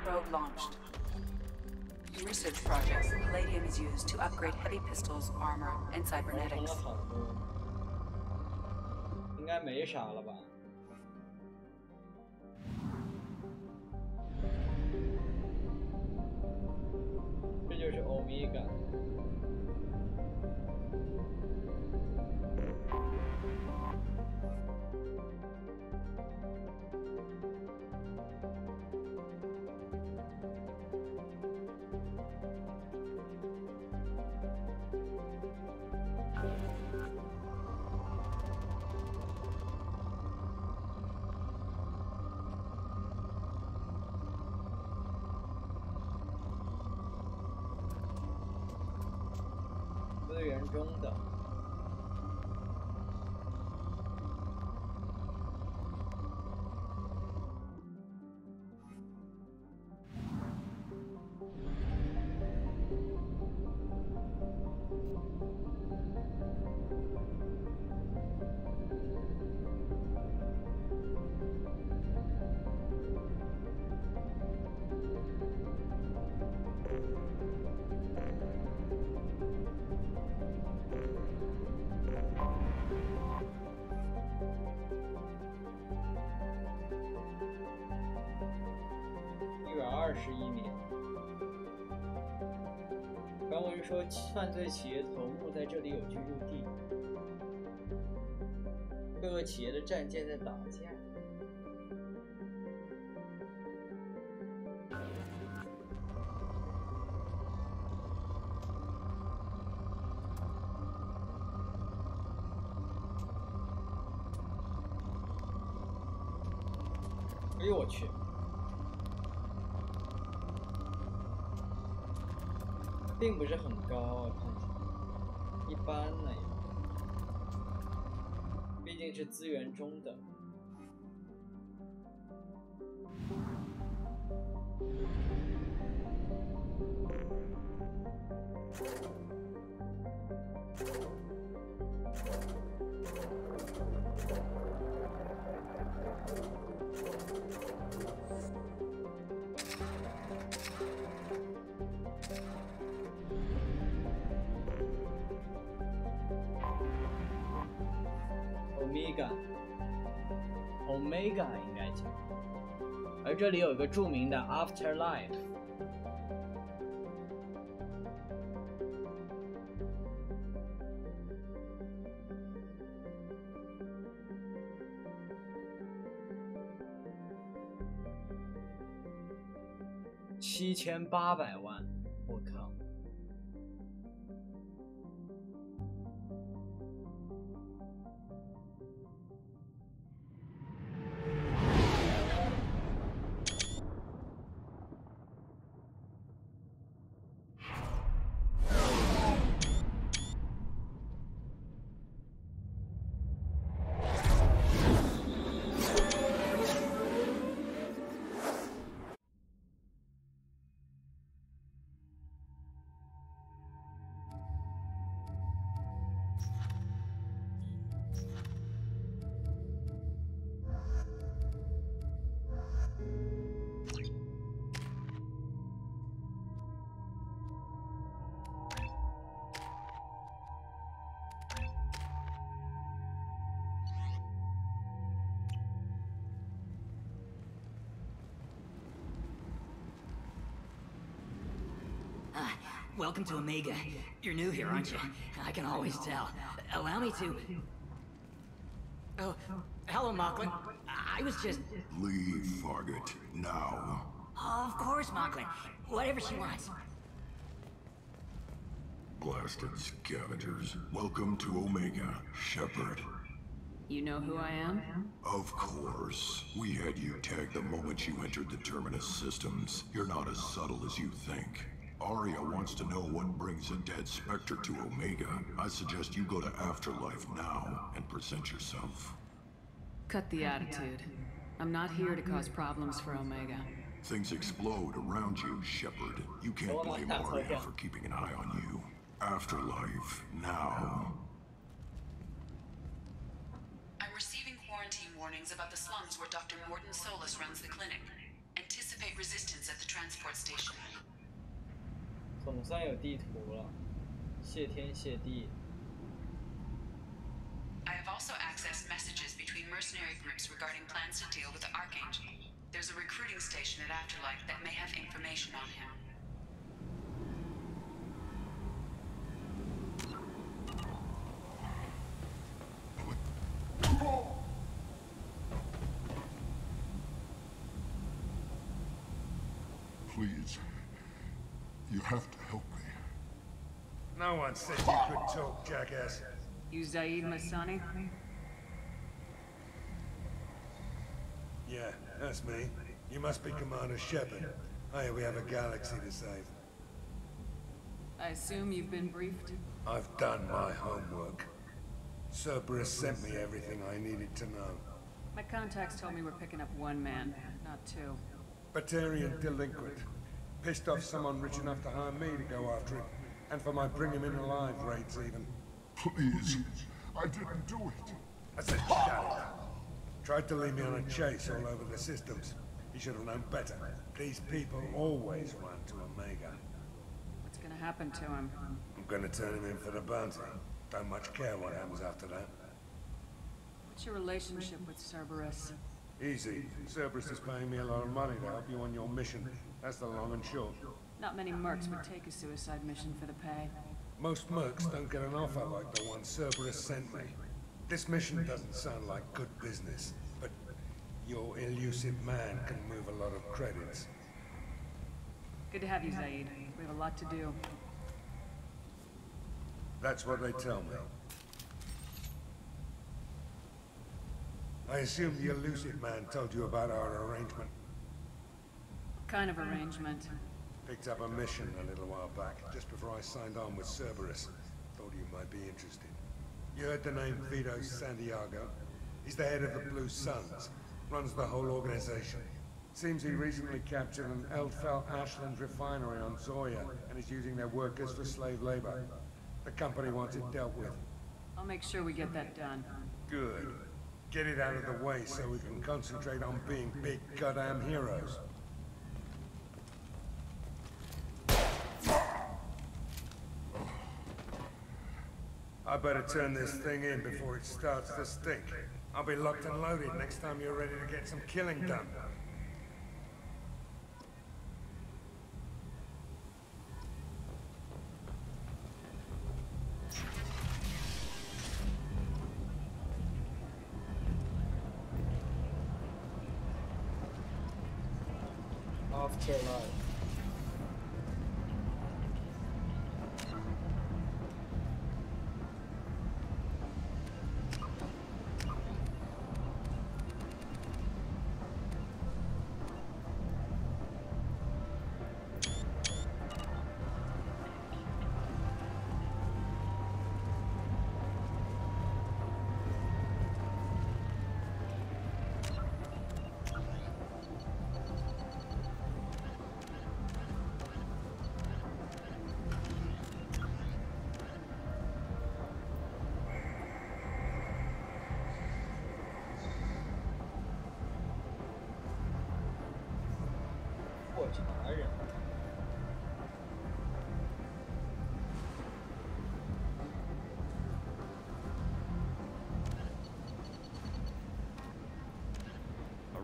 Probe launched. In research projects, palladium is used to upgrade heavy pistols, armor, and cybernetics. 应该没啥了吧？这就是欧米伽。资源中的。121年。刚文说，犯罪企业头目在这里有居住地，各个企业的战舰在打架。哎呦我去！并不是很高啊，看起来一般呢也，毕竟是资源中的。Omega 应该叫，而这里有一个著名的 Afterlife。7800万，我靠！ Welcome to Omega. You're new here, aren't you? I can always tell. Allow me to... Oh, hello, Mocklin. I was just... Leave, Fargate, now. Of course, Mocklin. Whatever she wants. Blasted scavengers. Welcome to Omega, Shepard. You know who I am? Of course. We had you tagged the moment you entered the Terminus systems. You're not as subtle as you think. Aria wants to know what brings a dead Spectre to Omega. I suggest you go to Afterlife now and present yourself. Cut the attitude. I'm not here to cause problems for Omega. Things explode around you, Shepard. You can't blame Aria for keeping an eye on you. Afterlife, now. I'm receiving quarantine warnings about the slums where Dr. Morton Solus runs the clinic. Anticipate resistance at the transport station. 总算有地图了，谢天谢地。 I have also accessed messages between mercenary groups regarding plans to deal with the Archangel. There's a recruiting station at Afterlife that may have information on him. Please, you have to help me. No one said you could talk, jackass. You Zaid Masani? Yeah, that's me. You must be Commander Shepard. Hey, we have a galaxy to save. I assume you've been briefed? I've done my homework. Cerberus sent me everything I needed to know. My contacts told me we're picking up one man, not two. Batarian delinquent. Pissed off someone rich enough to hire me to go after him. And for my bring him in alive raids even. Please, I didn't do it. I said shut it. Tried to lead me on a chase all over the systems. He should have known better. These people always run to Omega. What's gonna happen to him? I'm gonna turn him in for the bounty. Don't much care what happens after that. What's your relationship with Cerberus? Easy. Cerberus is paying me a lot of money to help you on your mission. That's the long and short. Not many mercs would take a suicide mission for the pay. Most mercs don't get an offer like the one Cerberus sent me. This mission doesn't sound like good business, but your elusive man can move a lot of credits. Good to have you, Zaid. We have a lot to do. That's what they tell me. I assume the elusive man told you about our arrangement. What kind of arrangement? Picked up a mission a little while back, just before I signed on with Cerberus. Thought you might be interested. You heard the name Vito Santiago? He's the head of the Blue Suns. Runs the whole organization. Seems he recently captured an Eldfell Ashland refinery on Zoya and is using their workers for slave labor. The company wants it dealt with. I'll make sure we get that done. Good. Get it out of the way so we can concentrate on being big goddamn heroes. I better turn this thing in before it starts to stink. I'll be locked and loaded next time you're ready to get some killing done. Afterlife.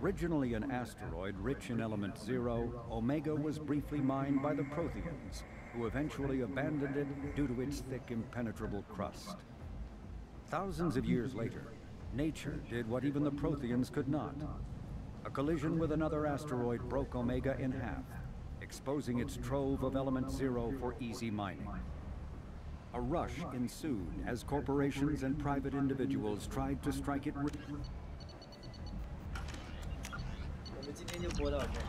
Originally an asteroid rich in element 0, Omega was briefly mined by the Protheans. who eventually abandoned it due to its thick, impenetrable crust. Thousands of years later, nature did what even the Protheans could not. A collision with another asteroid broke Omega in half, exposing its trove of Element Zero for easy mining. A rush ensued as corporations and private individuals tried to strike it. 我们今天就播到这儿，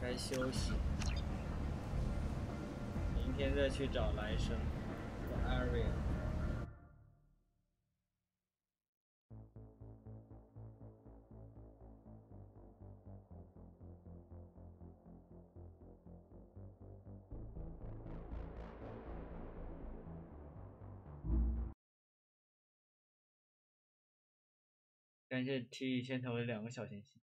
该休息，明天再去找来生和 Aria。感谢 T 先投了2个小心心。